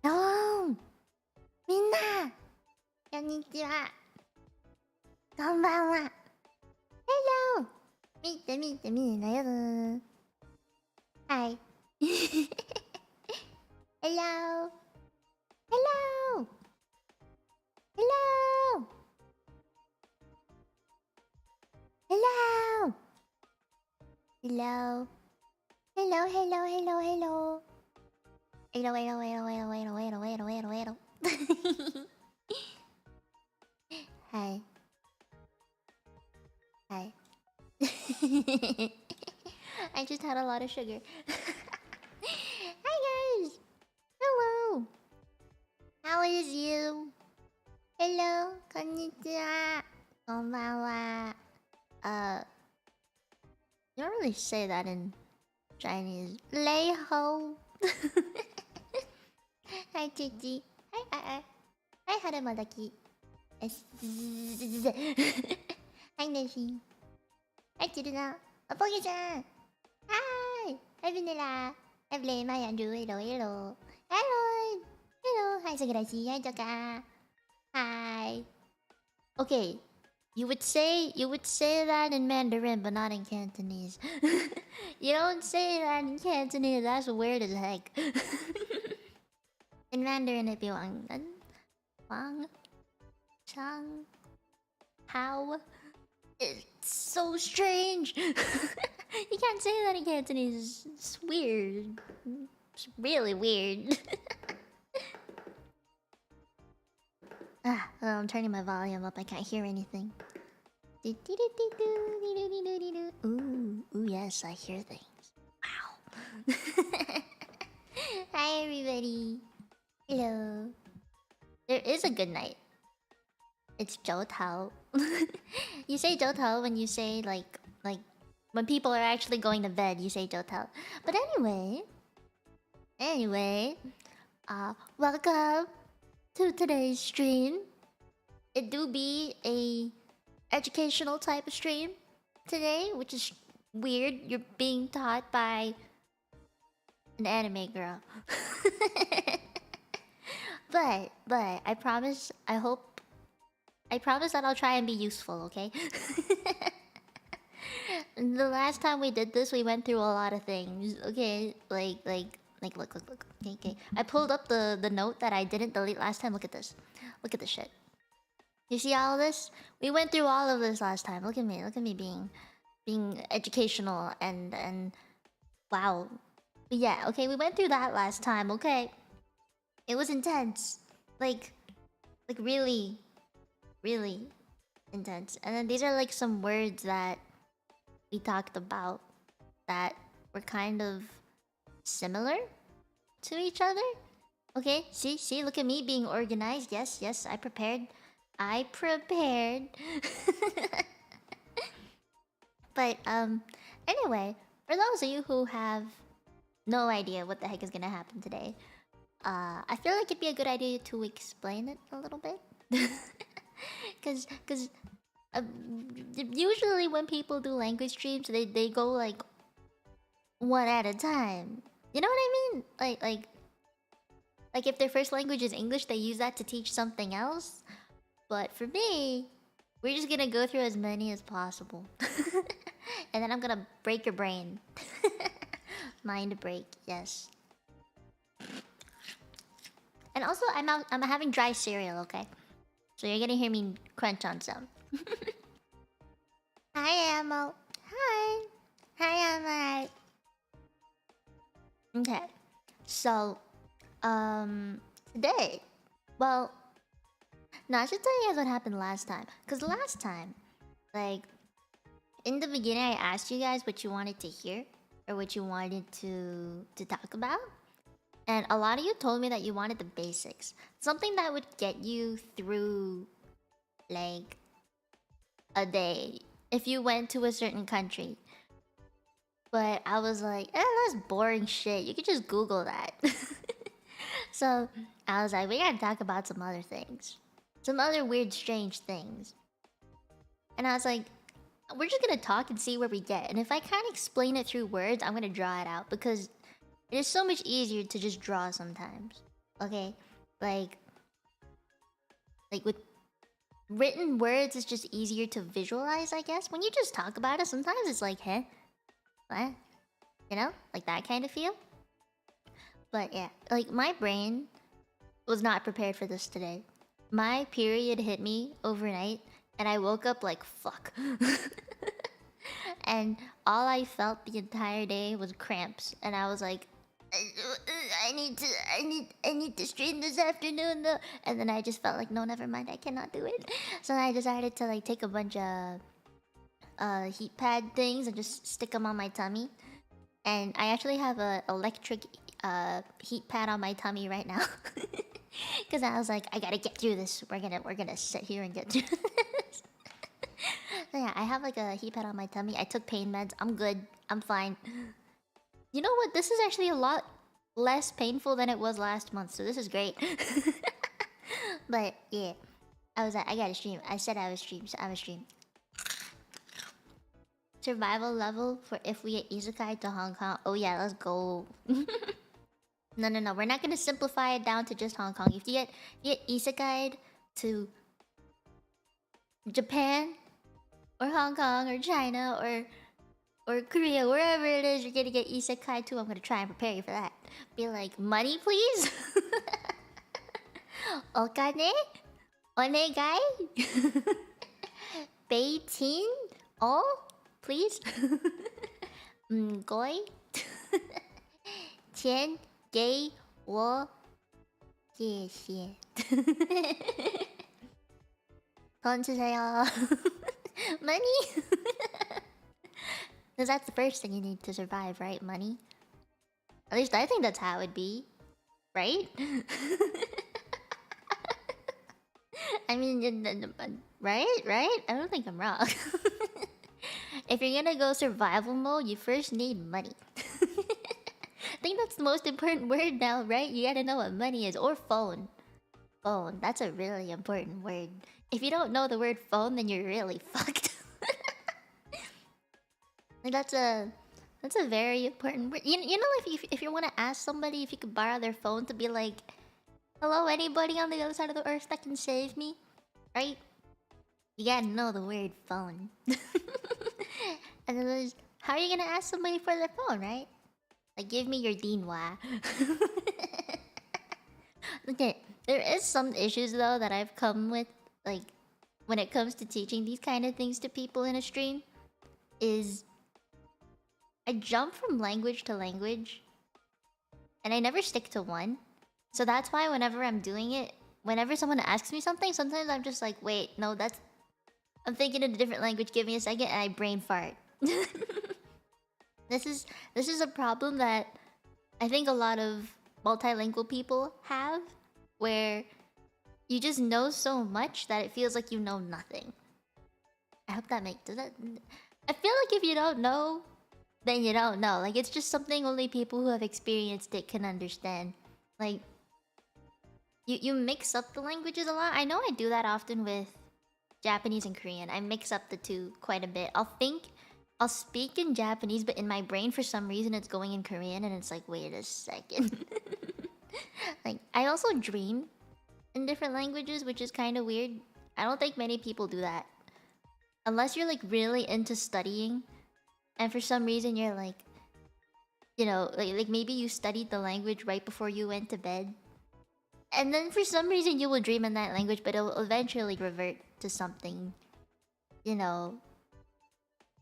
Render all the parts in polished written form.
Hello! みんなこんにちはこんばんは Hello! 見て見て見んなよHi Hello! Hello! Hello! Hello! Hello! Hello, hello, hello, hello. Hello, hello, hello, hello, hello, hello, hello, hello, hello. Hi. Hi. I just had a lot of sugar. Hi guys! Hello! How is you? Hello, konnichiwa. Konbanwa. You don't really say that in Chinese. Lei ho. Hi, Chichi. Hi, Hi, Haramadaki. Hi, Neshi. Hi, Chiruna. Opogi-chan. Hi. Hi, Vanilla. Hi, Blame. Hi, Andrew. Hello, hello. Hello. Hello. Hi, Sagarashi. Hi, Joka. Hi. Okay. You would say that in Mandarin, but not in Cantonese. You don't say that in Cantonese. That's weird as heck. In Mandarin, it'd be Wang, Chang, How. It's so strange. You can't say that in Cantonese. It's weird. It's really weird. I'm turning my volume up. I can't hear anything. Ooh, yes, I hear things. Wow. Hi, everybody. Hello. There is a good night. It's Zhou Tao. You say Zhou Tao when you say like when people are actually going to bed. You say Zhou Tao. But anyway, welcome to today's stream. It do be a educational type of stream today, which is weird. You're being taught by an anime girl. but I promise, I promise that I'll try and be useful, okay? The last time we did this, we went through a lot of things, okay? Like look. Okay. I pulled up the note that I didn't delete last time. Look at this. Look at this shit. You see all of this? We went through all of this last time. Look at me being educational and wow. But yeah, okay, we went through that last time, okay? It was intense. Like really intense. And then these are like some words that we talked about that were kind of similar to each other. Okay, see, look at me being organized. Yes, I prepared. But anyway, for those of you who have no idea what the heck is gonna happen today, I feel like it'd be a good idea to explain it a little bit. Cause usually when people do language streams, they go like one at a time. You know what I mean? Like if their first language is English, they use that to teach something else. But for me, we're just gonna go through as many as possible. And then I'm gonna break your brain. Mind break, yes. And also, I'm having dry cereal, okay? So you're gonna hear me crunch on some. Hi, Ammo. Hi. Hi, Ammo. Okay. So, today, well, no, I should tell you guys what happened last time. Cause last time, like, in the beginning, I asked you guys what you wanted to hear or what you wanted to talk about. And a lot of you told me that you wanted the basics. Something that would get you through, like, a day if you went to a certain country. But I was like, that's boring shit. You could just Google that. So I was like, we gotta talk about some other things. Some other weird, strange things. And I was like, we're just gonna talk and see where we get. And if I can't explain it through words, I'm gonna draw it out because it is so much easier to just draw sometimes. Okay, like with written words, it's just easier to visualize, I guess. When you just talk about it, sometimes it's like, huh, what? You know, like that kind of feel. But yeah, like my brain was not prepared for this today. My period hit me overnight, and I woke up like fuck. And all I felt the entire day was cramps, and I was like, I need to stream this afternoon though. And then I just felt like, no, never mind, I cannot do it. So I decided to like take a bunch of heat pad things and just stick them on my tummy. And I actually have a electric heat pad on my tummy right now. Cause I was like, I gotta get through this. We're gonna sit here and get through this. So yeah, I have like a heat pad on my tummy. I took pain meds. I'm good. I'm fine. You know what? This is actually a lot less painful than it was last month, so this is great. But yeah, I was like, I gotta stream. I said I would stream, so I would stream. Survival level for if we get isekai to Hong Kong. Oh yeah, let's go. No. We're not gonna simplify it down to just Hong Kong. If you get isekai to Japan or Hong Kong or China or Korea, wherever it is you're gonna get isekai to, I'm gonna try and prepare you for that. Be like, money please? Okane? Onegai? Beitin? Oh? Please? Goi? 钱给我谢谢 돈 주세요. Money? Because that's the first thing you need to survive, right? Money? At least I think that's how it would be. Right? I mean, right? I don't think I'm wrong. If you're gonna go survival mode, you first need money. I think that's the most important word now, right? You gotta know what money is. Or phone. Phone. That's a really important word. If you don't know the word phone, then you're really fucked. Like that's a very important word. You know, if you want to ask somebody if you could borrow their phone to be like, hello, anybody on the other side of the earth that can save me, right? You gotta know the word phone. And then how are you gonna ask somebody for their phone, right? Like, give me your dinhua. Okay, there is some issues though that I've come with, like, when it comes to teaching these kind of things to people in a stream, is I jump from language to language, and I never stick to one. So that's why whenever I'm doing it, whenever someone asks me something, sometimes I'm just like, wait, no, I'm thinking in a different language, give me a second, and I brain fart. This is a problem that I think a lot of multilingual people have, where you just know so much that it feels like you know nothing. I hope that makes... I feel like if you don't know, then you don't know. Like, it's just something only people who have experienced it can understand. Like, you mix up the languages a lot. I know I do that often with Japanese and Korean. I mix up the two quite a bit. I'll speak in Japanese, but in my brain, for some reason, it's going in Korean, and it's like, wait a second. Like, I also dream in different languages, which is kind of weird. I don't think many people do that. Unless you're, like, really into studying, and for some reason you're like, you know, like maybe you studied the language right before you went to bed. And then for some reason you will dream in that language, but it will eventually revert to something, you know,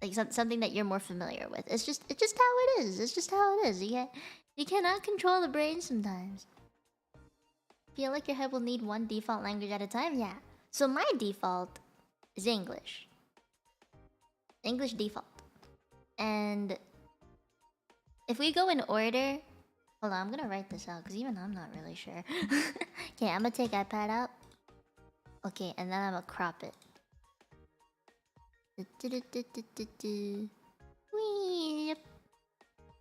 like something that you're more familiar with. It's just how it is. It's just how it is. You cannot control the brain sometimes. Feel like your head will need one default language at a time? Yeah. So my default is English. English default. And if we go in order... Hold on, I'm gonna write this out, because even I'm not really sure. Okay, I'm gonna take iPad out. Okay, and then I'm gonna crop it. Weep.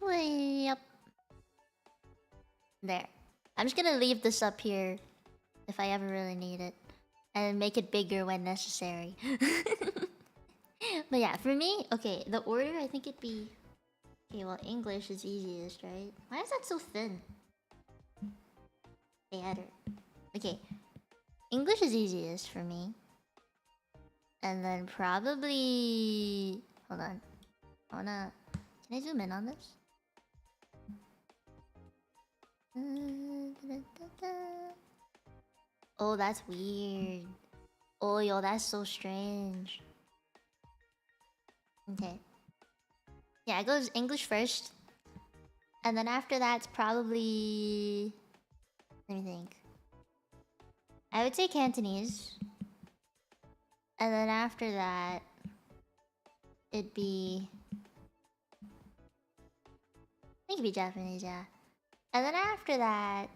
Weep. There. I'm just gonna leave this up here if I ever really need it, and make it bigger when necessary. But yeah, for me, okay, the order I think it'd be... Okay, well, English is easiest, right? Why is that so thin? better. Okay, English is easiest for me. And then probably... Hold on. Can I zoom in on this? Oh, that's weird. Oh, yo, that's so strange. Okay. Yeah, it goes English first. And then after that's probably... Let me think. I would say Cantonese. And then after that... It'd be... I think it'd be Japanese, yeah. And then after that...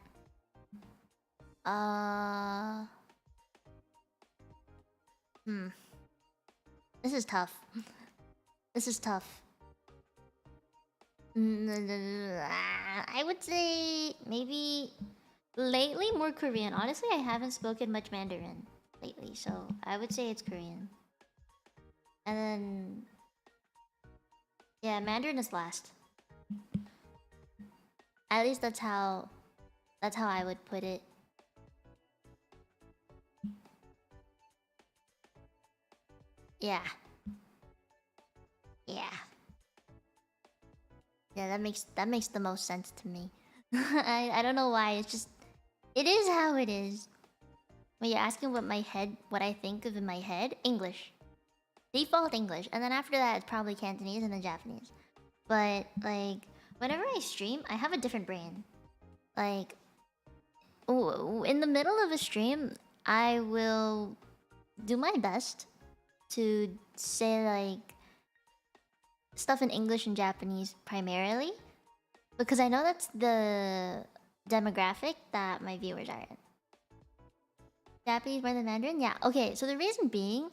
This is tough. This is tough. I would say maybe lately more Korean. Honestly, I haven't spoken much Mandarin lately, so I would say it's Korean. And then yeah, Mandarin is last. At least that's how I would put it. Yeah. Yeah. Yeah, that makes the most sense to me. I don't know why, it's just... It is how it is. When you're asking what I think of in my head, English. Default English. And then after that, it's probably Cantonese and then Japanese. But, like, whenever I stream, I have a different brain. Like, in the middle of a stream, I will do my best to say, like, stuff in English and Japanese primarily. Because I know that's the demographic that my viewers are in. Japanese more than Mandarin? Yeah, okay, so the reason being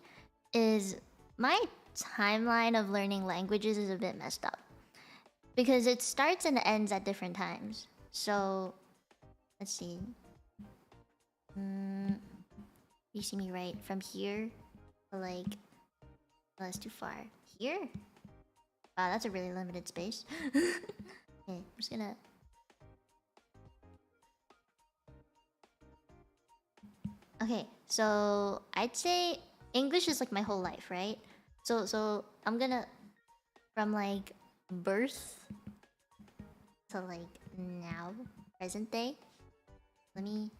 is my timeline of learning languages is a bit messed up. Because it starts and ends at different times. So, let's see. You see me right from here to like... Oh, that's too far. Here? Wow, that's a really limited space. Okay, I'm just gonna... Okay, so I'd say English is like my whole life, right? So I'm gonna... From like birth to like now, present day. Let me...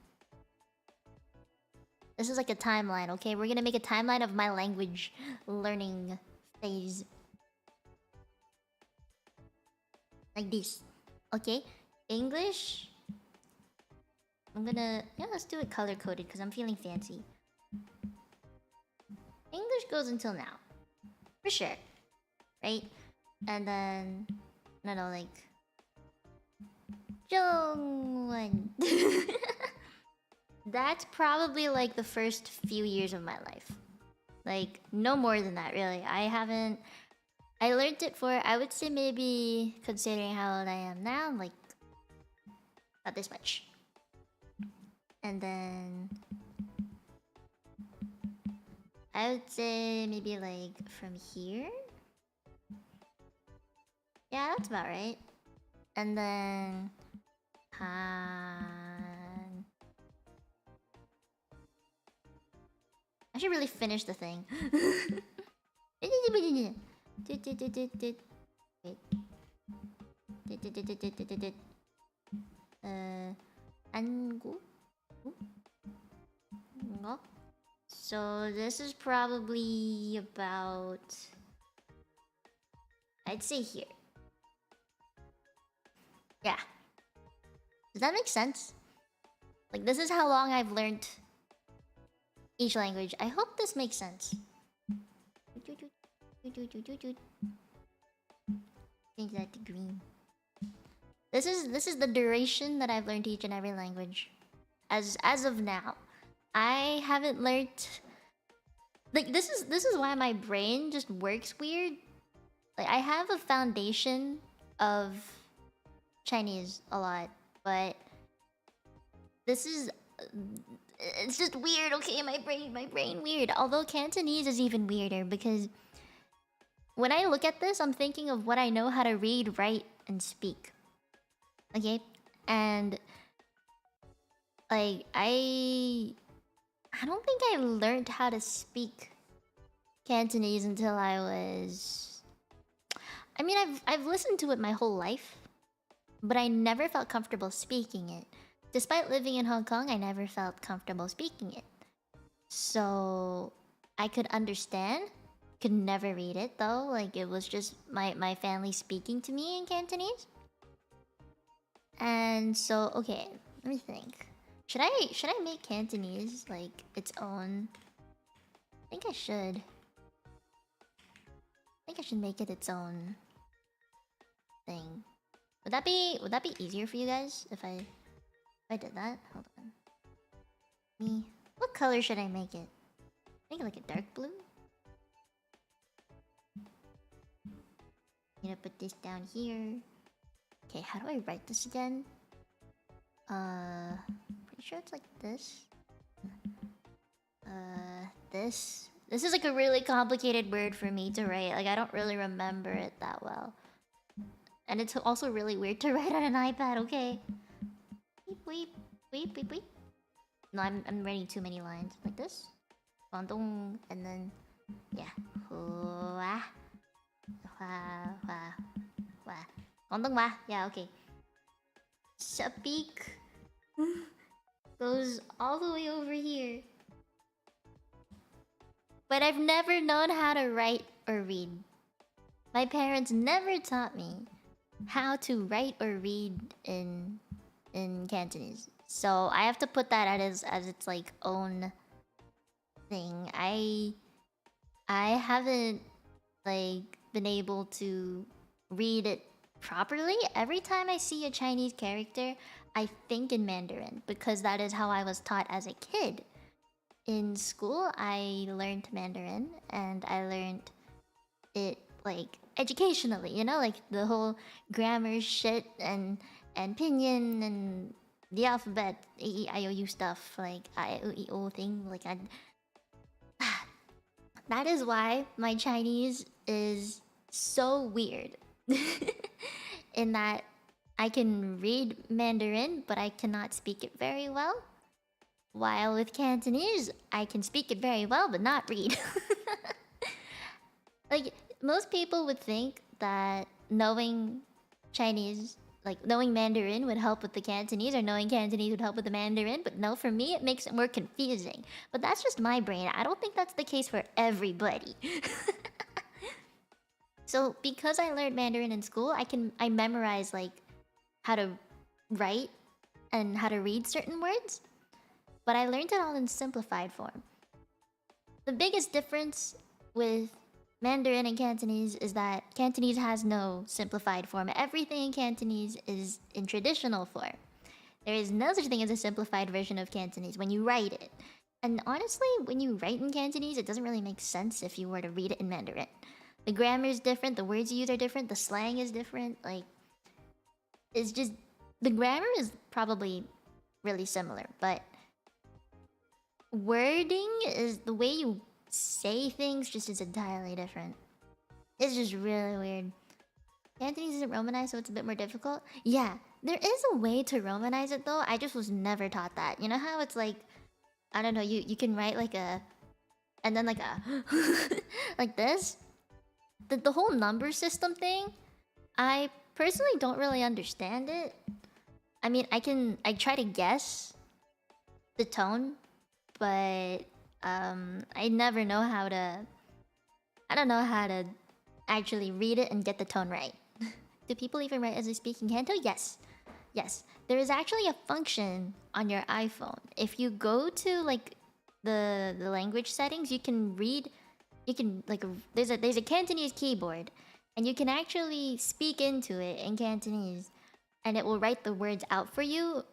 This is like a timeline, okay? We're gonna make a timeline of my language learning phase. Like this. Okay? English... I'm gonna... Yeah, let's do it color-coded because I'm feeling fancy. English goes until now. For sure. Right? And then... No, like... Jongwon. That's probably like the first few years of my life. Like, no more than that, really. I learned it for, I would say maybe, considering how old I am now, like, not this much. And then... I would say maybe like from here? Yeah, that's about right. And then... I should really finish the thing. Wait. So this is probably about... I'd say here. Yeah. Does that make sense? Like, this is how long I've learned each language. I hope this makes sense. Change that to green. This is the duration that I've learned each and every language. As of now. I haven't learned... Like, this is why my brain just works weird. Like, I have a foundation of Chinese a lot, but this is... It's just weird, okay? My brain weird. Although Cantonese is even weirder because when I look at this, I'm thinking of what I know how to read, write, and speak. Okay? And Like, I don't think I learned how to speak Cantonese until I was... I mean, I've listened to it my whole life, but I never felt comfortable speaking it. Despite living in Hong Kong, I never felt comfortable speaking it. So I could understand, could never read it though. Like, it was just my family speaking to me in Cantonese. And so, okay, let me think. Should I make Cantonese like its own? I think I should. I think I should make it its own thing. Would that be easier for you guys if I did that? Hold on. Me. What color should I make it? Make it like a dark blue? I'm gonna put this down here. Okay, how do I write this again? Pretty sure it's like this. This. This is like a really complicated word for me to write. Like, I don't really remember it that well. And it's also really weird to write on an iPad, okay? Weep, weep, weep, weep, weep. No, I'm writing too many lines. Like this. And then... yeah. Hua. Hua, hua, hua. Yeah, okay. Speak goes all the way over here. But I've never known how to write or read. My parents never taught me how to write or read in Cantonese. So I have to put that as its like own thing. I haven't like been able to read it properly. Every time I see a Chinese character, I think in Mandarin because that is how I was taught as a kid. In school, I learned Mandarin and I learned it like educationally, you know, like the whole grammar shit and pinyin and the alphabet, A-E-I-O-U stuff, like I-O-E-O thing, like that is why my Chinese is so weird. In that I can read Mandarin, but I cannot speak it very well. While with Cantonese, I can speak it very well, but not read. Like, most people would think that knowing Chinese, like knowing Mandarin would help with the Cantonese, or knowing Cantonese would help with the Mandarin, but no, for me, it makes it more confusing. But that's just my brain. I don't think that's the case for everybody. So, because I learned Mandarin in school, I memorize, like, how to write and how to read certain words. But I learned it all in simplified form. The biggest difference with Mandarin and Cantonese is that Cantonese has no simplified form. Everything in Cantonese is in traditional form. There is no such thing as a simplified version of Cantonese when you write it. And honestly, when you write in Cantonese, it doesn't really make sense if you were to read it in Mandarin. The grammar is different, the words you use are different, the slang is different. Like, it's just... the grammar is probably really similar, but... wording is the way you say things just is entirely different. It's just really weird. Cantonese isn't romanized, so it's a bit more difficult. Yeah, there is a way to romanize it though. I just was never taught that. You know how it's like, I don't know, you can write like a, and then like a like this. The whole number system thing, I personally don't really understand it. I mean, I try to guess the tone, but I never know how to... I don't know how to actually read it and get the tone right. Do people even write as they speak in Canto? Yes. Yes. There is actually a function on your iPhone. If you go to like the language settings, you can read... you can like... there's a Cantonese keyboard, and you can actually speak into it in Cantonese, and it will write the words out for you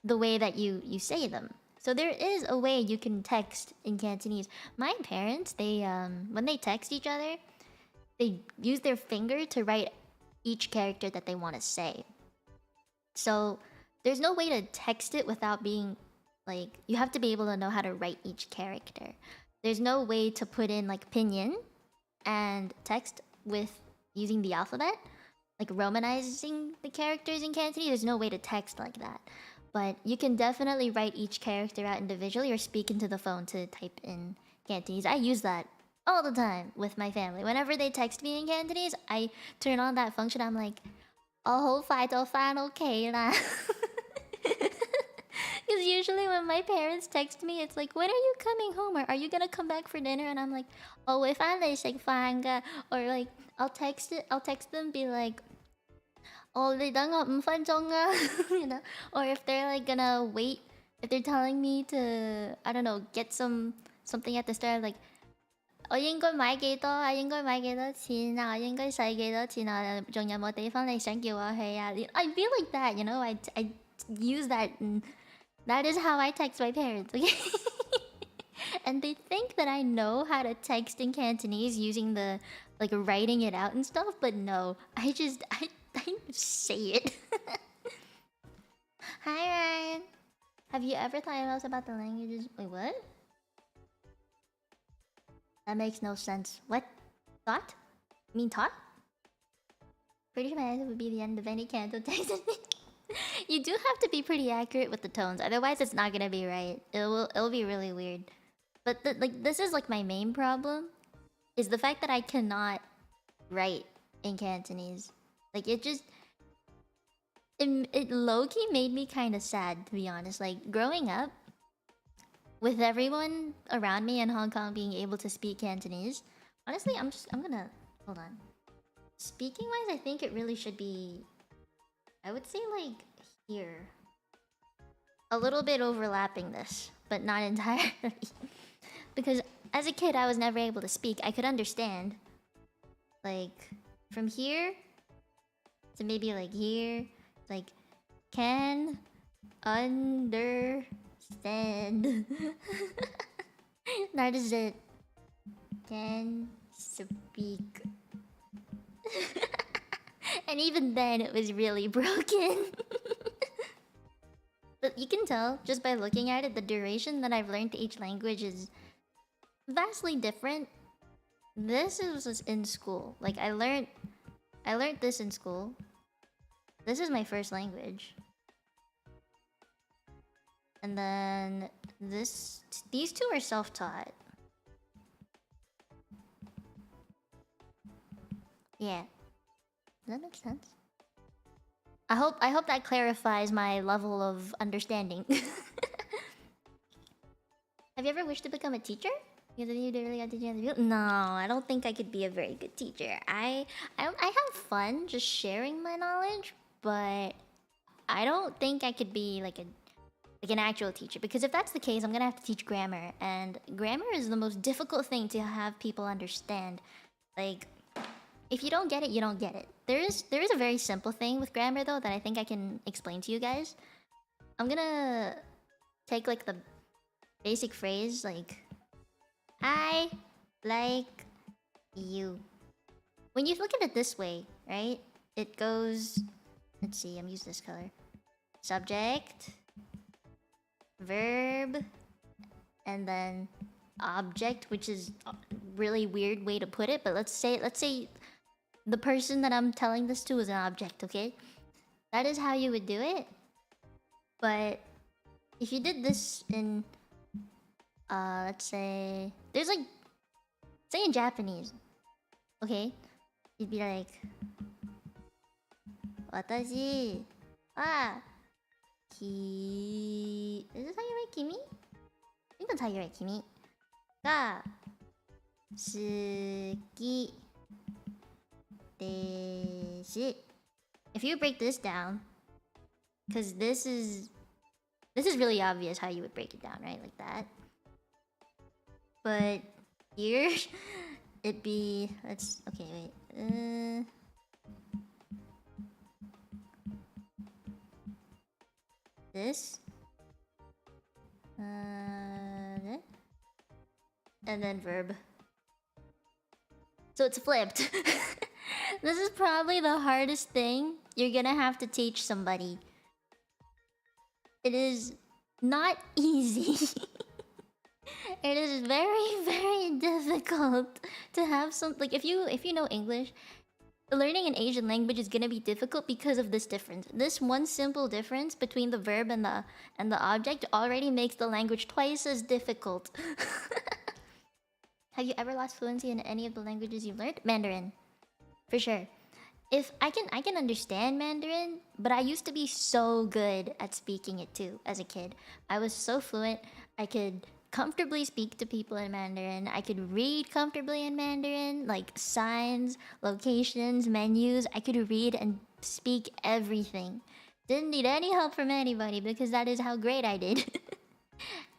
the way that you say them. So there is a way you can text in Cantonese. My parents, they when they text each other, they use their finger to write each character that they want to say. So there's no way to text it without being like... you have to be able to know how to write each character. There's no way to put in like pinyin and text with using the alphabet, like romanizing the characters in Cantonese. There's no way to text like that. But you can definitely write each character out individually or speak into the phone to type in Cantonese. I use that all the time with my family. Whenever they text me in Cantonese, I turn on that function. I'm like, oh, fine, okay lah. Because usually when my parents text me, it's like, when are you coming home? Or are you gonna come back for dinner? And I'm like, oh, if I like fine, or like I'll text them, be like, oh, they done got 5分钟 you know, or if they're like gonna wait, if they're telling me to, I don't know, get something at the start, like, 我應該買幾多啊？應該使幾多錢啊？仲有冇地方你想叫我去啊？ I feel like that, you know. I use that, and that is how I text my parents. Okay, and they think that I know how to text in Cantonese using the like writing it out and stuff, but no, I say it. Hi Ryan. Have you ever thought else about the languages? Wait, what? That makes no sense. What? Thought? You mean taught? Pretty sure my answer would be the end of any Canto text. You do have to be pretty accurate with the tones, otherwise it's not gonna be right. It'll be really weird. But this is like my main problem, is the fact that I cannot write in Cantonese. Like it low-key made me kind of sad, to be honest. Like growing up, with everyone around me in Hong Kong being able to speak Cantonese, honestly, I'm gonna hold on. Speaking wise, I think it really should be, I would say like here, a little bit overlapping this, but not entirely. Because as a kid, I was never able to speak. I could understand, like from here to maybe like here, like can understand. That is it. Can speak. And even then, it was really broken. But you can tell just by looking at it, the duration that I've learned each language is vastly different. This is in school. Like I learned this in school. This is my first language. And then these two are self-taught. Yeah. Does that make sense? I hope that clarifies my level of understanding. Have you ever wished to become a teacher? Because you really got teaching other people? No, I don't think I could be a very good teacher. I have fun just sharing my knowledge, but I don't think I could be like an actual teacher, because if that's the case, I'm gonna have to teach grammar, and grammar is the most difficult thing to have people understand. Like, if you don't get it, you don't get it. There is a very simple thing with grammar though that I think I can explain to you guys. I'm gonna take like the basic phrase, like I like you. When you look at it this way, right? It goes, let's see, I'm using this color. Subject, verb, and then object, which is a really weird way to put it, but let's say the person that I'm telling this to is an object, okay? That is how you would do it. But if you did this in let's say there's like, say in Japanese, okay? You'd be like, watashi wa is this how you write kimi? I think that's how you write kimi. Ga suki desu. If you break this down, because this is really obvious how you would break it down, right? Like that. But here, it'd be, okay, wait. This. And then verb. So it's flipped. This is probably the hardest thing you're gonna have to teach somebody. It is not easy. It is very, very difficult to have some, like, if you know English, learning an Asian language is gonna be difficult because of this difference. This one simple difference between the verb and the object already makes the language twice as difficult. Have you ever lost fluency in any of the languages you've learned? Mandarin, for sure. If I can understand Mandarin, but I used to be so good at speaking it too as a kid. I was so fluent. I could comfortably speak to people in Mandarin. I could read comfortably in Mandarin, like signs, locations, menus. I could read and speak everything. Didn't need any help from anybody because that is how great I did.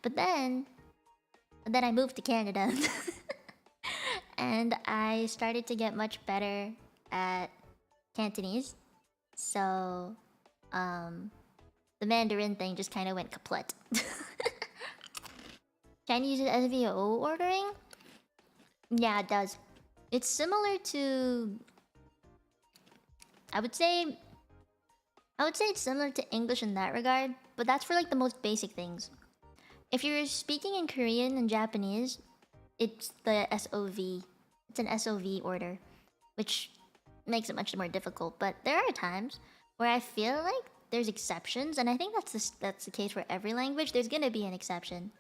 but then I moved to Canada. and I started to get much better at Cantonese. So, the Mandarin thing just kind of went kaput. Can you use SVO ordering? Yeah, it does. It's similar to... I would say it's similar to English in that regard, but that's for like the most basic things. If you're speaking in Korean and Japanese, it's the SOV. It's an SOV order, which makes it much more difficult. But there are times where I feel like there's exceptions, and I think that's the case for every language. There's gonna be an exception.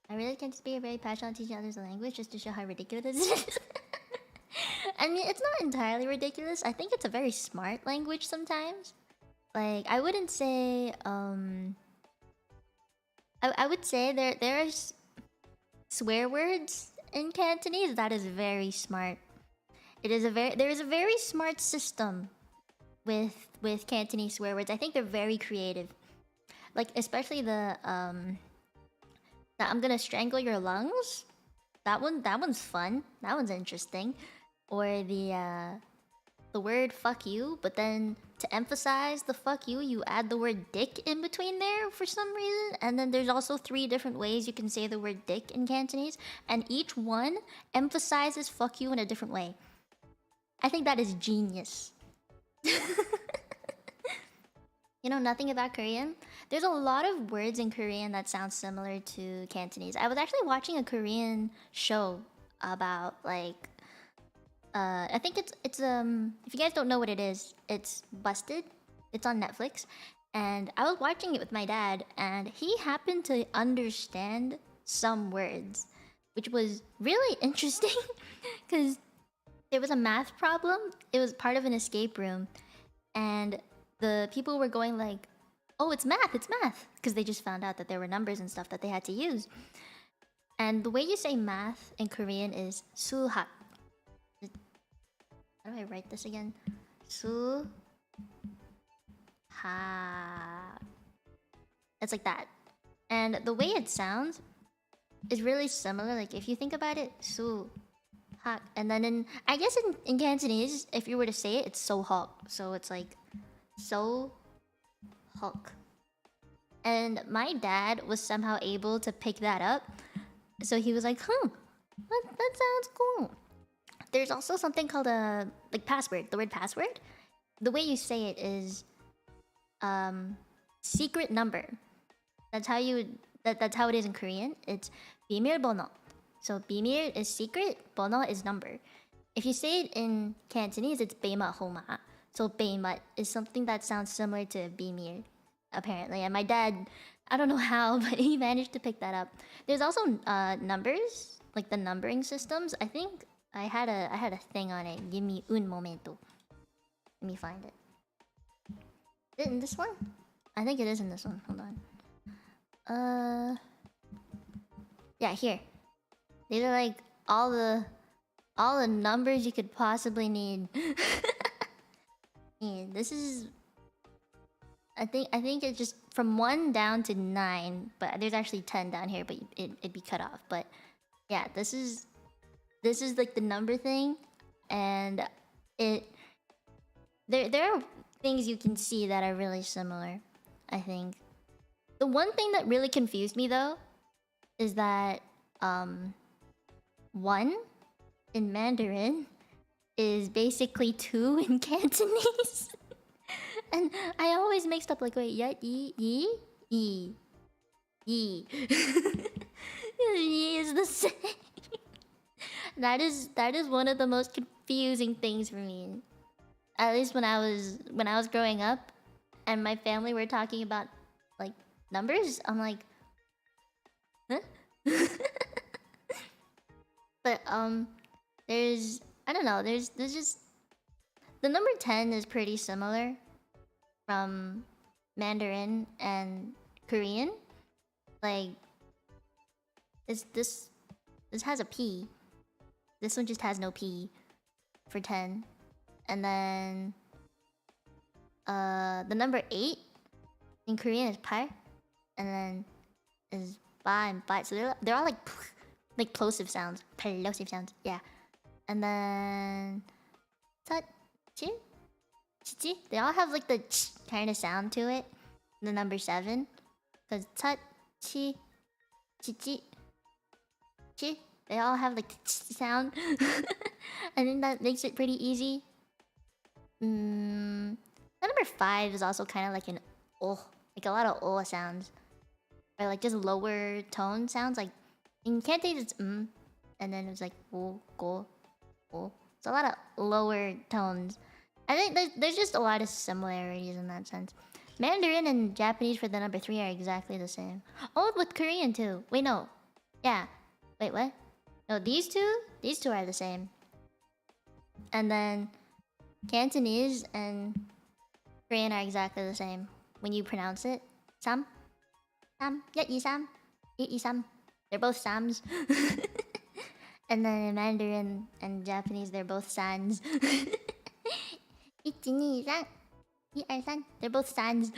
I really can't just be very passionate on teaching others a language just to show how ridiculous it is. I mean, it's not entirely ridiculous. I think it's a very smart language sometimes. Like, I wouldn't say, I would say there's swear words in Cantonese that is very smart. There is a very smart system with Cantonese swear words. I think they're very creative. Like, especially the I'm gonna strangle your lungs. That one's fun. That one's interesting. Or the word fuck you, but then to emphasize the fuck you, you add the word dick in between there for some reason. And then there's also 3 different ways you can say the word dick in Cantonese, and each one emphasizes fuck you in a different way. I think that is genius. You know nothing about Korean? There's a lot of words in Korean that sound similar to Cantonese. I was actually watching a Korean show about like I think it's if you guys don't know what it is, it's Busted. It's on Netflix. And I was watching it with my dad, and he happened to understand some words, which was really interesting because there was a math problem. It was part of an escape room, and the people were going like, "Oh, it's math, because they just found out that there were numbers and stuff that they had to use. And the way you say math in Korean is suhak. How do I write this again? Suhak. It's like that. And the way it sounds is really similar. Like if you think about it, suhak. And then I guess in Cantonese, if you were to say it, it's sohak. So it's like so Hulk. And my dad was somehow able to pick that up. So he was like, that sounds cool. There's also something called a password. The word password. The way you say it is secret number. That's how it is in Korean. It's 비밀 번호. So 비밀 is secret, 번호 is number. If you say it in Cantonese, it's 베이마 호마. So 베이마 is something that sounds similar to 비밀, apparently. And my dad, I don't know how, but he managed to pick that up. There's also numbers, like the numbering systems. I think I had a thing on it. Give me un momento. Let me find it. Is it in this one? I think it is in this one. Hold on. Yeah, here. These are like all the numbers you could possibly need. Yeah, this is. I think it's just from 1 down to 9, but there's actually 10 down here, but it'd be cut off. But yeah, this is like the number thing, and there are things you can see that are really similar. I think the one thing that really confused me though is that 1 in Mandarin is basically 2 in Cantonese. And I always mixed up like, wait, yeah, yi. Yi is the same. That is one of the most confusing things for me. At least when I was growing up, and my family were talking about like numbers, I'm like, huh? But there's I don't know. There's just the number 10 is pretty similar from Mandarin and Korean. Like this has a P. This one just has no P for 10. And then the number 8 in Korean is par, and then is ba and ba. So they're all like plosive sounds. Plosive sounds, yeah. And then ta chi chi. They all have like the ch kind of sound to it. The number 7. Because ta chi chi chi chi. They all have like the ch sound. I think that makes it pretty easy. The number 5 is also kind of like an like a lot of sounds, or like just lower tone sounds. Like in Cantonese it's and then it's like go. It's a lot of lower tones. I think there's just a lot of similarities in that sense. Mandarin and Japanese for the number 3 are exactly the same. Oh, with Korean too. Wait, no. Yeah. Wait, what? No, these two are the same. And then Cantonese and Korean are exactly the same when you pronounce it. Sam, yeah, Sam, Sam. They're both Sams. And then in Mandarin and Japanese, they're both Sans. 1, 2, 3. 1, 2, 3. They're both Sans.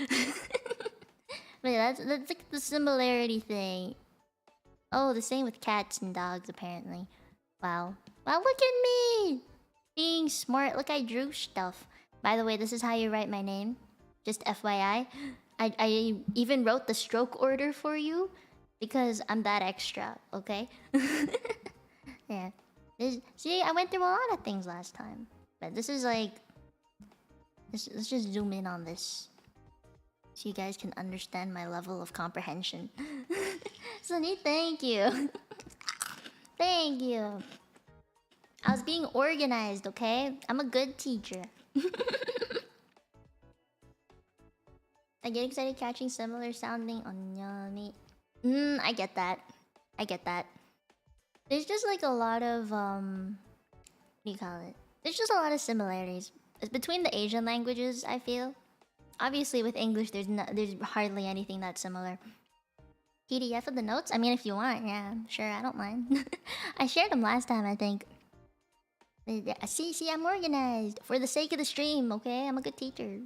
But yeah, that's like the similarity thing. Oh, the same with cats and dogs, apparently. Wow. Wow, look at me! Being smart. Look, I drew stuff. By the way, this is how you write my name. Just FYI. I even wrote the stroke order for you because I'm that extra, okay? Yeah. See, I went through a lot of things last time. But this is like... Let's just zoom in on this. So you guys can understand my level of comprehension. Sunny, thank you. Thank you. I was being organized, okay? I'm a good teacher. I get excited catching similar sounding onyami. I get that. I get that. There's just like a lot of what do you call it? There's just a lot of similarities. It's between the Asian languages, I feel. Obviously with English there's hardly anything that's similar. PDF of the notes? I mean, if you want, yeah, sure, I don't mind. I shared them last time, I think. See, I'm organized. For the sake of the stream, okay? I'm a good teacher.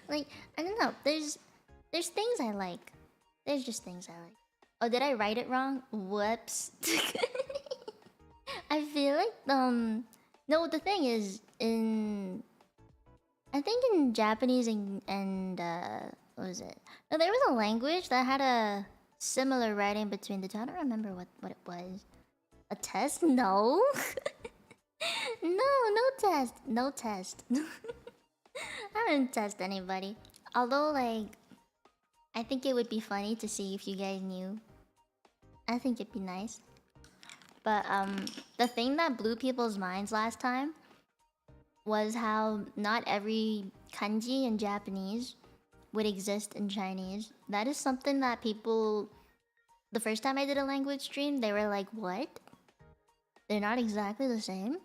Like, I don't know. There's things I like. There's just things I like. Oh, did I write it wrong? Whoops. I feel like, no, the thing is, I think in Japanese and what was it? No, there was a language that had a similar writing between the two. I don't remember what it was. A test? No. No test. No test. I didn't test anybody. Although, like, I think it would be funny to see if you guys knew. I think it'd be nice. But the thing that blew people's minds last time was how not every kanji in Japanese would exist in Chinese. That is something that people... The first time I did a language stream, they were like, what? They're not exactly the same?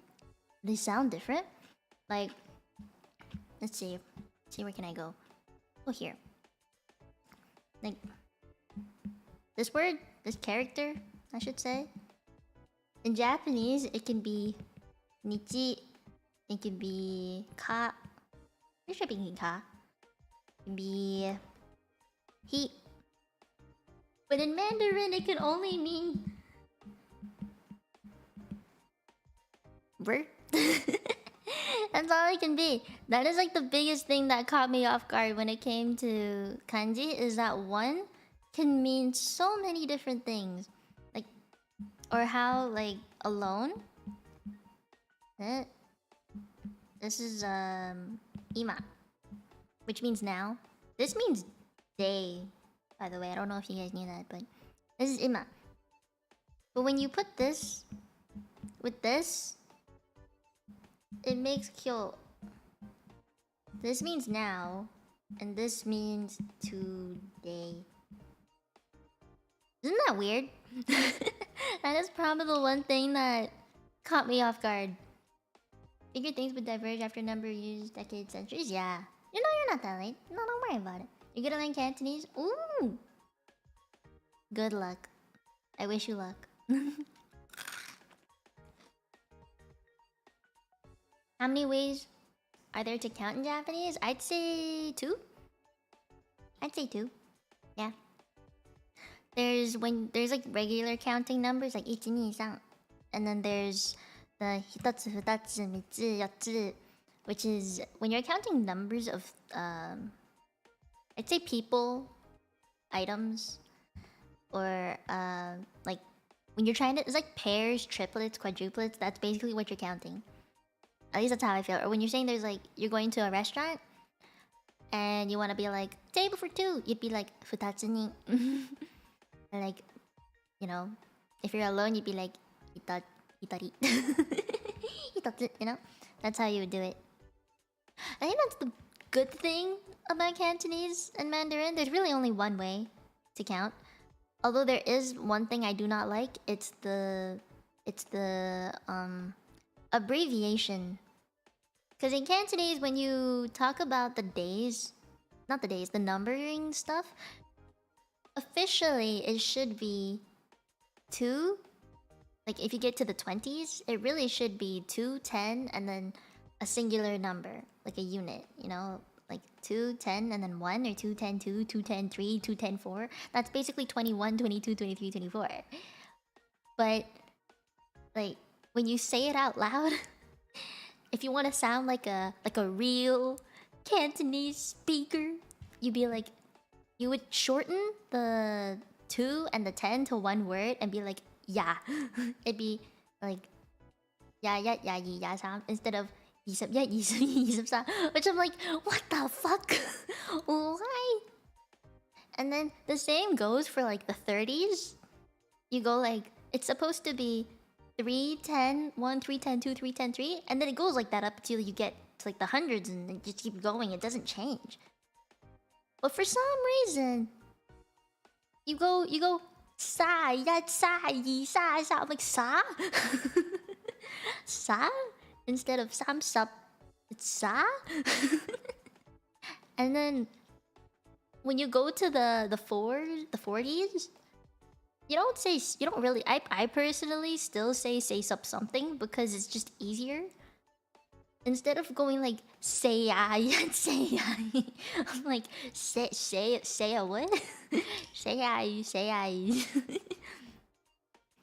They sound different? Like, let's see. Where can I go? Oh, here. Like, this word, this character, I should say. In Japanese, it can be nichi. It can be ka. Pretty sure it can be ka. It can be he. But in Mandarin, it can only mean ver. That's all it can be. That is like the biggest thing that caught me off guard when it came to kanji, is that one can mean so many different things. Like, or how, like, alone. This is ima, which means now. This means day, by the way. I don't know if you guys knew that, but this is ima. But when you put this with this, It makes kyo. This means now, and this means today. Isn't that weird? That is probably the one thing that caught me off guard. Figure things would diverge after a number of years, decades, centuries. Yeah. You know you're not that late. No, don't worry about it. You're gonna learn Cantonese? Ooh! Good luck. I wish you luck. How many ways are there to count in Japanese? I'd say 2. I'd say 2. Yeah. There's like regular counting numbers like 1, 2, 3, and then there's the hitatsu, futatsu, mitsu, yatsu, which is when you're counting numbers of I'd say people, items, or like when you're trying to, it's like pairs, triplets, quadruplets. That's basically what you're counting. At least that's how I feel. Or when you're saying there's like you're going to a restaurant and you want to be like table for 2, you'd be like futatsu ni. Or like, you know, if you're alone, you'd be like hitari. Hitatsu, you know? That's how you would do it. I think that's the good thing about Cantonese and Mandarin. There's really only one way to count. Although there is one thing I do not like. It's the abbreviation. Because in Cantonese, when you talk about the days, not the days, the numbering stuff, officially it should be 2. Like if you get to the 20s, it really should be 2, 10, and then a singular number, like a unit, you know? Like 2, 10, and then 1, or 2, 10, 2, 2, 10, 3, 2, 10, 4. That's basically 21, 22, 23, 24. But like when you say it out loud, if you want to sound like a real Cantonese speaker, you'd be like, you would shorten the 2 and the 10 to one word and be like, yeah. It'd be like, yeah, sound instead of yisab, which I'm like, what the fuck? Why? And then the same goes for like the 30s. You go like, it's supposed to be 3, 10, 1, 3, 10, 2, 3, 10, 3, and then it goes like that up until you get to like the hundreds and then just keep going. It doesn't change. But for some reason, you go sa, yi, sa. I'm like, sa? Sa? Instead of sam sup, it's sa? And then when you go to the 40s, you don't really, I personally still say sup something because it's just easier. Instead of going like say I, I'm like say a what? say I.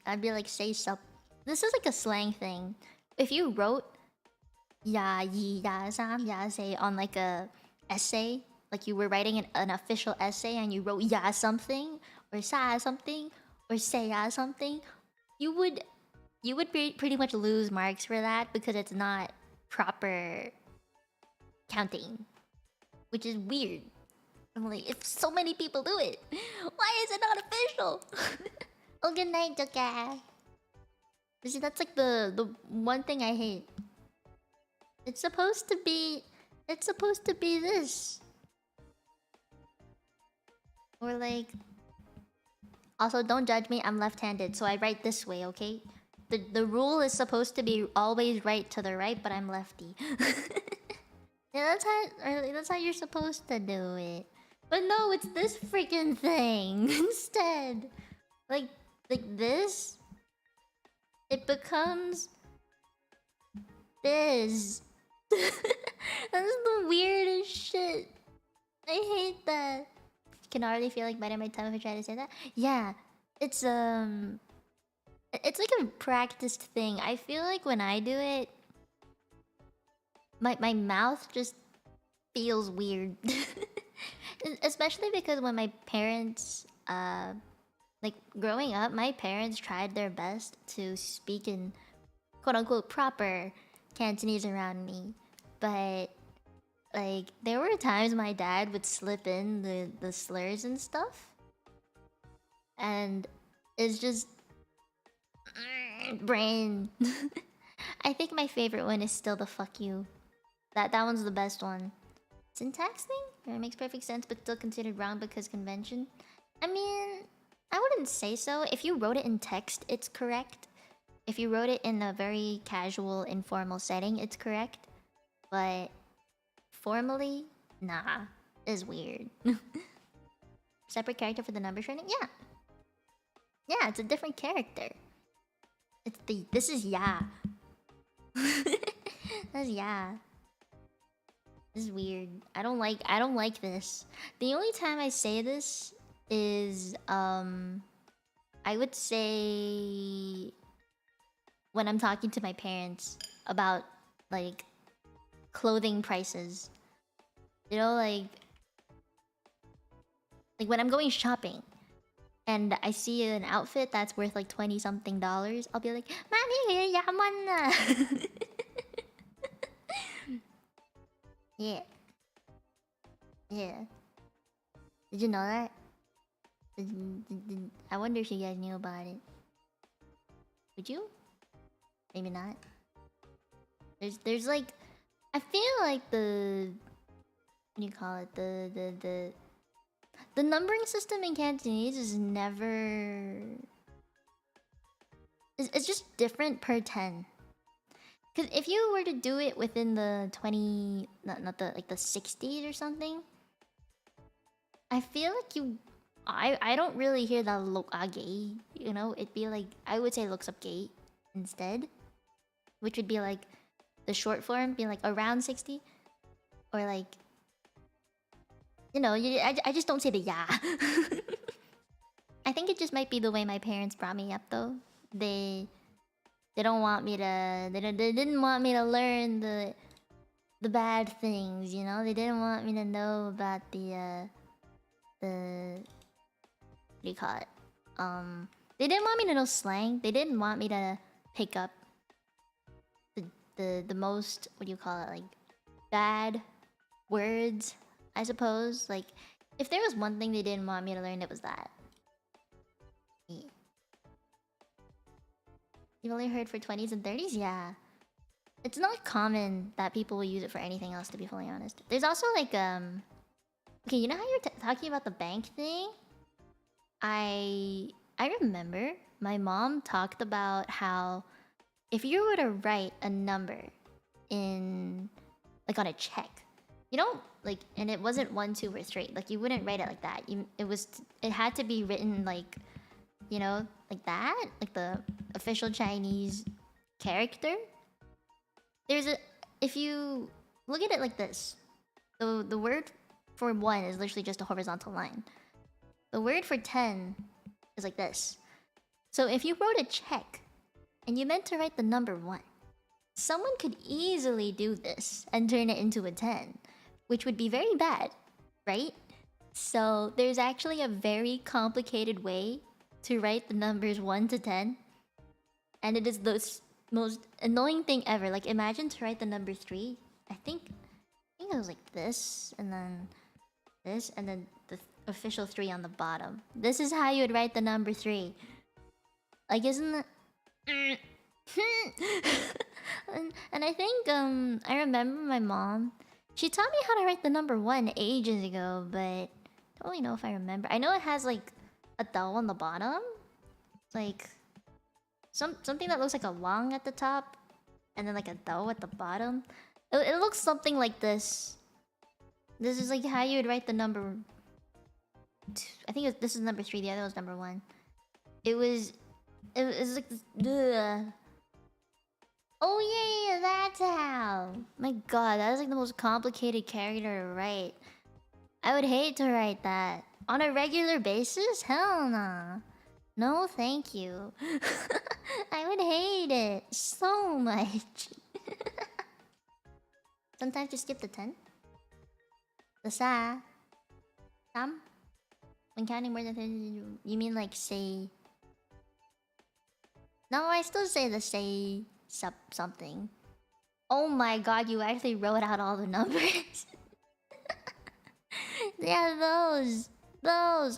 I'd be like say sup. This is like a slang thing. If you wrote ya yi ya sam ya say on like a essay, like you were writing an official essay and you wrote ya something or sa something or say ya something, you would pretty much lose marks for that because it's not proper counting, which is weird. I'm like, if so many people do it, why is it not official? Oh, good night, Joker. See, that's like the one thing I hate. It's supposed to be this, or like. Also, don't judge me. I'm left-handed, so I write this way. Okay. The rule is supposed to be always right to the right, but I'm lefty. Yeah, that's how you're supposed to do it. But no, it's this freaking thing instead. Like this, it becomes this. That's the weirdest shit. I hate that. Can already feel like biting my tongue if I try to say that. Yeah, it's like a practiced thing. I feel like when I do it, my mouth just feels weird. Especially because when my parents, like growing up, my parents tried their best to speak in quote unquote proper Cantonese around me. But like there were times my dad would slip in the slurs and stuff. And it's just brain. I think my favorite one is still the fuck you. That one's the best one. Syntax thing? It makes perfect sense but still considered wrong because convention. I mean, I wouldn't say so. If you wrote it in text, it's correct. If you wrote it in a very casual, informal setting, it's correct. But formally, nah, is weird. Separate character for the number shredding? Yeah. Yeah, it's a different character. This is yeah. That's yeah. This is weird. I don't like this. The only time I say this is I would say when I'm talking to my parents about like clothing prices. You know, like when I'm going shopping and I see an outfit that's worth like 20 something dollars, I'll be like, "Mami, yaman na." Yeah. Yeah. Did you know that? I wonder if you guys knew about it. Would you? Maybe not. There's like, I feel like the, what do you call it? The numbering system in Cantonese is never. It's just different per 10. Because if you were to do it within the 20, not the like the 60s or something, I feel like I don't really hear that look gay. You know, it'd be like, I would say looks up gay instead, which would be like the short form, be like around 60, or like, you know, I just don't say the yeah. I think it just might be the way my parents brought me up though. They don't want me to. They didn't want me to learn the bad things. You know, they didn't want me to know about the what do you call it? They didn't want me to know slang. They didn't want me to pick up the most, what do you call it, like bad words, I suppose. Like, if there was one thing they didn't want me to learn, it was that. Yeah. You've only heard for 20s and 30s? Yeah. It's not common that people will use it for anything else, to be fully honest. There's also like, okay, you know how you're talking about the bank thing? I remember my mom talked about how if you were to write a number in, like on a check, you don't, like, and it wasn't 1, 2, or 3. Like, you wouldn't write it like that. It had to be written like, you know, like that, like the official Chinese character. If you look at it like this, the word for 1 is literally just a horizontal line. The word for 10 is like this. So if you wrote a check and you meant to write the number 1, someone could easily do this and turn it into a 10, which would be very bad, right? So there's actually a very complicated way to write the numbers 1 to 10, and it is the most annoying thing ever. Like, imagine to write the number 3. I think it was like this, and then this, and then the official 3 on the bottom. This is how you would write the number 3. Like, isn't it? and I think I remember my mom. She taught me how to write the number 1 ages ago, but I don't really know if I remember. I know it has like a dao on the bottom, like something that looks like a long at the top, and then like a dao at the bottom. It looks something like this. This is like how you would write the number. I think this is number 3. The other was number 1. It was like this. Ugh. Oh yeah, that's how. My God, that is like the most complicated character to write. I would hate to write that on a regular basis. Hell nah. No, thank you. I would hate it so much. Sometimes you skip the 10. The sa. Sam. When counting more than 30, you mean like say? No, I still say the say something. Oh my God, you actually wrote out all the numbers. Yeah, those.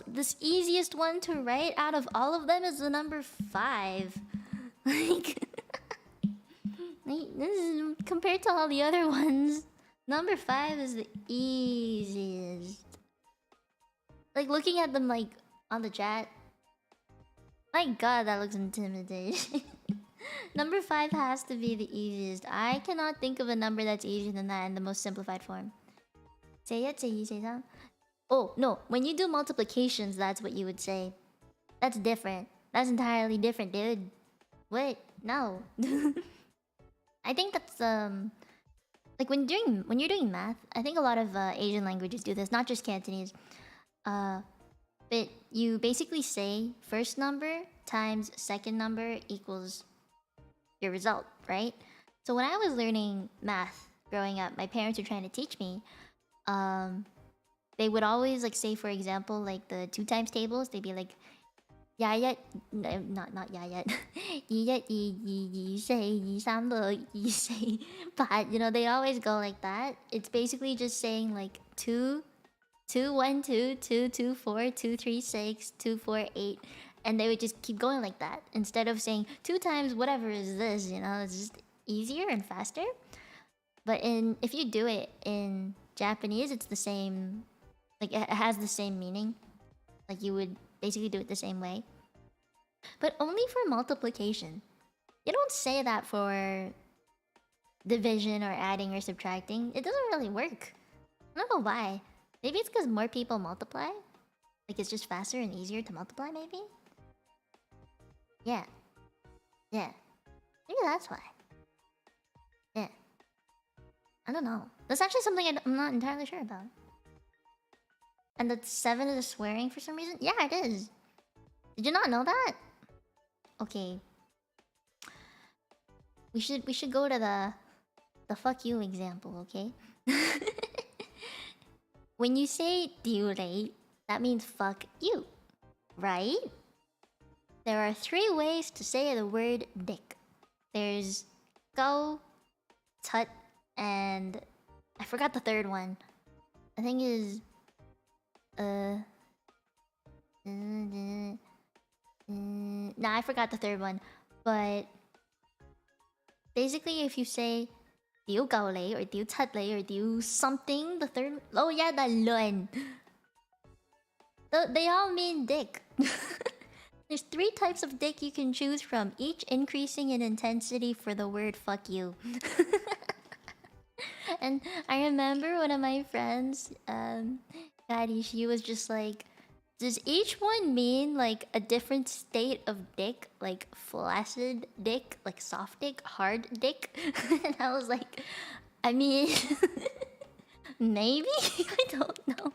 This easiest one to write out of all of them is the number 5. Like, This is compared to all the other ones. Number 5 is the easiest. Like looking at them like on the chat. My god, that looks intimidating. Number 5 has to be the easiest. I cannot think of a number that's easier than that in the most simplified form. Oh, no. When you do multiplications, that's what you would say. That's different. That's entirely different, dude. What? No. I think that's like when you're doing math, I think a lot of Asian languages do this, not just Cantonese. But you basically say first number times second number equals your result, right? So when I was learning math growing up, my parents were trying to teach me. They would always like say, for example, like the 2 times tables. They'd be like, "not yet, 1、2、2、3、4、5。" You know, they always go like that. It's basically just saying like 2, 2, 1, 2, 2, 2, 4, 2, 3, 6, 2, 4, 8. And they would just keep going like that. Instead of saying 2 times whatever is this, you know, it's just easier and faster. But if you do it in Japanese, it's the same. Like it has the same meaning. Like you would basically do it the same way. But only for multiplication. You don't say that for division or adding or subtracting. It doesn't really work. I don't know why. Maybe it's because more people multiply. Like it's just faster and easier to multiply, maybe? Yeah. Yeah. Maybe that's why. Yeah. I don't know. That's actually something I'm not entirely sure about. And that 7 is a swearing for some reason? Yeah, it is. Did you not know that? Okay. We should go to the fuck you example, okay? When you say "diurei," that means fuck you, right? There are 3 ways to say the word dick. There's go, tut, and I forgot the third one. I think is nah, I forgot the third one. But basically, if you say "diu gao lei" or "diu tat lei" or "diu something," the third, oh yeah, the lun. They all mean dick. There's 3 types of dick you can choose from, each increasing in intensity for the word "fuck you." And I remember one of my friends, Patty, she was just like, does each one mean like a different state of dick? Like flaccid dick, like soft dick, hard dick? And I was like, I mean, maybe? I don't know.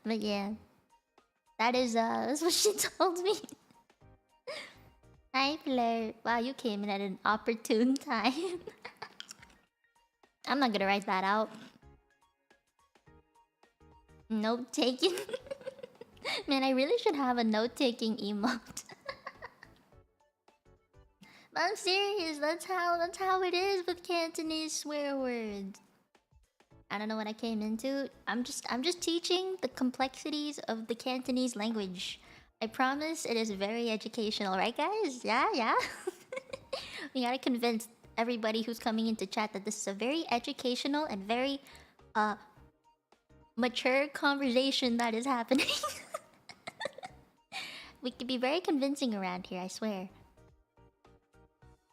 But yeah. That's what she told me. Hi, Fleur. Wow, you came in at an opportune time. I'm not gonna write that out. Note taking. Man, I really should have a note taking emote. But I'm serious. That's how it is with Cantonese swear words. I don't know what I came into. I'm just teaching the complexities of the Cantonese language. I promise it is very educational, right guys? Yeah. We gotta convince everybody who's coming into chat that this is a very educational and very mature conversation that is happening. We can be very convincing around here, I swear.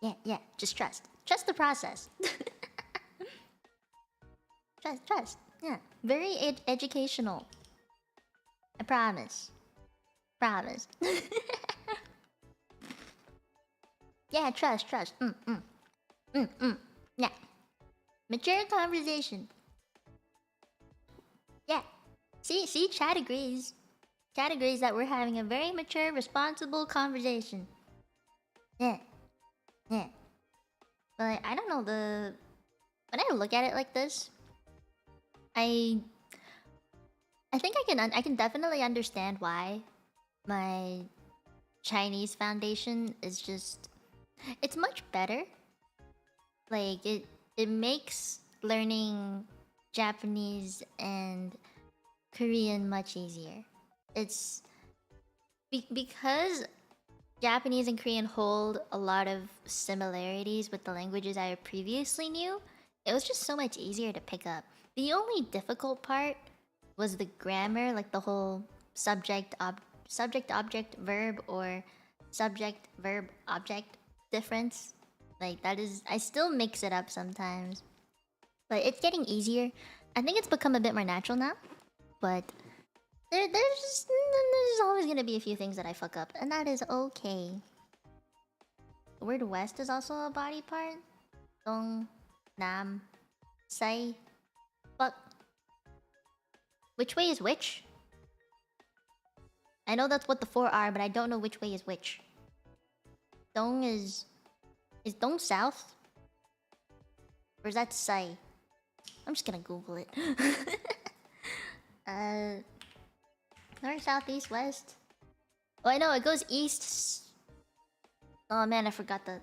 Yeah, just trust. Trust the process. Trust. Yeah, very educational. I promise. Promise. Yeah, trust. Yeah. Mature conversation. Yeah. See, chat agrees. Chat agrees that we're having a very mature, responsible conversation. Yeah. But I don't know, when I look at it like this, I think I can definitely understand why my Chinese foundation is just, it's much better. Like it makes learning Japanese and Korean much easier. It's because Japanese and Korean hold a lot of similarities with the languages I previously knew. It was just so much easier to pick up. The only difficult part was the grammar, like the whole subject object verb or subject verb object difference. Like that is, I still mix it up sometimes, but it's getting easier. I think it's become a bit more natural now, but there's always gonna be a few things that I fuck up, and that is okay. The word west is also a body part. Dong, nam, sai, but which way is which? I know that's what the four are, but I don't know which way is which. Dong is Dong south? Or is that sai? I'm just gonna Google it. North, south, east, west. Oh, I know it goes east. Oh man, I forgot the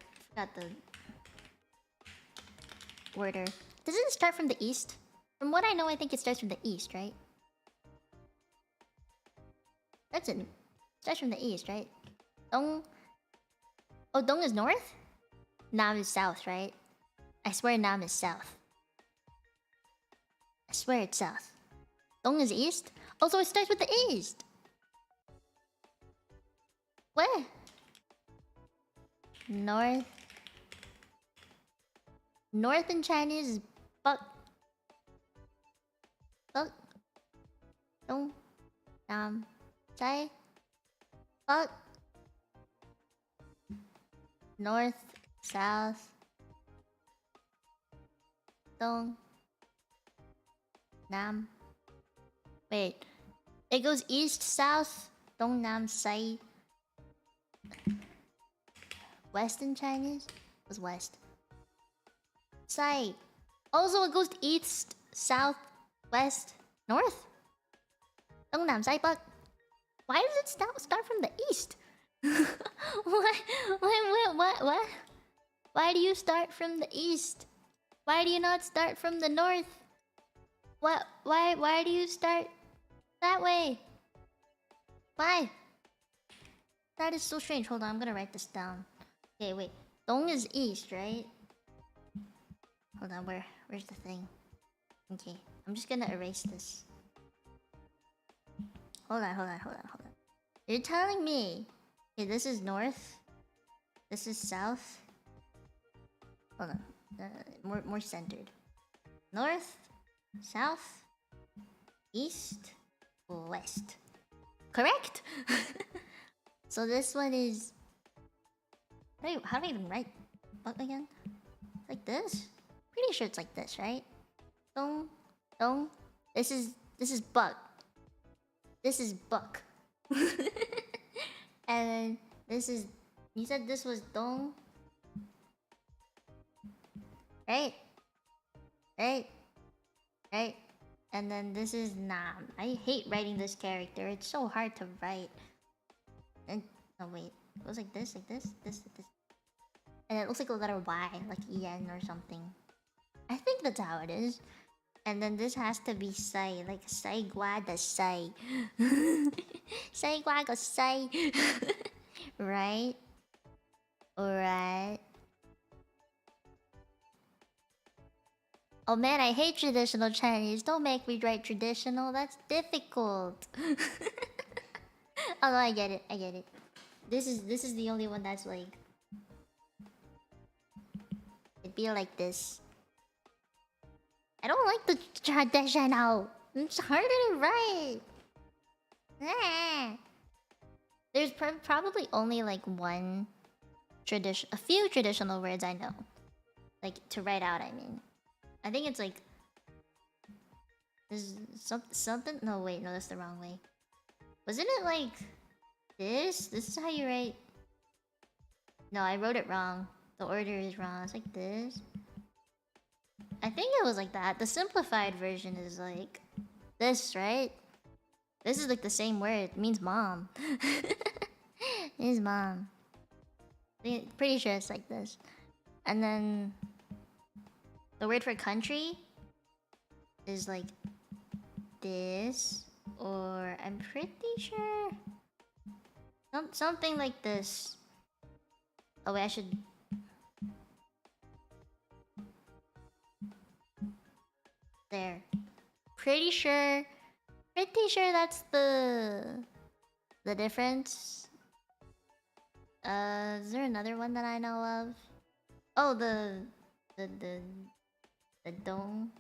order. Doesn't it start from the east? From what I know, I think it starts from the east, right? That's it. Starts from the east, right? Dong. Oh, Dong is north? Nam is south, right? I swear Nam is south. I swear it's south. Dong is east? Also, it starts with the east. Where? North. North in Chinese is Buk. Buk. Dong. Nam. Sai. Buk. North. South. Dong. Nam. Wait. It goes east, south, Dong, Nam, Sai. West in Chinese? Was west. Sai. Also, it goes east, south, west, north. Dong, Nam, Sai, Bắc. Why does it start from the east? What? Why do you start from the east? Why do you not start from the north? Why do you start that way? Why? That is so strange. Hold on, I'm gonna write this down. Okay, wait. Dong is east, right? Hold on, where's the thing? Okay, I'm just gonna erase this. Hold on. You're telling me... Okay, this is north. This is south. Hold on. More centered. North, south, east, west. Correct? So this one is... How do I even write Buck again? Like this? Pretty sure it's like this, right? Dong, dong. This is Buck. This is Buck. And then this is... You said this was Dong? Right? And then this is Nam. I hate writing this character. It's so hard to write. And oh wait, it goes like this. And it looks like a letter Y, like EN or something. I think that's how it is. And then this has to be Sai, like Sai Gua da Sai. Sai Gua ga Sai. Right? Alright. Oh man, I hate traditional Chinese. Don't make me write traditional. That's difficult. Although I get it. This is the only one that's like... It'd be like this. I don't like the traditional. It's harder to write. There's probably only like a few traditional words I know. Like to write out, I mean. I think it's like... There's something... No, wait, no, that's the wrong way. Wasn't it like... This? This is how you write... No, I wrote it wrong. The order is wrong. It's like this. I think it was like that. The simplified version is like... This, right? This is like the same word. It means mom. It means mom. Pretty sure it's like this. And then... The word for country is like this, or I'm pretty sure something like this. Oh wait, I should... There. Pretty sure that's the difference. Is there another one that I know of? Oh, the dome.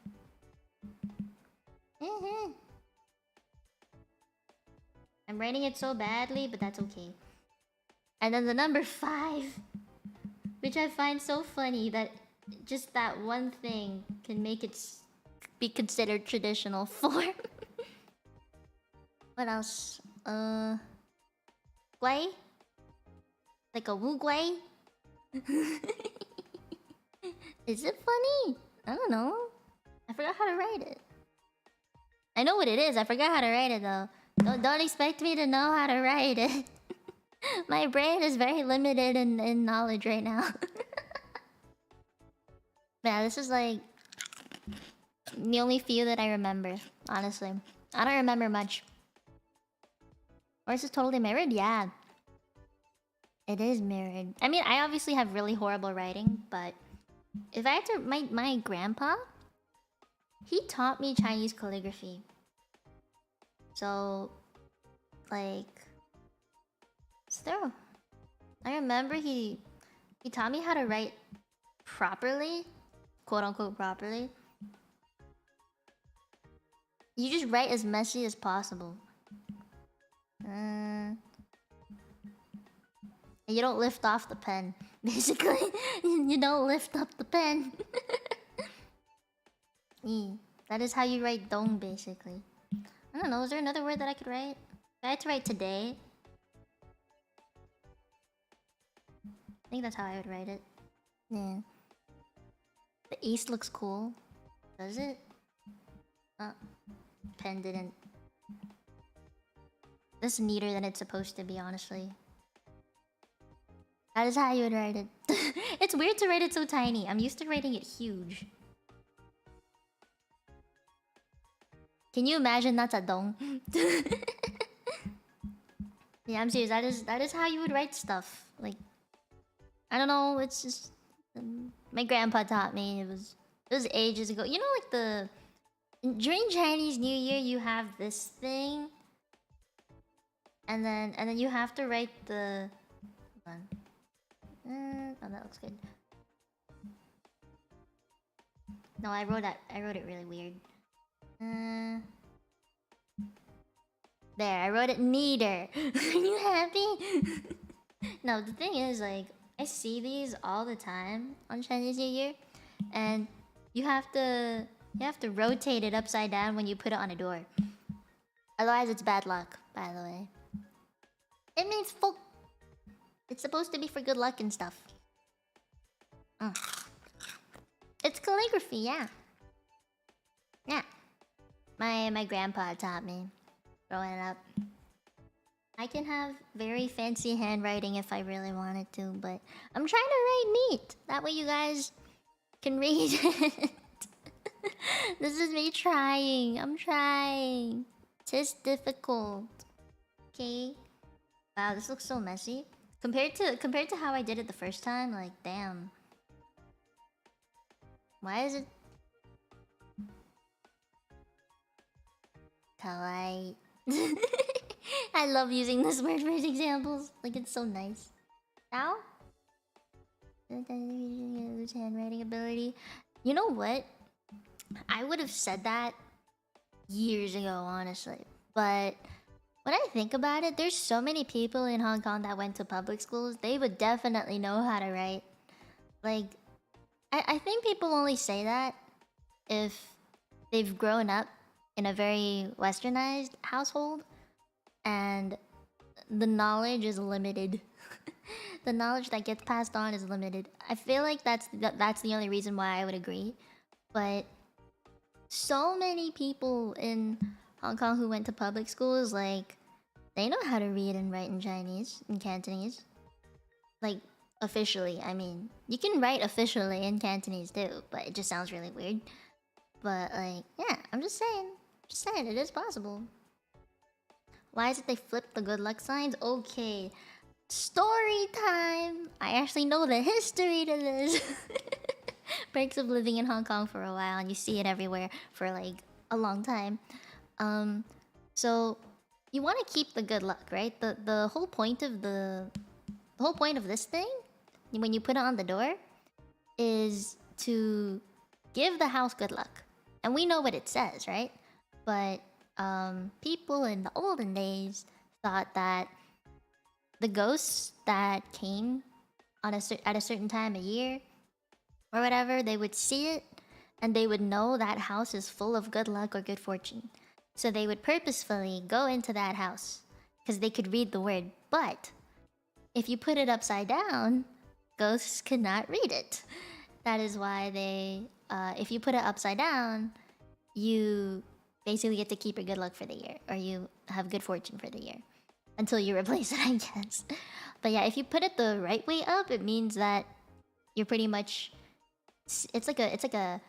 I'm writing it so badly, but that's okay. And then the number 5, which I find so funny that just that one thing can make it be considered traditional form. What else? Guai? Like a wu guai? Is it funny? I don't know. I forgot how to write it. I know what it is. I forgot how to write it though. Don't expect me to know how to write it. My brain is very limited in knowledge right now. Yeah, this is like the only few that I remember, honestly. I don't remember much. Or is this totally mirrored? Yeah. It is mirrored. I mean, I obviously have really horrible writing, but if I had to... My grandpa, he taught me Chinese calligraphy. So, like... Still. I remember he taught me how to write properly. Quote-unquote properly. You just write as messy as possible. You don't lift off the pen, basically. You don't lift up the pen. That is how you write dong, basically. I don't know, is there another word that I could write? If I had to write today, I think that's how I would write it. Yeah. The east looks cool. Does it? Pen didn't. This is neater than it's supposed to be, honestly. That is how you would write it. It's weird to write it so tiny. I'm used to writing it huge. Can you imagine that's a dong? Yeah, I'm serious. That is how you would write stuff. Like, I don't know. It's just my grandpa taught me. It was ages ago. You know, like during Chinese New Year, you have this thing, and then you have to write the. Hold on. Oh, that looks good. No, I wrote it really weird. There, I wrote it neater. Are you happy? No, the thing is, like, I see these all the time on Chinese New Year, and you have to rotate it upside down when you put it on a door. Otherwise, it's bad luck. By the way, it means full. It's supposed to be for good luck and stuff. It's calligraphy, yeah. Yeah. My grandpa taught me growing up. I can have very fancy handwriting if I really wanted to, but I'm trying to write neat. That way you guys can read it. This is me trying. I'm trying. Tis difficult. Okay. Wow, this looks so messy. Compared to how I did it the first time, like, damn. Why is it... Kawaii. I love using this word for examples. Like, it's so nice. Now? Lose handwriting ability. You know what? I would have said that years ago, honestly. But when I think about it, there's so many people in Hong Kong that went to public schools. They would definitely know how to write. Like, I think people only say that if they've grown up in a very westernized household and the knowledge is limited. The knowledge that gets passed on is limited. I feel like that's the only reason why I would agree. But so many people in Hong Kong who went to public schools, like, they know how to read and write in Chinese, in Cantonese. Like, officially, I mean. You can write officially in Cantonese too, but it just sounds really weird. But, like, yeah, I'm just saying. Just saying, it is possible. Why is it they flipped the good luck signs? Okay. Story time! I actually know the history to this. Perks of living in Hong Kong for a while, and you see it everywhere for like a long time. So you want to keep the good luck, right? The whole point of the whole point of this thing, when you put it on the door, is to give the house good luck. And we know what it says, right? But people in the olden days thought that the ghosts that came on at a certain time of year or whatever, they would see it and they would know that house is full of good luck or good fortune. So they would purposefully go into that house because they could read the word. But if you put it upside down, ghosts could not read it. That is why if you put it upside down, you basically get to keep your good luck for the year, or you have good fortune for the year until you replace it, I guess. But yeah, if you put it the right way up, it means that you're pretty much. It's like a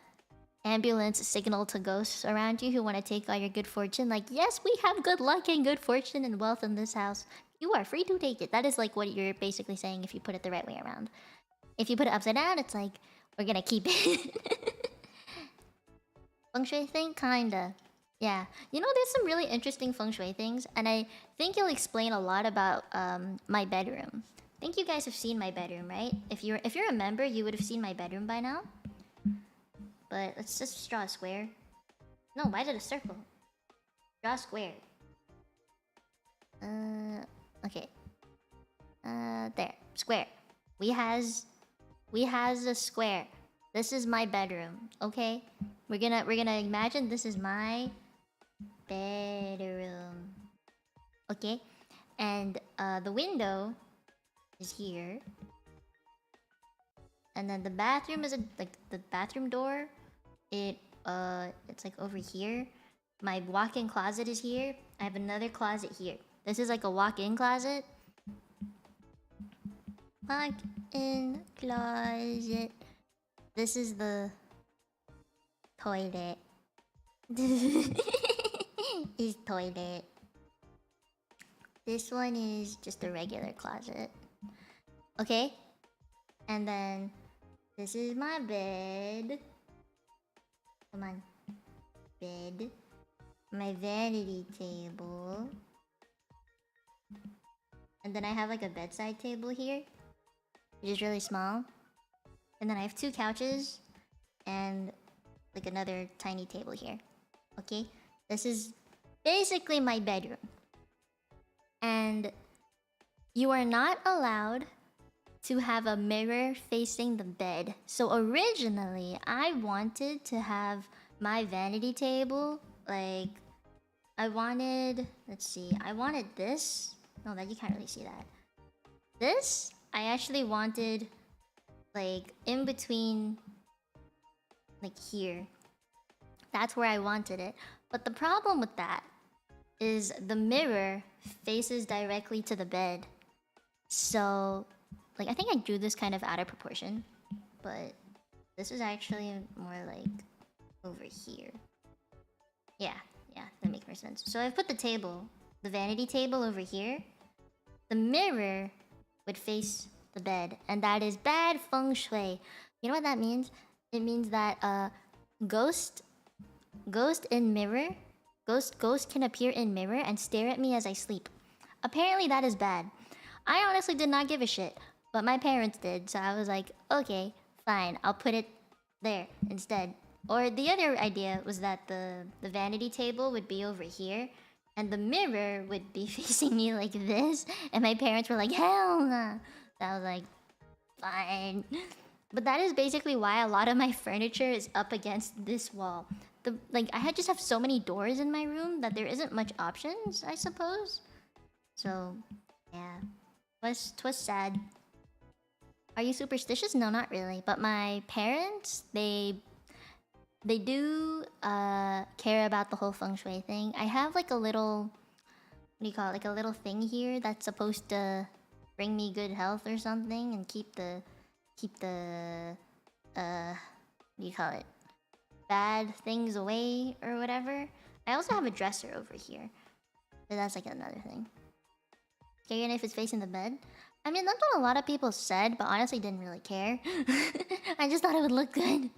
ambulance signal to ghosts around you who want to take all your good fortune. Like, yes, we have good luck and good fortune and wealth in this house. You are free to take it. That is like what you're basically saying if you put it the right way around. If you put it upside down, it's like, we're gonna keep it. Feng shui thing? Kinda. Yeah. You know, there's some really interesting feng shui things, and I think you'll explain a lot about my bedroom. I think you guys have seen my bedroom, right? If you're a member, you would have seen my bedroom by now. But let's just draw a square. No, why did a circle? Draw a square. Okay. There. Square. We has a square. This is my bedroom, okay? We're gonna imagine this is my bedroom. Okay? And the window is here. And then the bathroom is like the bathroom door. It's like over here. My walk-in closet is here. I have another closet here. This is like a walk-in closet. Walk-in closet. This is the toilet. Is toilet. This one is just a regular closet. Okay? And then this is my bed. Come on. Bed. My vanity table. And then I have like a bedside table here, which is really small. And then I have 2 couches and like another tiny table here. Okay? This is basically my bedroom. And you are not allowed to have a mirror facing the bed. So originally, I wanted to have my vanity table, like, I wanted this. No, that you can't really see that. This, I actually wanted, like, in between, like, here. That's where I wanted it. But the problem with that is the mirror faces directly to the bed. So, like, I think I drew this kind of out of proportion, but this is actually more like over here. Yeah, that makes more sense. So I've put the vanity table over here. The mirror would face the bed, and that is bad feng shui. You know what that means? It means that ghost can appear in mirror and stare at me as I sleep. Apparently that is bad. I honestly did not give a shit, but my parents did, so I was like, okay, fine, I'll put it there instead. Or the other idea was that the vanity table would be over here, and the mirror would be facing me like this, and my parents were like, hell nah. So I was like, fine. But that is basically why a lot of my furniture is up against this wall. I just have so many doors in my room that there isn't much options, I suppose. So, yeah. Twas sad. Are you superstitious? No, not really. But my parents, they do care about the whole feng shui thing. I have like a little, what do you call it? Like a little thing here that's supposed to bring me good health or something and keep the what do you call it? Bad things away or whatever. I also have a dresser over here. But that's like another thing. Okay, and if it's facing the bed. I mean, that's what a lot of people said, but honestly didn't really care. I just thought it would look good. And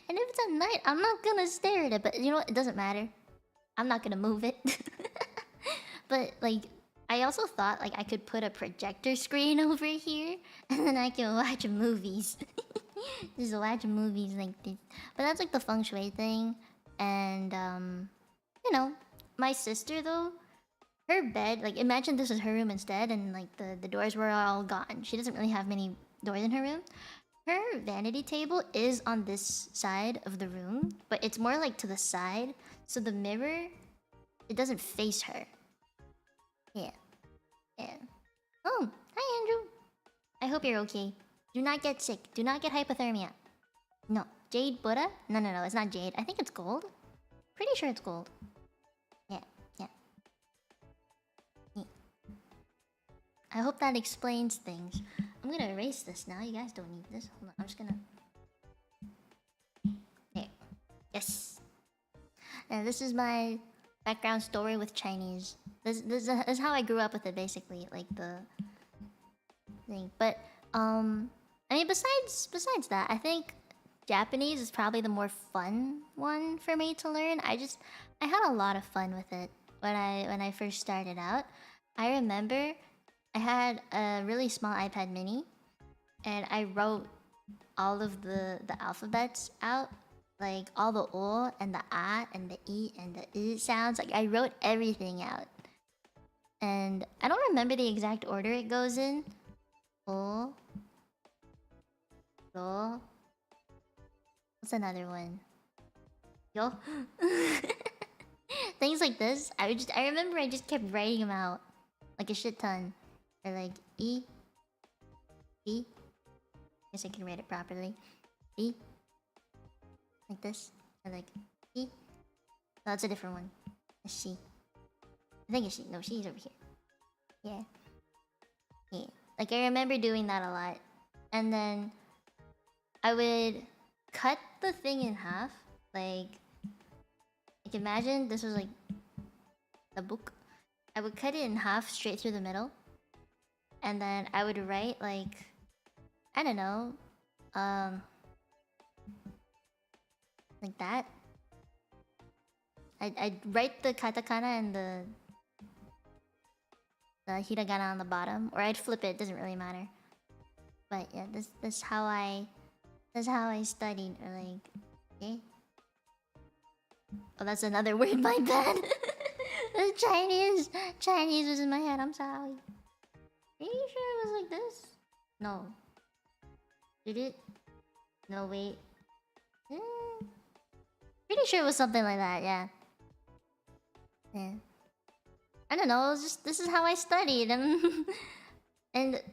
if it's at night, I'm not gonna stare at it. But you know what? It doesn't matter. I'm not gonna move it. But like, I also thought like I could put a projector screen over here, and then I can watch movies. Just watch movies like this. But that's like the feng shui thing. And you know, my sister though, her bed, like imagine this is her room instead, and like the doors were all gone. She doesn't really have many doors in her room. Her vanity table is on this side of the room, but it's more like to the side, so the mirror, it doesn't face her. Yeah. Yeah. Oh, hi Andrew. I hope you're okay. Do not get sick. Do not get hypothermia. No. Jade Buddha? No, no, no. It's not jade. I think it's gold. Pretty sure it's gold. Yeah. Yeah. Yeah. I hope that explains things. I'm gonna erase this now. You guys don't need this. Hold on. I'm just gonna... There. Yes. And this is my background story with Chinese. This is how I grew up with it, basically. Like the thing. But, I mean, besides that, I think Japanese is probably the more fun one for me to learn. I had a lot of fun with it when I first started out. I remember I had a really small iPad mini, and I wrote all of the alphabets out, like all the o and the a and the e and the I sounds. Like I wrote everything out, and I don't remember the exact order it goes in. O, ro. What's another one? Yo. Things like this. I remember I just kept writing them out like a shit ton. Or like E. B. Guess I can write it properly. B. Like this. Or like E. No, that's a different one. It's C. I think it's C. No, C's over here. Yeah. Yeah. Like I remember doing that a lot. And then I would cut the thing in half. Like imagine this was like the book. I would cut it in half straight through the middle. And then I would write like, I don't know, like that. I'd write the katakana and the hiragana on the bottom, or I'd flip it. Doesn't really matter. But yeah, that's how I studied. Or like, okay. Oh, that's another word. My bad. The Chinese was in my head. I'm sorry. Are you sure it was like this? No. Did it? No, wait. Pretty sure it was something like that, yeah. Yeah. I don't know, it's just, this is how I studied. And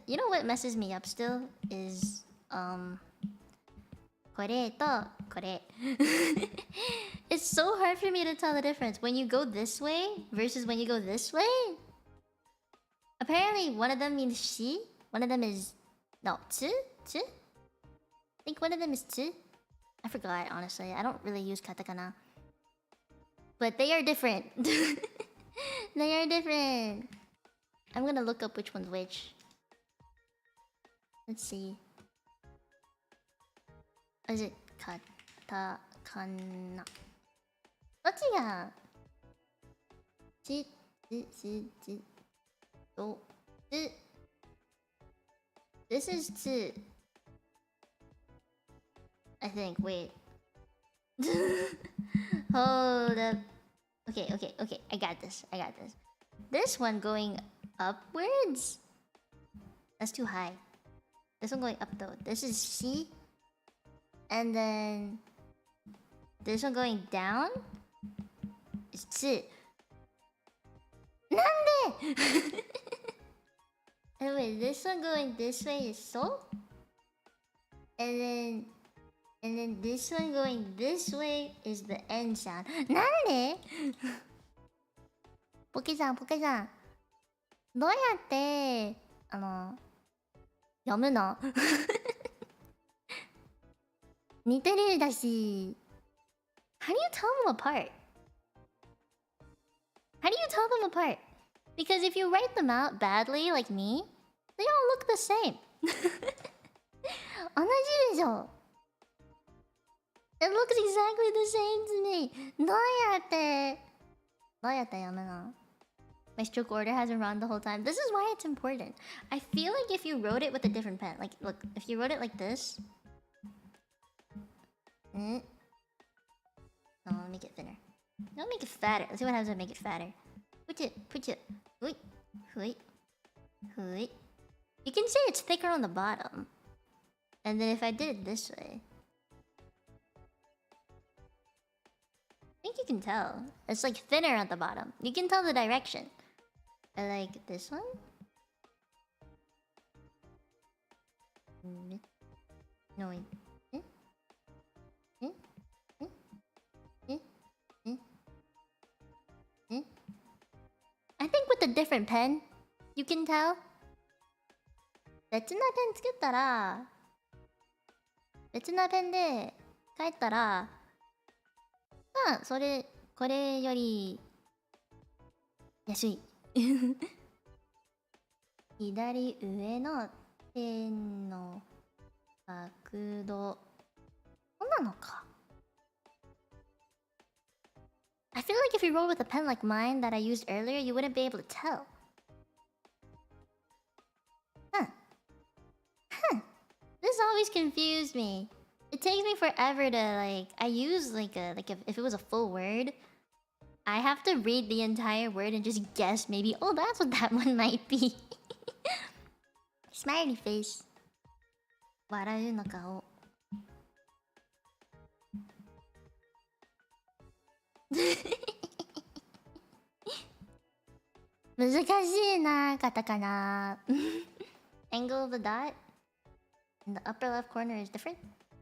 you know what messes me up still? Is, kore to kore. It's so hard for me to tell the difference. When you go this way versus when you go this way. Apparently, one of them means shi. One of them is... No, tsu? Tsu? I think one of them is tsu. I forgot, honestly. I don't really use katakana. But they are different. They are different. I'm gonna look up which one's which. Let's see. Is it katakana? どっちがつと This is tsu. I think. Wait. Hold up. Okay. I got this. This one going upwards? That's too high. This one going up though. This is shi. And then this one going down is tsu. Nande? And wait, this one going this way is so? And then this one going this way is the N sound. Nande? Poke-san. どうやって読むの？似てるだし。How do you tell them apart? How do you tell them apart? Because if you write them out badly, like me, They all look the same. 同じでしょ It looks exactly the same to me. どうやって読むの My stroke order hasn't run the whole time. This is why it's important. I feel like if you wrote it with a different pen, like, look, if you wrote it like this. No, let me make it thinner. No, make it fatter. Let's see what happens if I make it fatter. Put it. Wait. You can say it's thicker on the bottom. And then if I did it this way, I think you can tell. It's like thinner at the bottom. You can tell the direction. I like this one. No, wait. I think with a different pen, you can tell. 別なペン作ったら、別なペンで書いたら、まあ、これより安い。左上のペンの角度、こんなのか。I feel like if you wrote with a pen like mine that I used earlier, you wouldn't be able to tell. This always confused me. It takes me forever to like. I use like if it was a full word, I have to read the entire word and just guess maybe. Oh, that's what that one might be. Smiley face. 笑うの顔。難しいな、カタカナ。Angle of the dot in the upper left corner is different.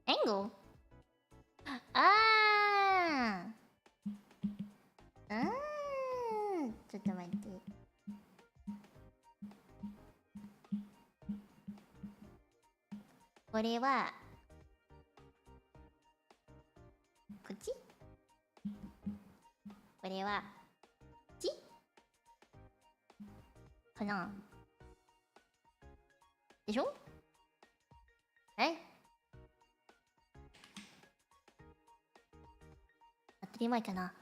Angle? Ah! ちょっと待って。これはこっち？これはこっち？かな？でしょ？当たり前かな。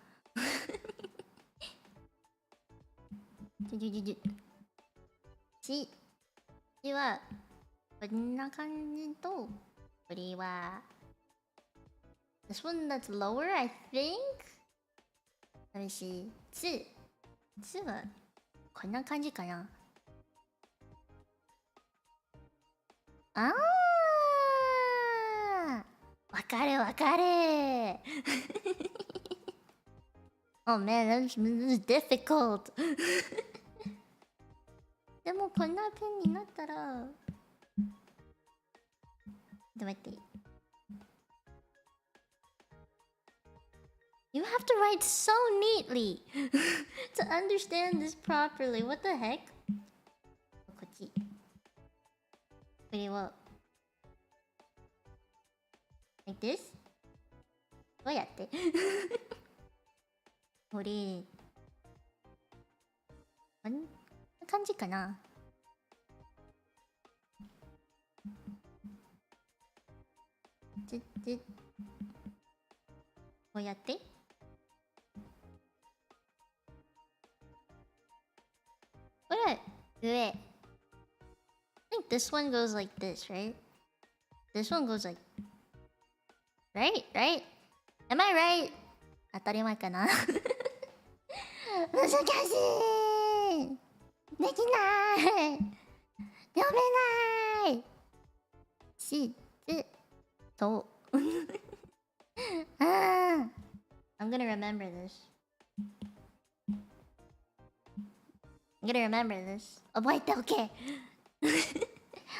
ちはこんな感じと、これは This one that's lower, I think? Let me see. つはこんな感じかな。あー、わかる。Oh man, this is difficult. でもこんなペンになったら、待って。You have to write so neatly to understand this properly. What the heck? こっち。これを like this? どうやってこれこんな感じかな。こうやってこれ上。I think this one goes like this, right? This one goes like right? Am I right? 当たり前かな。難しい。できない。読めない。そう。I'm gonna remember this. 覚えておけ。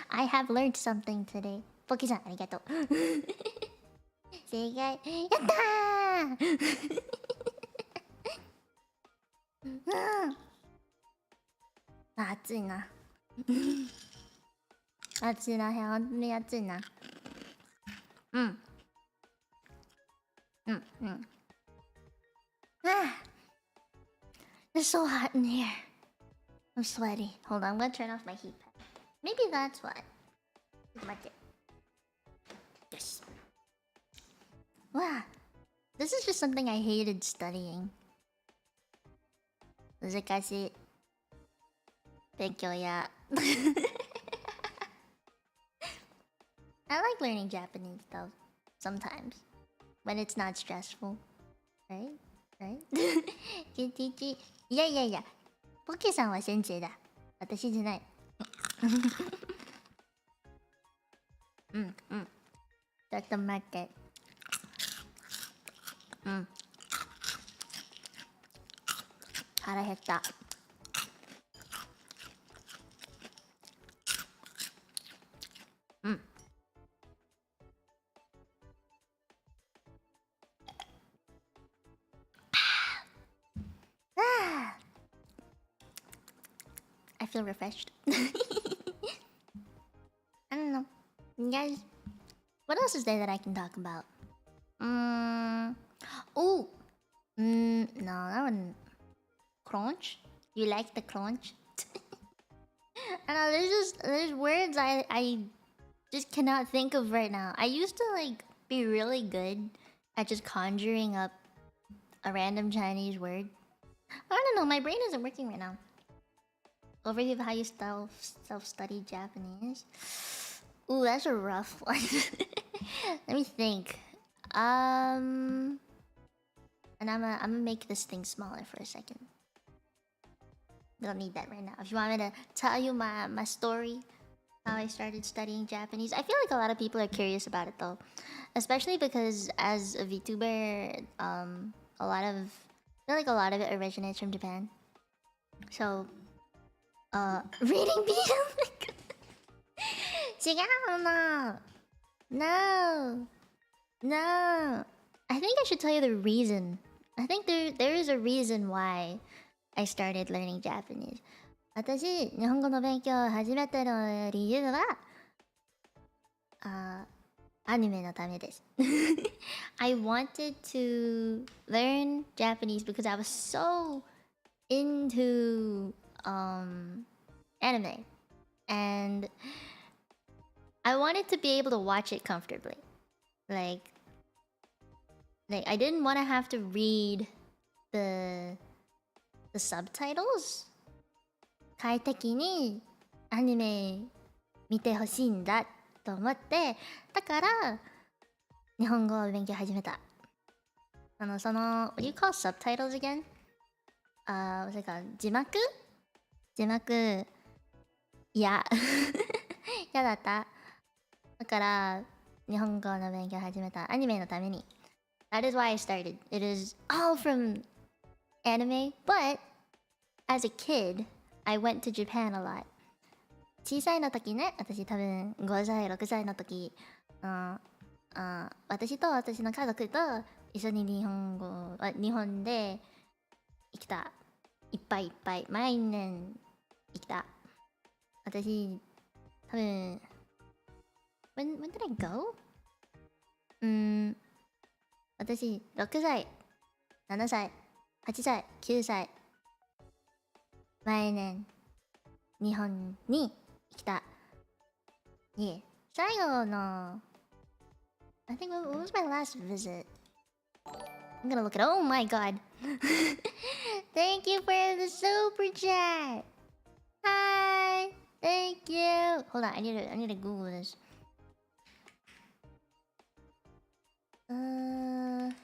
I have learned something today. ポキさん、ありがとう。正解。やったー。暑いな。暑いな、本当に暑いな。It's so hot in here. I'm sweaty. Hold on, I'm gonna turn off my heat pad. Maybe that's why. Yes. Wow. This is just something I hated studying. 難しい勉強や I like learning Japanese though, sometimes. When it's not stressful. Right? Right? いやいやいや、ポケさんは先生だ。私じゃない。うんうん。ちょっと待って。うん。腹減った。うん。I feel refreshed. I don't know. You guys, what else is there that I can talk about? Oh, no, that one. Crunch? You like the crunch? I know there's words I just cannot think of right now. I used to like be really good at just conjuring up a random Chinese word. I don't know, my brain isn't working right now. Overview of how you self-study Japanese. Ooh, that's a rough one. Let me think. And I'm gonna make this thing smaller for a second. Don't need that right now. If you want me to tell you my story, how I started studying Japanese, I feel like a lot of people are curious about it though, especially because as a VTuber, a lot of it originates from Japan. So, reading beat. 違うの. No. No. I think I should tell you the reason. I think there is a reason why I started learning Japanese. 私、日本語の勉強を始めたの理由は、アニメのためです。I wanted to learn Japanese because I was so into anime. And I wanted to be able to watch it comfortably. Like I didn't want to have to read the subtitles. 快適にアニメ見てほしいんだと思って、だから日本語を勉強始めた。その what do you call subtitles again? What's it called? 字幕嫌だった。だから日本語の勉強始めた。アニメのために。That is why I started. It is all from anime, but as a kid, I went to Japan a lot. 小さいの時ね、私多分5歳、6歳の時、私と私の家族と一緒に日本で生きた。いっぱいいっぱい。毎年生きた。私、多分、when did I go? 私、6歳、7歳、8歳、9歳。毎年、日本に来た。Yeah. 最後の、I think what was my last visit? I'm gonna look it. Oh my god. Thank you for the super chat. Hi. Thank you. Hold on, I need to Google this. I'm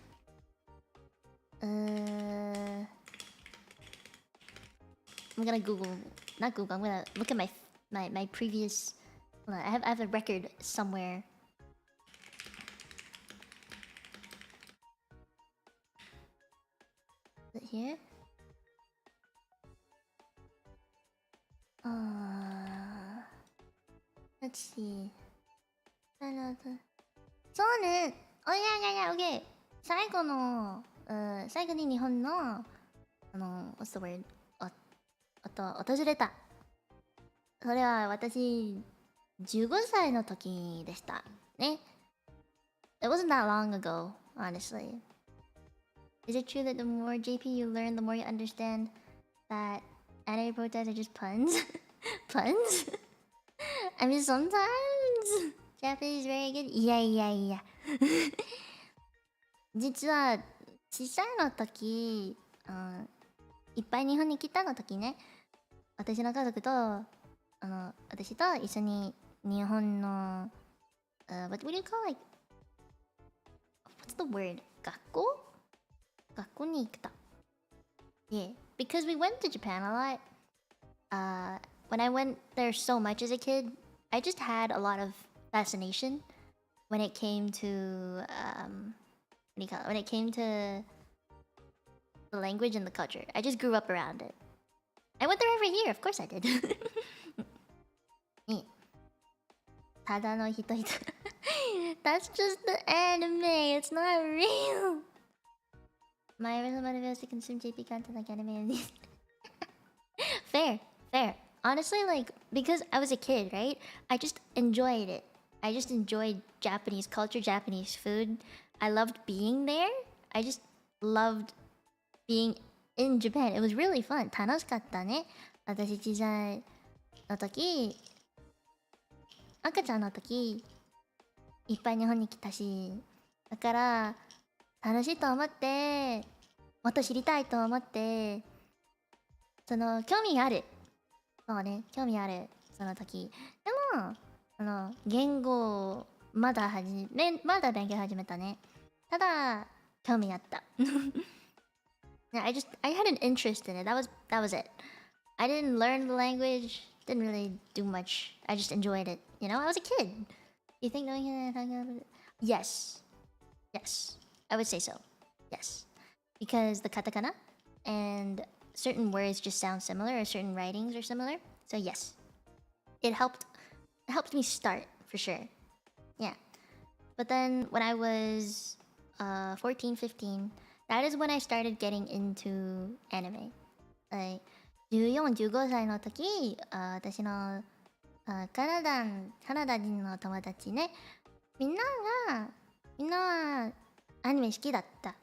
gonna not Google. I'm gonna look at my previous. Hold on, I have a record somewhere. Is it here? Let's see. そうね。Oh yeah, okay. 最後に日本のwhat's the word? 訪れた。それは私15歳の時でしたね。It wasn't that long ago, honestly. Is it true that the more JP you learn, the more you understand that anime protests are just puns? Puns? I mean, sometimes Japanese is very good. いやいやいや。実は小さいの時、いっぱい日本に来たの時ね、私の家族と私と一緒に日本の、what would you call, like, what's the word? 学校に行った。Yeah, because we went to Japan a lot. When I went there so much as a kid, I just had a lot of fascination when it came to what do you call it? When it came to the language and the culture. I just grew up around it. I went there every year, of course I did. ね、ただの人々。That's just the anime. It's not real. My original motivation is to consume JP content like anime and these. Fair, fair. Honestly, like, because I was a kid, right? I just enjoyed it. I just enjoyed Japanese culture, Japanese food. I loved being there. I just loved being in Japan. It was really fun. 楽しかったね。私小さいの時、赤ちゃんの時、いっぱい日本に来たし、だから楽しいと思って、もっと知りたいと思って、その興味ある。そうね、興味ある。その時。でも、言語まだ勉強始めたね。ただ、興味あった。Yeah, I had an interest in it. That was it. I didn't learn the language, didn't really do much. I just enjoyed it. You know, I was a kid. You think knowing it? Yes. Yes. I would say so. Yes. Because the katakana and certain words just sound similar, or certain writings are similar. So yes. It helped me start for sure. Yeah. But then when I was 14, 15, that is when I started getting into anime. Like 14、15歳の時、私のカナダ人の友達ね、みんなはアニメ好きだった。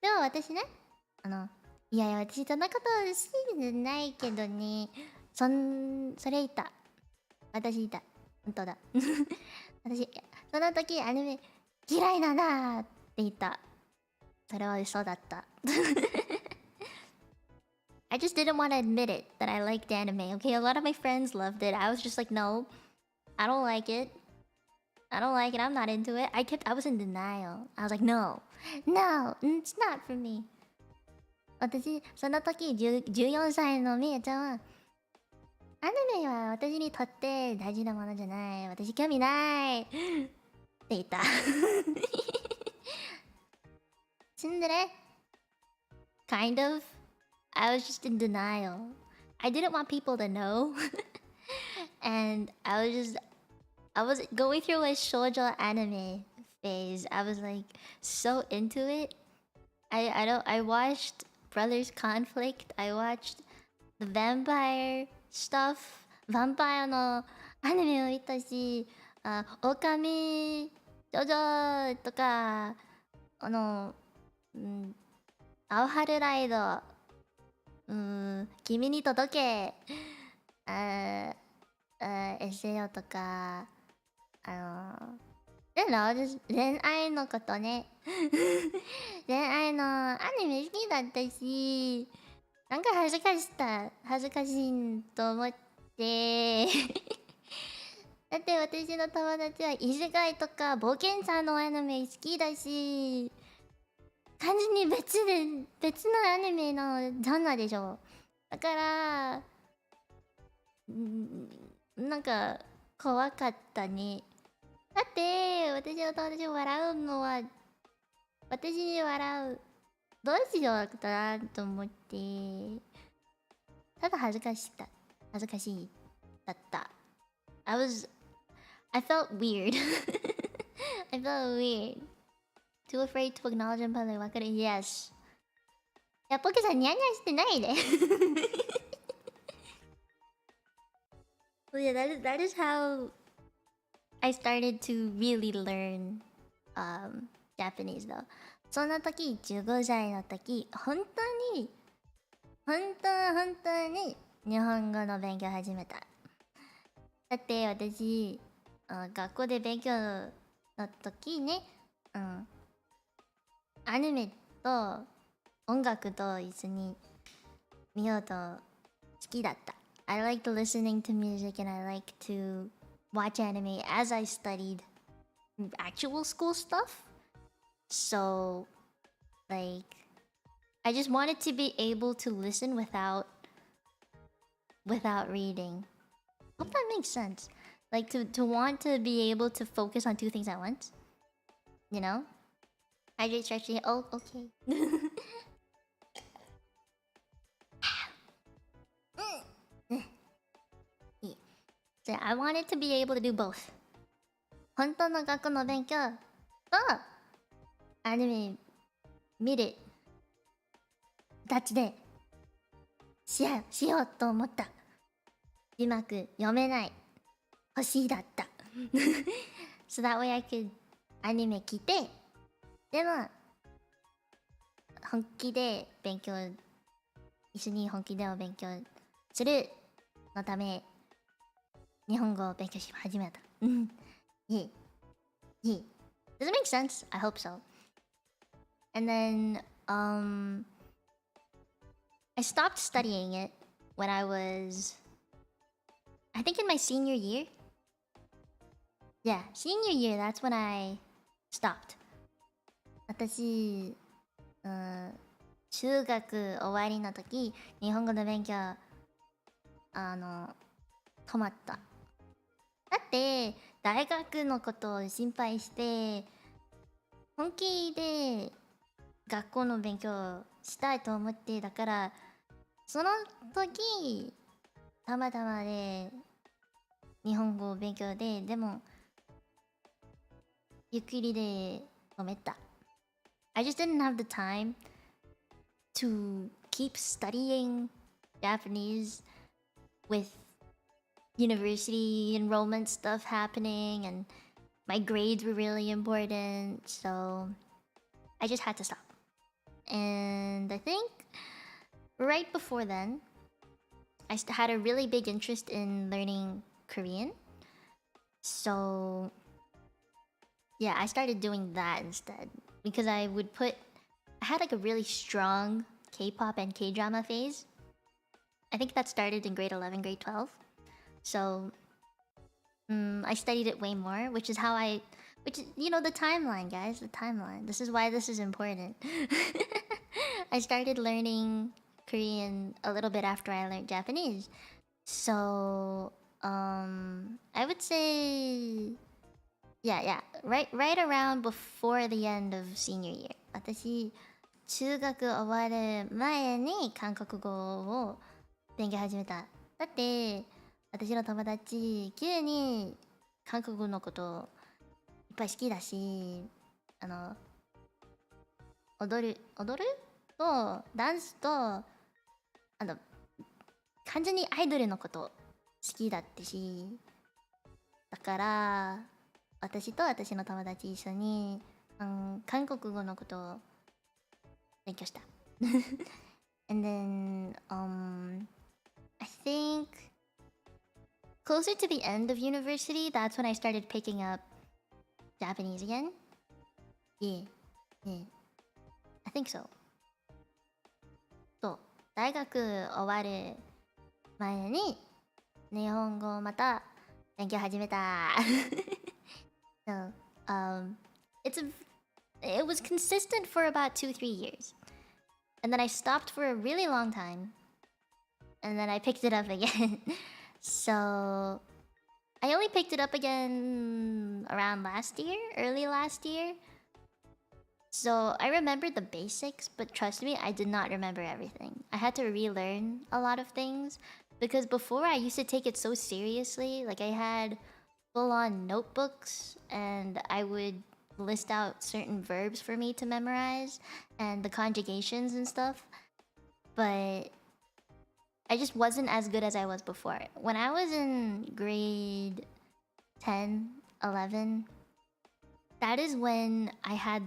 でも私ね、いやいや私そんなこと好きじゃないけどね、それいた。私いた。本当だ。私、その時アニメ嫌いだなーって言った。それは嘘だった。I just didn't want to admit it that I liked anime. Okay, a lot of my friends loved it. I was just like, no, I don't like it. I don't like it. I'm not into it. I was in denial. I was like, no, it's not for me. 私、その時14歳のみやちゃんは、アニメは私にとって大事なものじゃない。私興味ないって言った。ツンデレ Kind of. I was just in denial. I didn't want people to know. And I was going through a shoujo anime phase. I was like so into it. I watched Brothers Conflict. I watched the vampire stuff. ヴァンパイアのアニメを見たし、狼ジョジョとか、青春ライド、君に届け、エセヨとか、恋愛のことね。恋愛のアニメ好きだったし、なんか恥ずかしいと思って。だって私の友達は異世界とか冒険者のアニメ好きだし、完全に別のアニメのジャンルでしょ。だからなんか怖かったね。だって私の友達笑うのは私に笑う。どうしようかなと思って、ただ恥ずかしいだった。I felt weird. I felt weird. Too afraid to acknowledge in public. わかる Yes. いや、ポケさんニャンニャンしてないで。So yeah, that is how I started to really learn Japanese though. その時、15歳の時、本当に日本語の勉強始めた。だって私、学校で勉強の時ね、アニメと音楽と一緒に見ようと好きだった。I liked listening to music and I liked to watch anime as I studied actual school stuff. So, like, I just wanted to be able to listen without reading. Hope that makes sense. Like to want to be able to focus on two things at once. You know? Hydrate, stretch. Oh, okay. Yeah. So I wanted to be able to do both. 本当の学校の勉強とアニメ見る形でしようと思った。うまく読めない欲しいだった。So that way I could アニメ見て、でも本気で勉強、一緒に本気でお勉強するのため日本語を勉強し始めた。Yeah. Yeah. Does it make sense? I hope so. And then I stopped studying it when I was, I think, in my senior year. Yeah, senior year, that's when I stopped. 私、中学終わりの時、日本語の勉強、止まった。だって、大学のことを心配して、本気で学校の勉強したいと思って、だから、その時、たまたまで日本語を勉強で、でも、ゆっくりで止めた。I just didn't have the time to keep studying Japanese with university enrollment stuff happening and my grades were really important, so I just had to stop. And I think right before then, I had a really big interest in learning Korean. So yeah, I started doing that instead because I had like a really strong K-pop and K-drama phase. I think that started in grade 11, grade 12. So I studied it way more, which is you know, the timeline, guys, the timeline. This is why this is important. I started learning Korean a little bit after I learned Japanese. So I would say yeah, right around before the end of senior year. 私、中学終わる前に韓国語を勉強始めた。だって、私の友達、急に韓国語のこといっぱい好きだし、踊ると、ダンスと、完全にアイドルのこと好きだってし、だから、私と私の友達一緒に、韓国語のことを勉強した。And then, I think closer to the end of university, that's when I started picking up Japanese again. Yeah. I think so. そう、大学終わる前に日本語をまた勉強始めた。So, it was consistent for about 2-3 years. And then I stopped for a really long time. And then I picked it up again. So, I only picked it up again around early last year. So, I remembered the basics, but trust me, I did not remember everything. I had to relearn a lot of things. Because before, I used to take it so seriously. Like, I had full-on notebooks, and I would list out certain verbs for me to memorize and the conjugations and stuff. But I just wasn't as good as I was before. When I was in grade 10, 11, that is when I had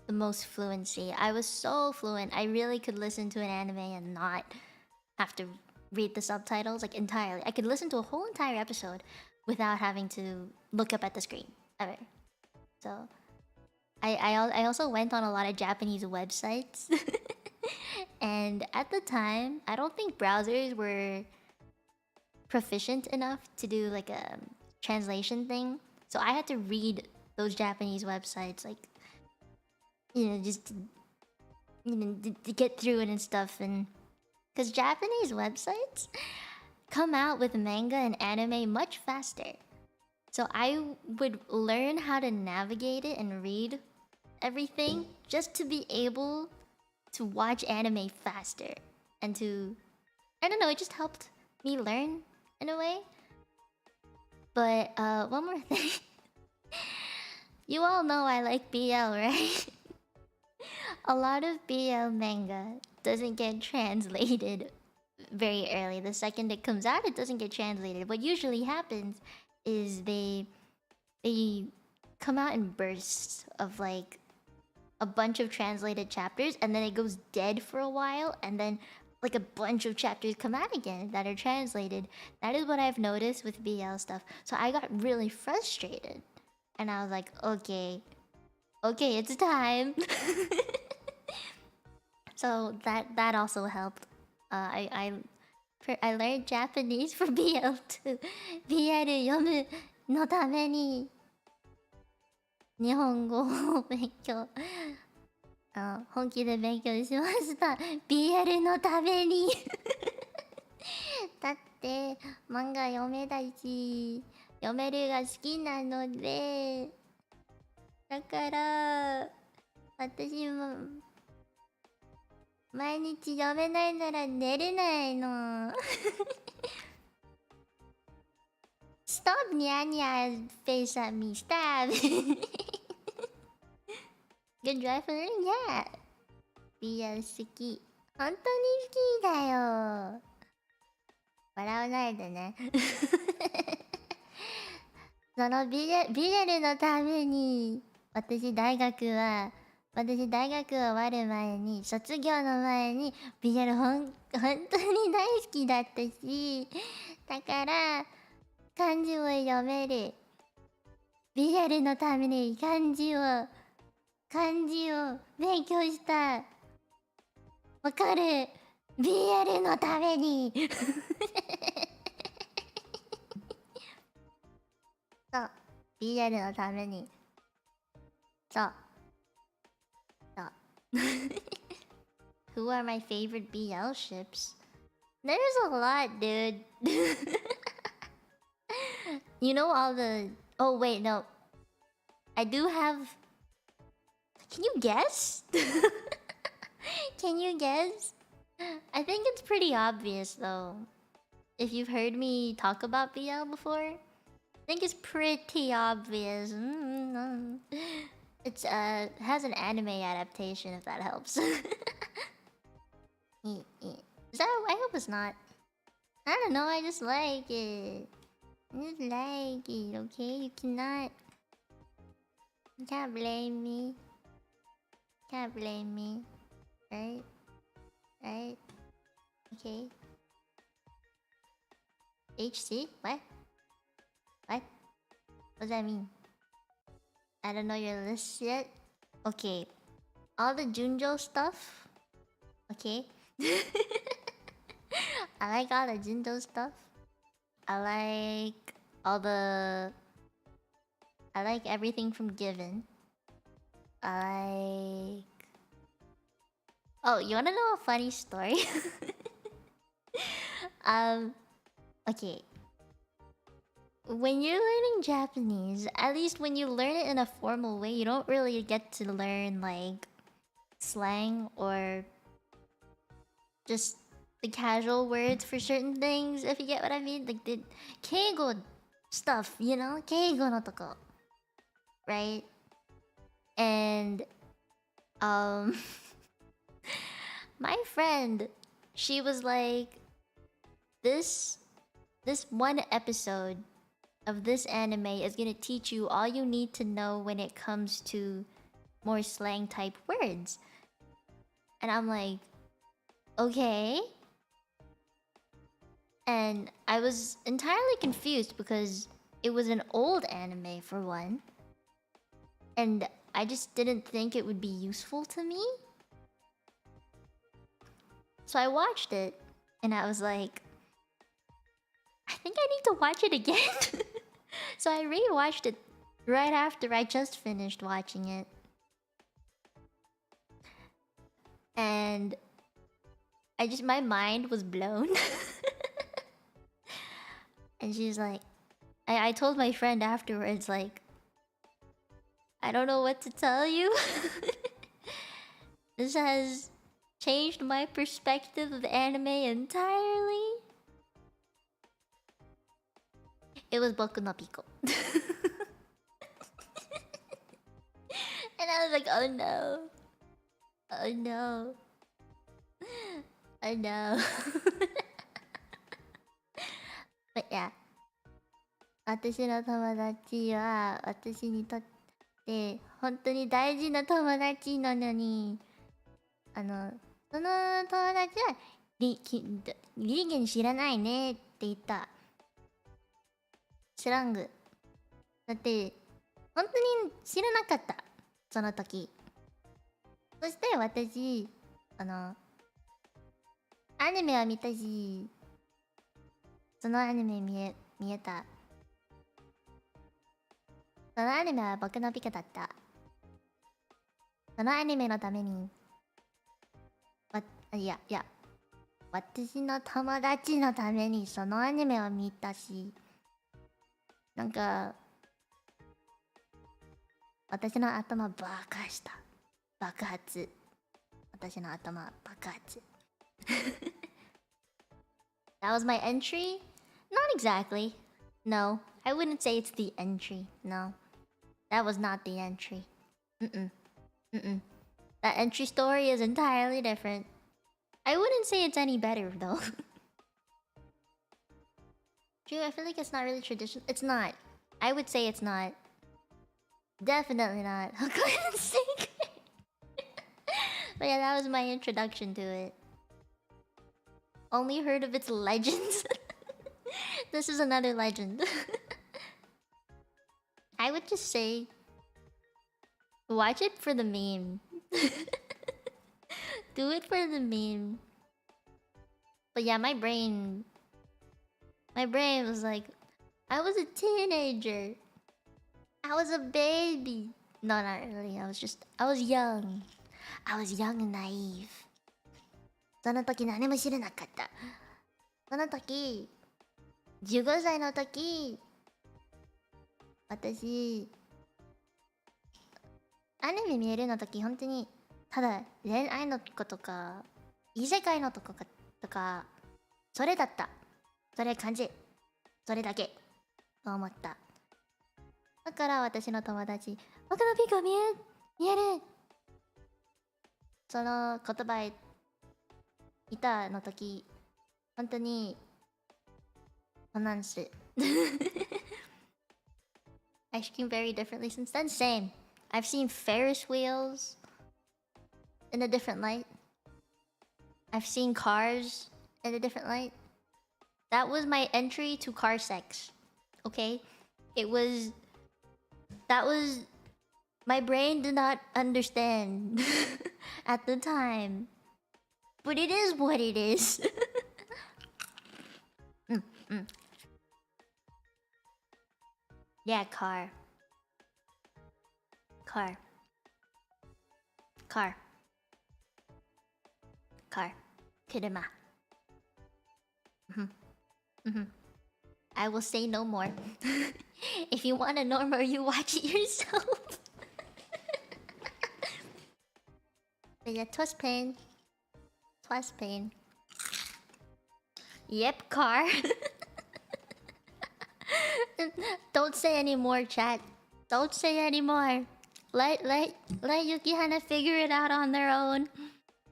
the most fluency. I was so fluent. I really could listen to an anime and not have to read the subtitles like entirely. I could listen to a whole entire episode without having to look up at the screen ever. So I also went on a lot of Japanese websites. And at the time, I don't think browsers were proficient enough to do like a translation thing. So I had to read those Japanese websites, like, just to get through it and stuff. And because Japanese websites come out with manga and anime much faster. So I would learn how to navigate it and read everything just to be able to watch anime faster. And to, I don't know, it just helped me learn in a way. But one more thing. You all know I like BL, right? A lot of BL manga doesn't get translated very early. The second it comes out, it doesn't get translated. What usually happens is they come out in bursts of like a bunch of translated chapters, and then it goes dead for a while, and then like a bunch of chapters come out again that are translated. That is what I've noticed with BL stuff. So I got really frustrated, and I was like, okay, it's time. So that also helped. I learned Japanese for BL too. BL 読むのために日本語を勉強。本気で勉強しました。BL のために。だって漫画読めたし、読めるが好きなので、だから私も毎日読めないなら寝れないの。Stop nya face at me. Stop. Good drive for learning, yeah. BL 好き。本当に好きだよ。笑わないでね。そのビジュアルのために、私大学は終わる前に、卒業の前に、ビジュアル本当に大好きだったし、だから、漢字を読める。ビジュアルのために漢字を勉強した。わかる？ BL のために。そう。BL のために。そう。Who are my favorite BL ships? There's a lot, dude. You know all the... Oh, wait, no. I do have... Can you guess? Can you guess? I think it's pretty obvious, though. If you've heard me talk about BL before, I think it's pretty obvious. It's has an anime adaptation, if that helps. Is that? I hope it's not. I don't know. I just like it. Okay? You can't blame me. Can't blame me. Right? Okay. HC? What? What does that mean? I don't know your list yet. Okay. All the Junjo stuff. Okay. I like all the Junjo stuff. I like everything from Given. Oh, you wanna know a funny story? Okay. When you're learning Japanese, at least when you learn it in a formal way, you don't really get to learn like slang or just the casual words for certain things, if you get what I mean. Like the keigo stuff, you know? Keigo no toko. Right? And my friend, she was like, this one episode of this anime is gonna teach you all you need to know when it comes to more slang type words. And I'm like, okay. And I was entirely confused because it was an old anime for one. And I just didn't think it would be useful to me. So I watched it and I was like, I think I need to watch it again. So I rewatched it right after I just finished watching it. And my mind was blown. And she's like, I told my friend afterwards, like, I don't know what to tell you. This has changed my perspective of anime entirely. It was Boku no Pico. And I was like, oh no. Oh no. I know. But yeah. 私の友達は私にとって本当に大事な友達なのに、その友達はリリゲン知らないねって言った。スラング。だって本当に知らなかった。その時。そして私、アニメは見たし、そのアニメ見えた。そのアニメは僕のピカだった。そのアニメのために、いや、私の友達のためにそのアニメを見たし、なんか、私の頭爆破した。爆発。私の頭爆発。That was my entry? Not exactly. No, I wouldn't say it's the entry. No, that was not the entry. That entry story is entirely different. I wouldn't say it's any better though. True, I feel like it's not really traditional. It's not. I would say it's not. Definitely not. But yeah, that was my introduction to it. Only heard of its legends. This is another legend. I would just say, watch it for the meme. Do it for the meme. But yeah, my brain was like, I was a teenager. I was a baby. No, not really. I was young. I was young and naive. その時何も知らなかった。その時、15歳の時、私、アニメ見えるの時、本当に、ただ恋愛の子とか、異世界のとか、それだった。それ感じ。それだけ。と思った。だから私の友達、僕のピコ見える。その言葉いたの時、本当に不難し。I scream very differently since then. Same. I've seen Ferris wheels in a different light. I've seen cars in a different light. That was my entry to car sex. Okay? That was... My brain did not understand at the time. But it is what it is. Yeah, car. 車. I will say no more. If you want to know more, you watch it yourself. But yeah, twas pain. Yep, car. Don't say any more, chat. Don't say any more. Let Yuki Hana figure it out on their own.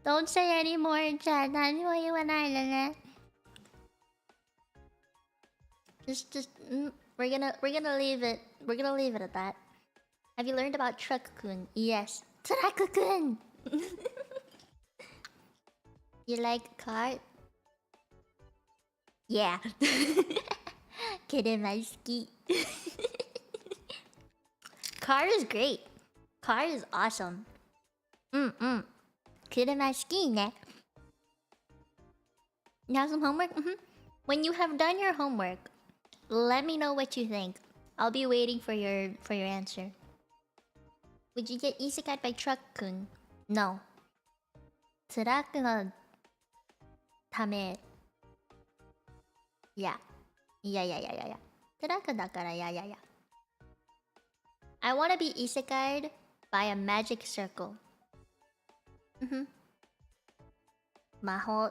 Don't say any more, chat. Just we're gonna leave it. We're gonna leave it at that. Have you learned about Truck-kun? Yes. Truck-kun! You like car? Yeah. Kiremaski. Car is great. Car is awesome. Kiremaski ne. You have some homework? When you have done your homework, let me know what you think. I'll be waiting for your answer. Would you get isekai by truck-kun? No. Turaku no tame. Yeah. Yeah. Turaku dakara, yeah. I want to be isekai'd by a magic circle. Maho.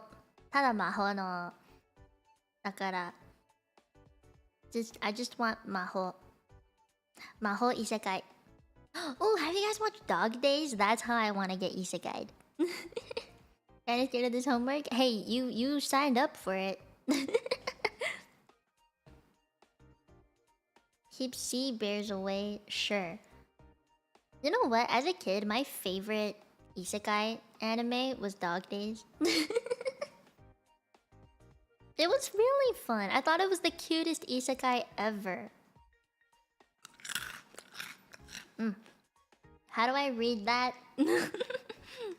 Tada maho no. Dakara. I just want maho. Maho isekai. Oh, have you guys watched Dog Days? That's how I want to get isekai'd. Kinda scared of this homework? Hey, you signed up for it. Keep sea bears away, sure. You know what? As a kid, my favorite isekai anime was Dog Days. It was really fun. I thought it was the cutest isekai ever. How do I read that?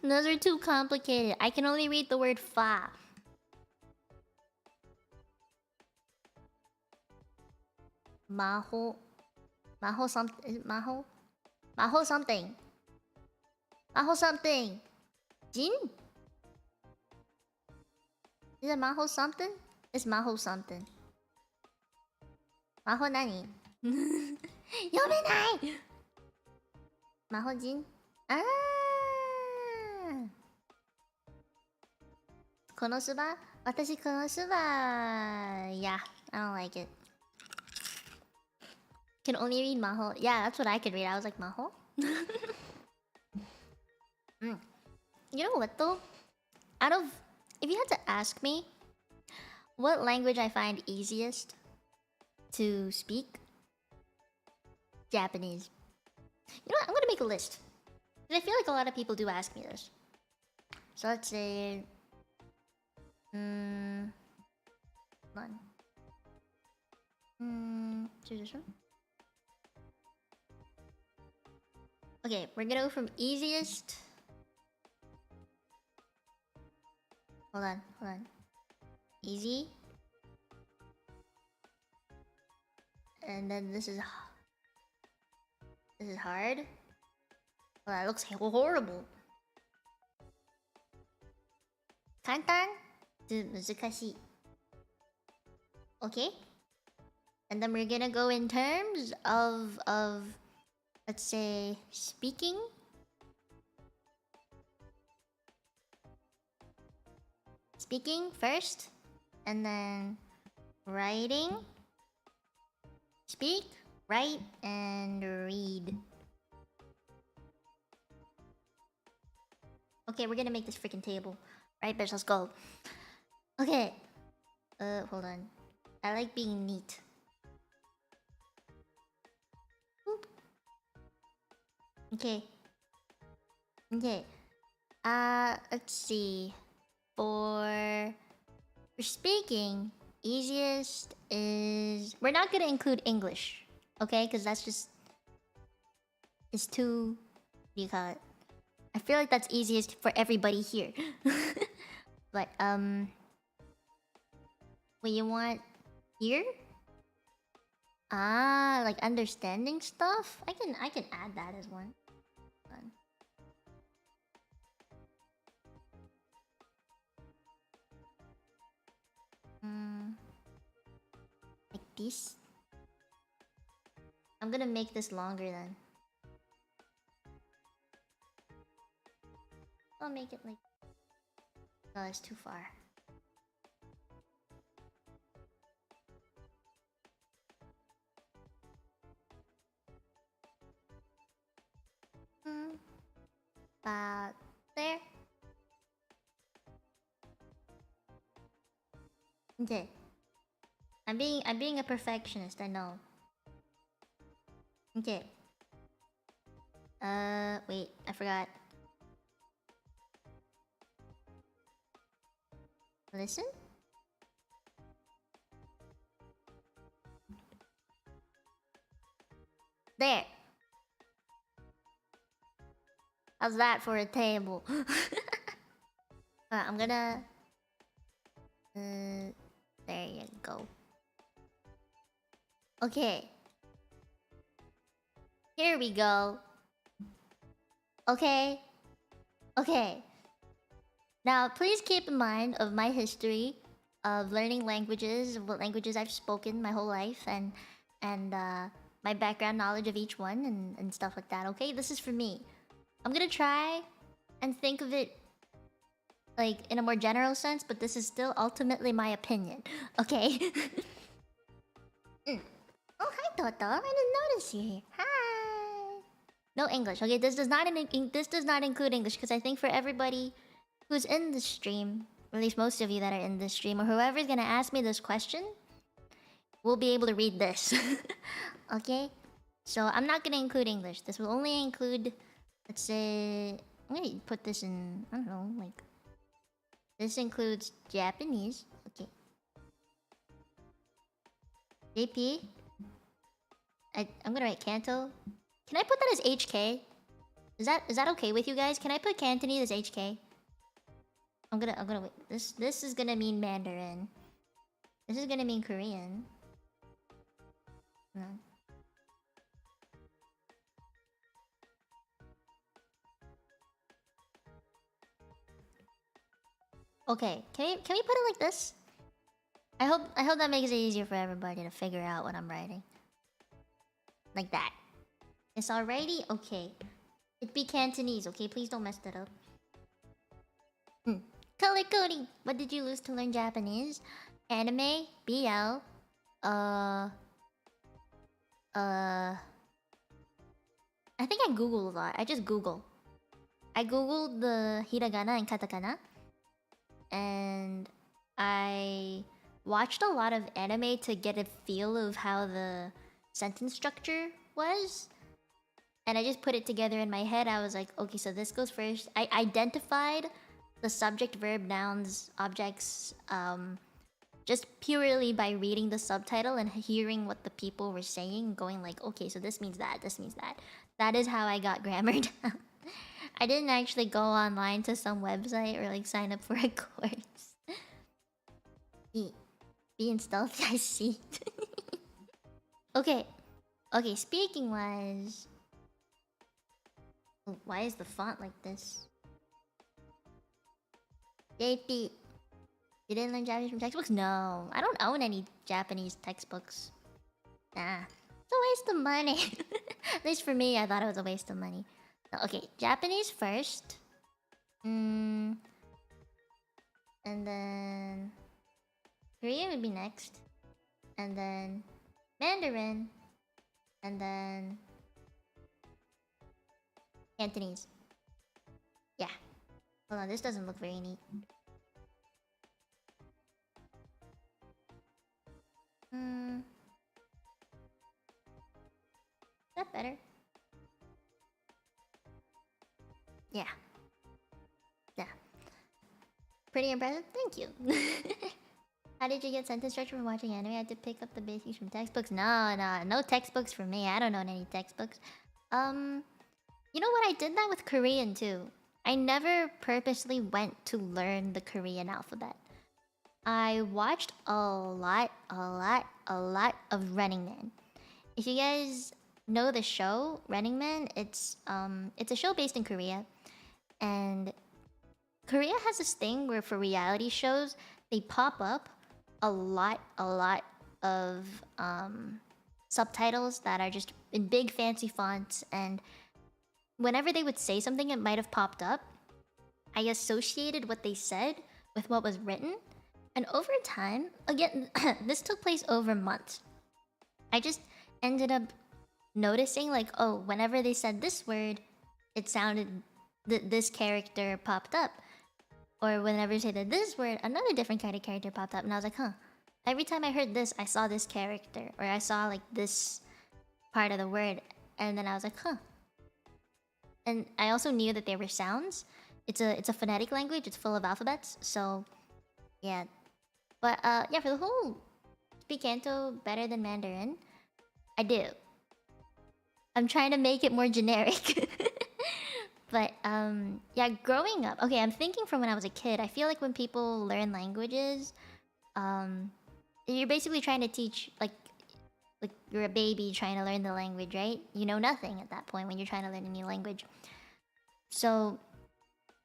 Those are too complicated. I can only read the word fa. Maho. Maho something. Is it Maho? Maho something. Maho something. Jin? Is it Maho something? It's Maho something. Maho nani? Yomenai! Maho Jin? Ah! Konosuba? Watashi konosuba. Yeah, I don't like it. Can only read Maho. Yeah, that's what I could read. I was like, Maho? You know what though? If you had to ask me what language I find easiest to speak, Japanese. You know what? I'm gonna make a list. Because I feel like a lot of people do ask me this. So let's say... Hold on. Choose this one. Okay, we're gonna go from easiest... Hold on. Easy. And then this is hard. Well, that looks horrible. Kantan to 難しい. Okay? And then we're gonna go in terms of let's say speaking. Speaking first, and then writing. Speak, write, and read. Okay, we're gonna make this freaking table. Right, bitch, let's go. Okay. Hold on. I like being neat. Boop. Okay. Let's see. For speaking, easiest is... We're not gonna include English, okay? Because that's just... It's too... What do you call it? I feel like that's easiest for everybody here. But, what you want here? Ah, like understanding stuff? I can add that as one. Hold on. Like this? I'm gonna make this longer then. I'll make it like... No, it's too far. About there. Okay. I'm being a perfectionist, I know. Okay. Wait, I forgot. Listen? There. How's that for a table? I'm gonna... there you go. Okay. Here we go. Okay. Okay. Now, please keep in mind of my history of learning languages, what languages I've spoken my whole life, and my background knowledge of each one and stuff like that. Okay, this is for me. I'm gonna try and think of it like in a more general sense, but this is still ultimately my opinion. Okay. Oh, hi Toto. I didn't notice you here. Hi. No English. Okay, this does not include English because I think for everybody who's in the stream, or at least most of you that are in the stream, or whoever's gonna ask me this question, will be able to read this. Okay? So I'm not gonna include English. This will only include, let's say, I'm gonna put this in, I don't know, like, this includes Japanese. Okay. JP. I'm gonna write Kanto. Can I put that as HK? Is that okay with you guys? Can I put Cantonese as HK? I'm gonna wait. This is gonna mean Mandarin. This is gonna mean Korean. No. Okay, can we put it like this? I hope that makes it easier for everybody to figure out what I'm writing. Like that. It's already okay. It be Cantonese, okay? Please don't mess that up. Color coding. What did you lose to learn Japanese? Anime, BL, I think I Google a lot. I just Google. I Googled the hiragana and katakana. And I watched a lot of anime to get a feel of how the sentence structure was. And I just put it together in my head. I was like, okay, so this goes first. I identified the subject, verb, nouns, objects, just purely by reading the subtitle and hearing what the people were saying, going like, okay, so this means that, this means that. That is how I got grammar down. I didn't actually go online to some website or like sign up for a course. Being stealthy, I see. Okay. Okay, speaking wise... Oh, why is the font like this? JP. You didn't learn Japanese from textbooks? No. I don't own any Japanese textbooks. Nah. It's a waste of money. At least for me, I thought it was a waste of money. Okay, Japanese first. And then... Korean would be next. And then... Mandarin. And then... Cantonese. Yeah. Hold on, this doesn't look very neat. Is that better? Yeah. Yeah. Pretty impressive? Thank you. How did you get sentence structure from watching anime? I had to pick up the basics from textbooks. No textbooks for me. I don't know any textbooks. You know what? I did that with Korean too. I never purposely went to learn the Korean alphabet. I watched a lot of Running Man. If you guys know the show Running Man, it's a show based in Korea, and Korea has this thing where for reality shows they pop up a lot of subtitles that are just in big fancy fonts, and whenever they would say something it might have popped up, I associated what they said with what was written. And over time, again, this took place over months. I just ended up noticing, like, oh, whenever they said this word, it sounded... this character popped up. Or whenever they said this word, another different kind of character popped up. And I was like, huh. Every time I heard this, I saw this character. Or I saw, like, this part of the word. And then I was like, huh. And I also knew that there were sounds. It's a phonetic language. It's full of alphabets. So, yeah. But, yeah, for the whole... Speak Kanto better than Mandarin? I do. I'm trying to make it more generic. But yeah, growing up. Okay, I'm thinking from when I was a kid. I feel like when people learn languages, um, you're basically trying to teach like you're a baby trying to learn the language, right? You know nothing at that point when you're trying to learn a new language. So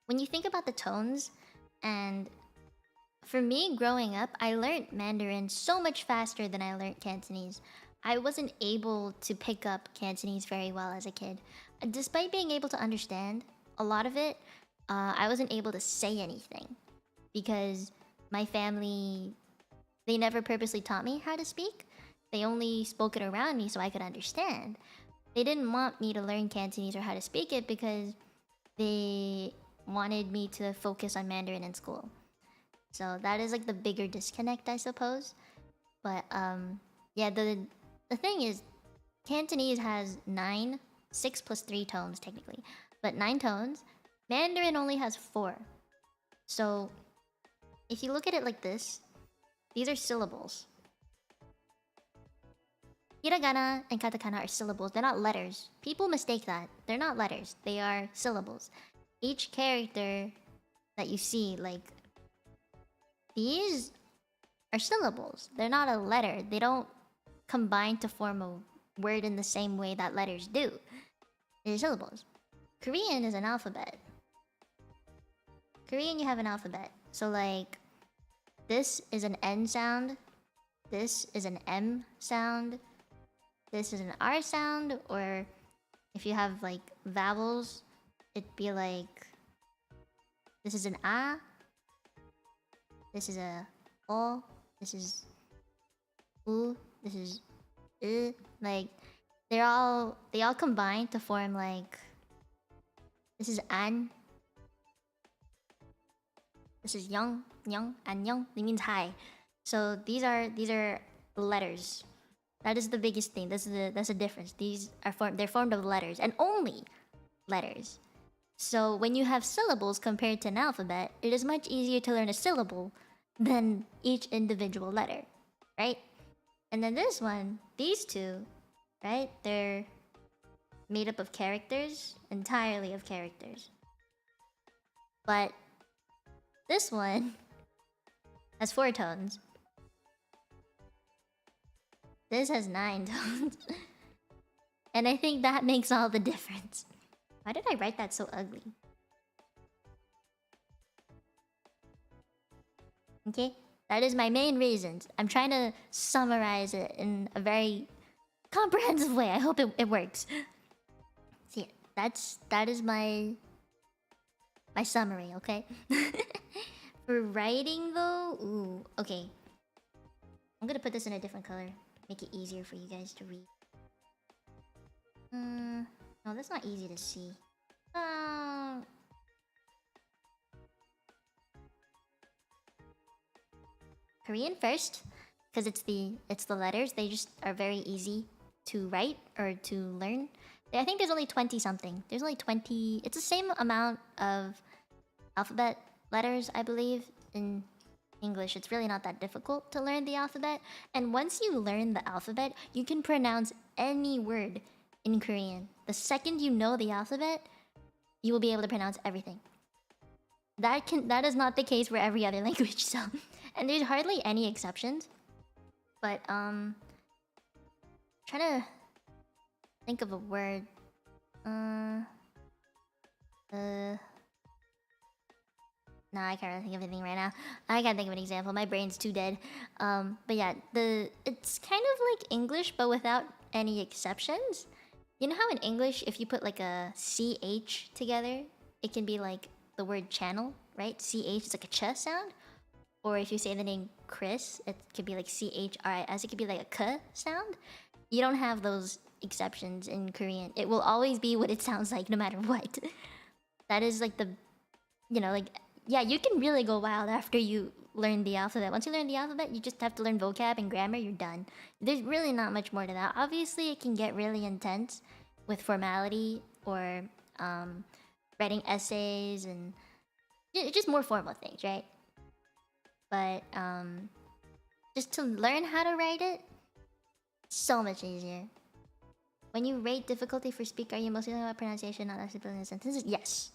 when you think about the tones, and for me growing up, I learned Mandarin so much faster than I learned Cantonese. I wasn't able to pick up Cantonese very well as a kid. Despite being able to understand a lot of it, I wasn't able to say anything because my family, they never purposely taught me how to speak. They only spoke it around me so I could understand. They didn't want me to learn Cantonese or how to speak it because they wanted me to focus on Mandarin in school. So that is like the bigger disconnect, I suppose. But yeah, the thing is, Cantonese has 9, 6 plus 3 tones technically, but 9 tones. Mandarin only has 4. So if you look at it like this, these are syllables. Hiragana and katakana are syllables. They're not letters. People mistake that. They're not letters. They are syllables. Each character that you see, like, these are syllables. They're not a letter. They don't combine to form a word in the same way that letters do. They're syllables. Korean is an alphabet. Korean, you have an alphabet. So, like, this is an N sound. This is an M sound. This is an R sound. Or if you have, like, vowels, it'd be like... This is an A. This is a O. This is U. This is I. Like, they all combine to form, like... This is An. This is Young, Annyeong. It means hi. So these are letters. That is the biggest thing. That's the difference. These are they're formed of letters and only letters. So when you have syllables compared to an alphabet, it is much easier to learn a syllable than each individual letter, right? And then this one, these two, right? They're made up of characters, entirely of characters. But this one has 4 tones. This has 9 tones. And I think that makes all the difference. Why did I write that so ugly? Okay, that is my main reasons. I'm trying to summarize it in a very comprehensive way. I hope it works. See, that is my summary, okay? For writing though, ooh, okay. I'm gonna put this in a different color. Make it easier for you guys to read. No, that's not easy to see. Korean first, because it's the letters. They just are very easy to write or to learn. I think there's only 20 something. There's only 20. It's the same amount of alphabet letters, I believe, in English. It's really not that difficult to learn the alphabet. And once you learn the alphabet, you can pronounce any word in Korean. The second you know the alphabet, you will be able to pronounce everything. That is not the case for every other language, so... And there's hardly any exceptions. But, trying to think of a word. No, I can't really think of anything right now. I can't think of an example. My brain's too dead. But yeah, it's kind of like English, but without any exceptions. You know how in English, if you put like a CH together, it can be like the word channel, right? CH is like a ch sound. Or if you say the name Chris, it could be like CHRIS. It could be like a k sound. You don't have those exceptions in Korean. It will always be what it sounds like no matter what. That is like the, like, yeah, you can really go wild after you learn the alphabet. Once you learn the alphabet, you just have to learn vocab and grammar, you're done. There's really not much more to that. Obviously, it can get really intense with formality or writing essays and just more formal things, right? But just to learn how to write it, so much easier. When you rate difficulty for speak, are you mostly talking about pronunciation, not necessarily building sentences? Yes.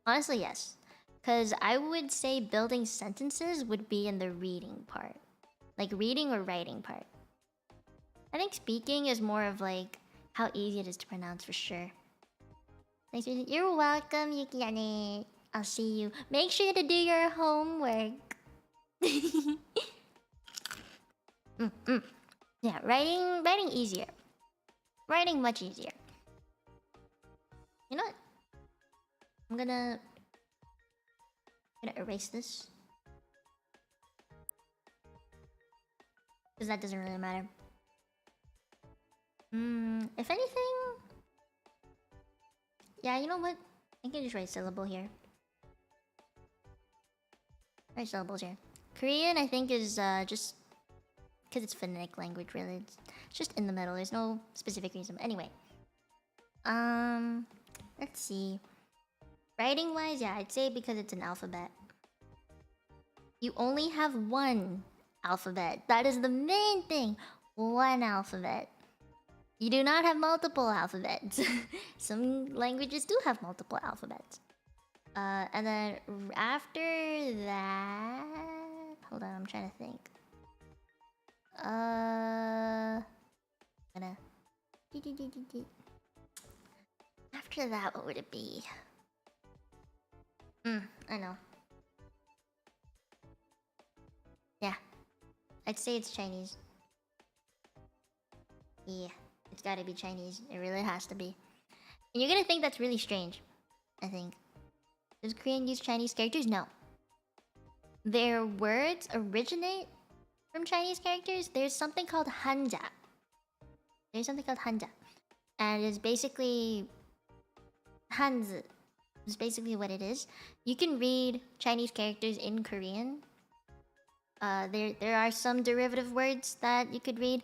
Honestly, yes. Because I would say building sentences would be in the reading part. Like reading or writing part. I think speaking is more of like how easy it is to pronounce for sure. Thanks. You're welcome, Yukiane. I'll see you. Make sure to do your homework. Yeah, writing easier. Writing much easier. You know what? I'm gonna erase this. Because that doesn't really matter. If anything... Yeah, you know what? I can just write syllable here. Write syllables here. Korean, I think, is just... Because it's phonetic language, really. It's just in the middle. There's no specific reason. Anyway. Let's see. Writing-wise, yeah, I'd say because it's an alphabet. You only have one alphabet. That is the main thing. One alphabet. You do not have multiple alphabets. Some languages do have multiple alphabets. And then after that... Hold on, I'm trying to think. After that, what would it be? I know. Yeah. I'd say it's Chinese. Yeah. It's gotta be Chinese. It really has to be. And you're gonna think that's really strange. I think. Does Korean use Chinese characters? No. Their words originate from Chinese characters. There's something called hanja. And it's basically... Hanzi is basically what it is. You can read Chinese characters in Korean. There are some derivative words that you could read,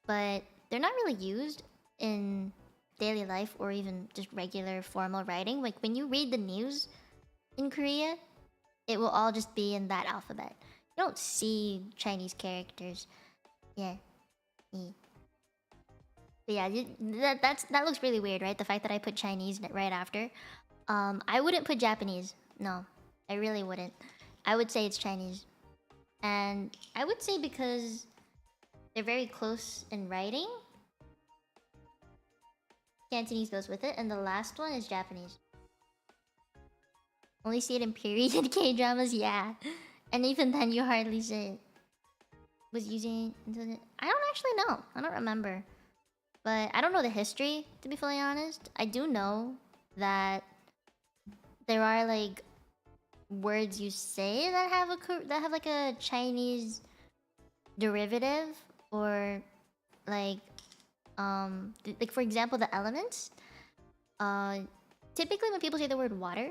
but they're not really used in daily life or even just regular formal writing. Like when you read the news in Korea, it will all just be in that alphabet. You don't see Chinese characters. Yeah. But yeah, that looks really weird, right? The fact that I put Chinese right after. I wouldn't put Japanese. No, I really wouldn't. I would say it's Chinese. And I would say because they're very close in writing, Cantonese goes with it. And the last one is Japanese. Only see it in period K-dramas, yeah. And even then, you hardly see it. Was using... I don't actually know. I don't remember. But I don't know the history, to be fully honest. I do know that there are like words you say that have like a Chinese derivative, or like for example the elements. Typically when people say the word water,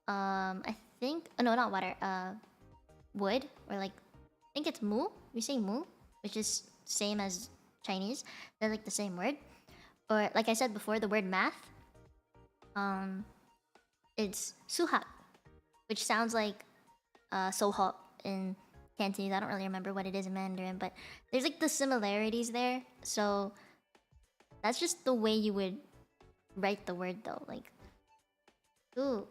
I think no, not water, wood, or like I think it's mu. We say mu, which is same as Chinese. They're like the same word. Or like I said before, the word math, it's suhak, which sounds like sohok in Cantonese. I don't really remember what it is in Mandarin, but there's like the similarities there. So that's just the way you would write the word though. Like, ooh.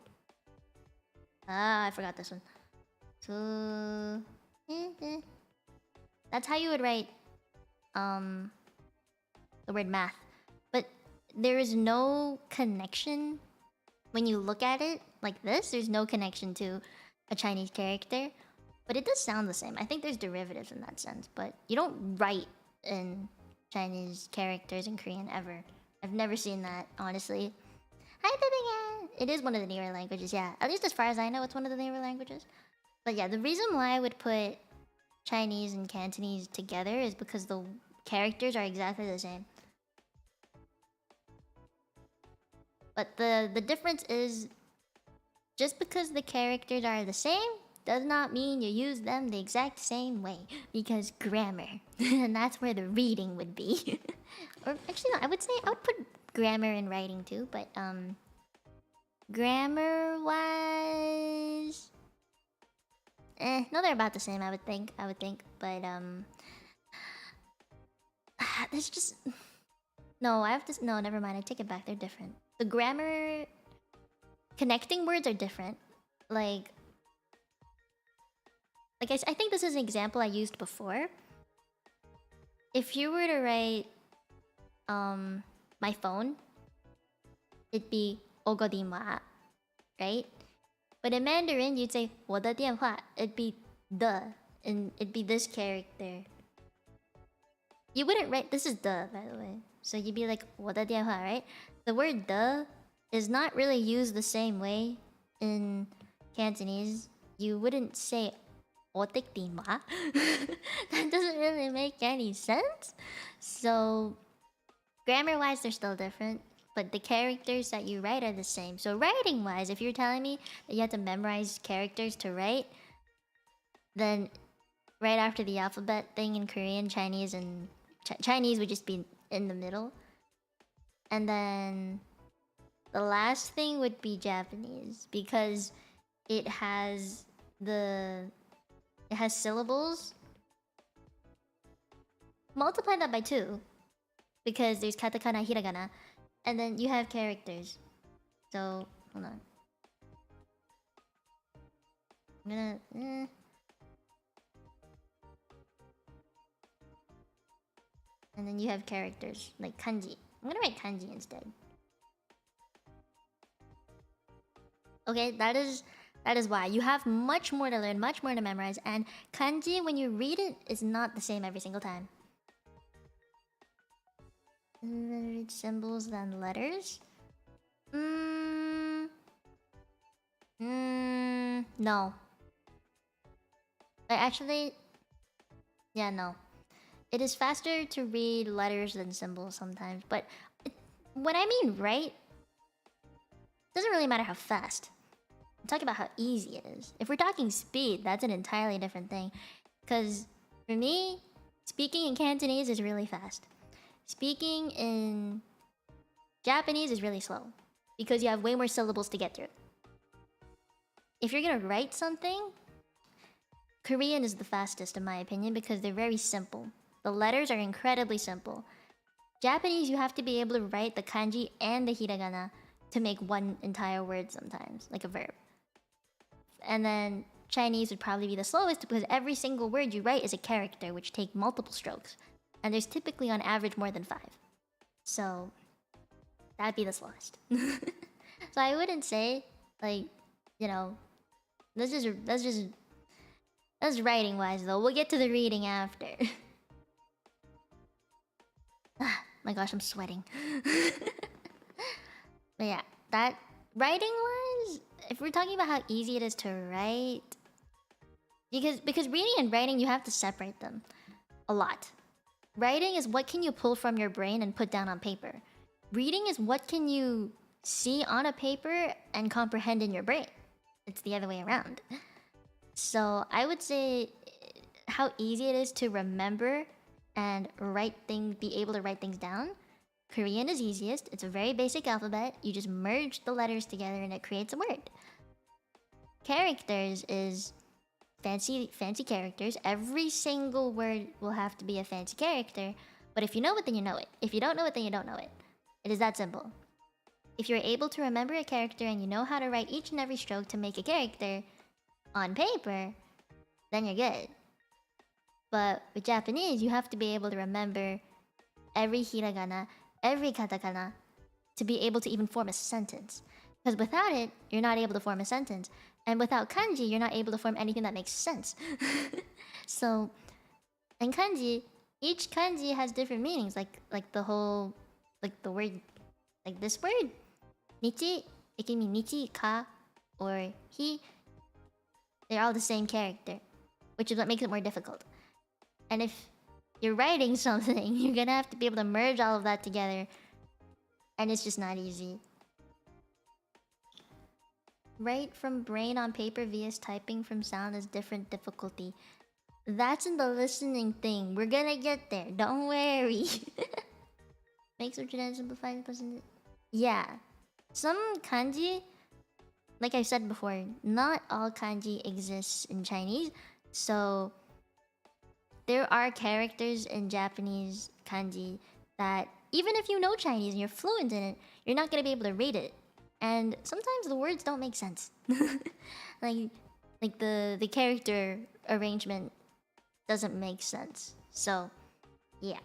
I forgot this one. So that's how you would write the word math. But there is no connection when you look at it like this. There's no connection to a Chinese character, but it does sound the same. I think there's derivatives in that sense, but you don't write in Chinese characters in Korean ever. I've never seen that, honestly. Hi, Bibigan! It is one of the newer languages, yeah. At least as far as I know, it's one of the newer languages. But yeah, the reason why I would put Chinese and Cantonese together is because the characters are exactly the same. But the difference is, just because the characters are the same does not mean you use them the exact same way. Because grammar. And that's where the reading would be. Or actually no, I would say I would put grammar in writing too, but grammar wise, no, they're about the same, I would think. But there's just No, I have to. No, never mind. I take it back. They're different. The grammar connecting words are different. Like I think this is an example I used before. If you were to write my phone, it'd be 我个电话, right? But in Mandarin, you'd say 我的电话. It'd be the, and it'd be this character. You wouldn't write, this is the, by the way. So you'd be like 我的电话, right? The word the is not really used the same way in Cantonese. You wouldn't say 我的电话. That doesn't really make any sense. So grammar-wise, they're still different. But the characters that you write are the same. So writing-wise, if you're telling me that you have to memorize characters to write, then right after the alphabet thing in Korean, Chinese, and Chinese would just be in the middle. And then the last thing would be Japanese, because it has syllables. Multiply that by 2, because there's katakana, hiragana, and then you have characters. So hold on. I'm gonna and then you have characters like kanji. I'm gonna write kanji instead. Okay, that is why you have much more to learn, much more to memorize, and kanji, when you read it, is not the same every single time. Read symbols than letters? No. Actually, yeah, no. It is faster to read letters than symbols sometimes, but when I mean right, it doesn't really matter how fast. I'm talking about how easy it is. If we're talking speed, that's an entirely different thing. Because for me, speaking in Cantonese is really fast. Speaking in Japanese is really slow, because you have way more syllables to get through. If you're gonna write something, Korean is the fastest in my opinion, because they're very simple. The letters are incredibly simple. Japanese, you have to be able to write the kanji and the hiragana to make one entire word sometimes, like a verb. And then Chinese would probably be the slowest, because every single word you write is a character, which take multiple strokes. And there's typically on average more than 5. So that'd be the slowest. So I wouldn't say, like, you know, that's writing wise though. We'll get to the reading after. My gosh, I'm sweating. But yeah, that writing wise, if we're talking about how easy it is to write, because reading and writing, you have to separate them a lot. Writing is what can you pull from your brain and put down on paper. Reading is what can you see on a paper and comprehend in your brain. It's the other way around. So I would say how easy it is to remember and be able to write things down. Korean is easiest. It's a very basic alphabet. You just merge the letters together and it creates a word. Characters is fancy characters. Every single word will have to be a fancy character. But if you know it, then you know it. If you don't know it, then you don't know it. It is that simple. If you're able to remember a character and you know how to write each and every stroke to make a character on paper, then you're good. But with Japanese, you have to be able to remember every hiragana, every katakana, to be able to even form a sentence. Because without it, you're not able to form a sentence. And without kanji, you're not able to form anything that makes sense. So, in kanji, each kanji has different meanings. Like the whole, like the word, like this word, nichi, it can mean nichi, ka, or hi. They're all the same character, which is what makes it more difficult. And if you're writing something, you're gonna have to be able to merge all of that together. And it's just not easy. Write from brain on paper vs typing from sound is different difficulty. That's in the listening thing. We're gonna get there. Don't worry. Makes what you simplify the. Yeah. Some kanji, like I said before, not all kanji exists in Chinese. So there are characters in Japanese kanji that even if you know Chinese and you're fluent in it, you're not gonna be able to read it. And sometimes the words don't make sense. like the character arrangement doesn't make sense. So yeah.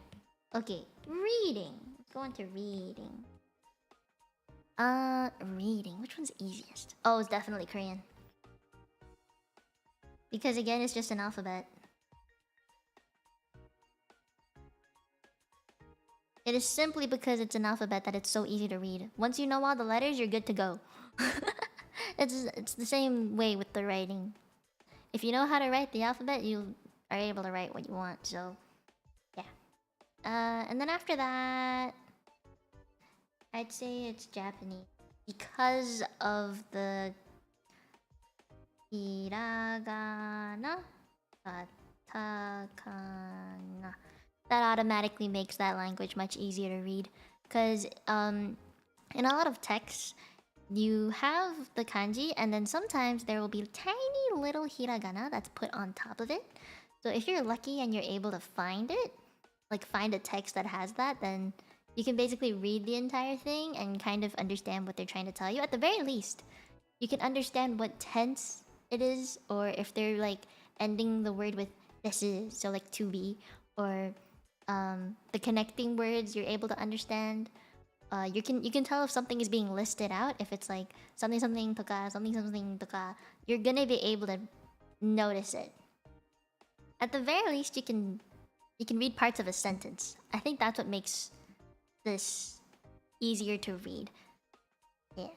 Okay, reading. Let's go on to reading. Reading. Which one's easiest? Oh, it's definitely Korean. Because again, it's just an alphabet. It is simply because it's an alphabet that it's so easy to read. Once you know all the letters, you're good to go. It's the same way with the writing. If you know how to write the alphabet, you are able to write what you want. So, yeah. And then after that, I'd say it's Japanese because of the hiragana, katakana. That automatically makes that language much easier to read. Because in a lot of texts, you have the kanji, and then sometimes there will be tiny little hiragana that's put on top of it. So if you're lucky and you're able to find it, like find a text that has that, then you can basically read the entire thing and kind of understand what they're trying to tell you. At the very least, you can understand what tense it is, or if they're like ending the word with desu, so like to be, or the connecting words you're able to understand. You can tell if something is being listed out. If it's like something something toka, something something toka, you're gonna be able to notice it. At the very least, you can read parts of a sentence. I think that's what makes this easier to read. Yeah.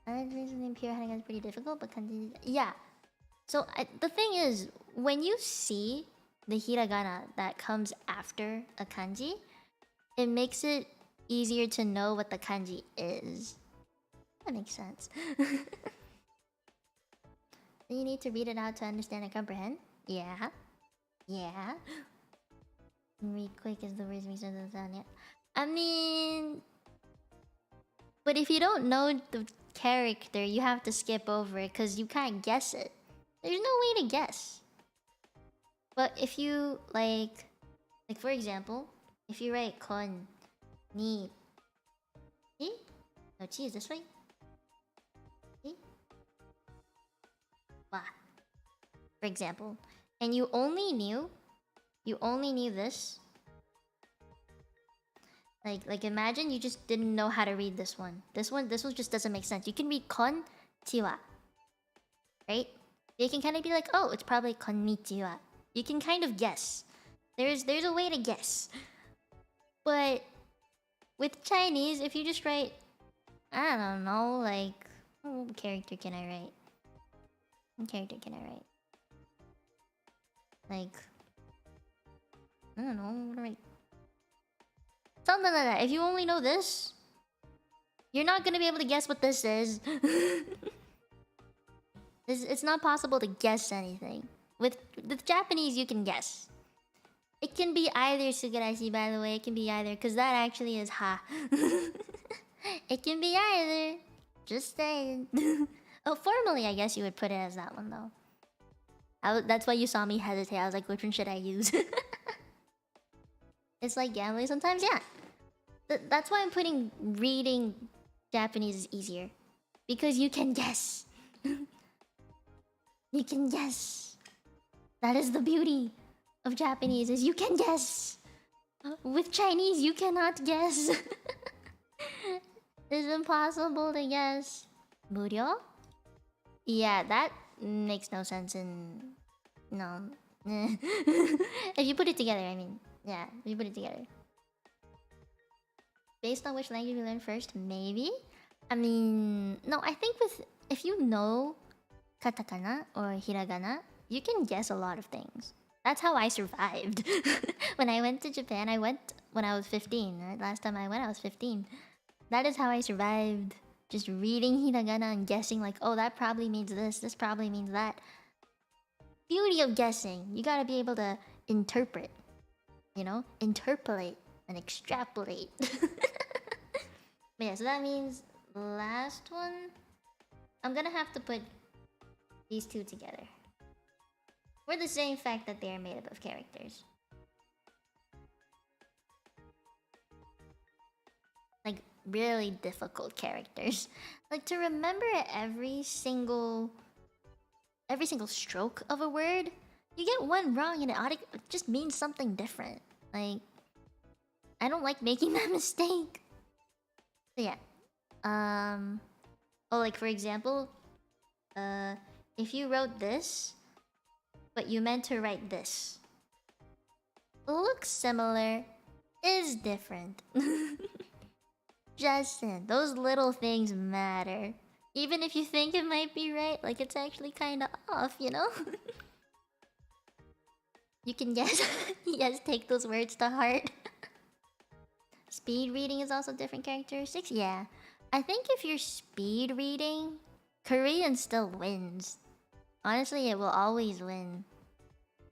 I think pure handing is pretty difficult, but yeah. So the thing is, when you see the hiragana that comes after a kanji, it makes it easier to know what the kanji is. That makes sense. You need to read it out to understand and comprehend? Yeah. Yeah. Read quick is the words we said that. Yeah. I mean, but if you don't know the character, you have to skip over it because you can't guess it. There's no way to guess. But if you like for example, if you write kon, ni, chi? No, chi is this way. Chi? Wa. For example, and you only knew this. Like imagine you just didn't know how to read this one. This one just doesn't make sense. You can read kon, chiwa, right? You can kind of be like, oh, it's probably konnichiwa. You can kind of guess. There's a way to guess. But with Chinese, if you just write, I don't know, like, what character can I write? What character can I write? Like, I don't know, what do I write? Something like that. If you only know this, you're not gonna be able to guess what this is. It's not possible to guess anything. With Japanese, you can guess. It can be either sugarashi, by the way. It can be either, because that actually is ha. It can be either. Just saying. Oh, formally, I guess you would put it as that one, though. That's why you saw me hesitate. I was like, which one should I use? It's like gambling sometimes, yeah. That's why I'm putting reading Japanese is easier. Because you can guess. You can guess. That is the beauty of Japanese, is you can guess. With Chinese, you cannot guess. It's impossible to guess. Muryo? Yeah, that makes no sense in... No. If you put it together, I mean. Yeah, if you put it together. Based on which language we learn first, maybe? I mean... No, I think if you know katakana or hiragana, you can guess a lot of things. That's how I survived. When I went to Japan, I went when I was 15. Right? Last time I went, I was 15. That is how I survived. Just reading hiragana and guessing like, oh, that probably means this probably means that. Beauty of guessing. You gotta be able to interpret. You know? Interpolate and extrapolate. But yeah, so that means last one... I'm gonna have to put these two together. For the same fact that they are made up of characters. really difficult characters. Like to remember every single stroke of a word, you get one wrong and it just means something different. Like, I don't like making that mistake. So yeah. Oh, like for example, if you wrote this, but you meant to write this. Looks similar, is different. Justin, those little things matter. Even if you think it might be right, like it's actually kinda off, you know? You can guess. Yes, take those words to heart. Speed reading is also different characteristics? Yeah. I think if you're speed reading, Korean still wins. Honestly, it will always win.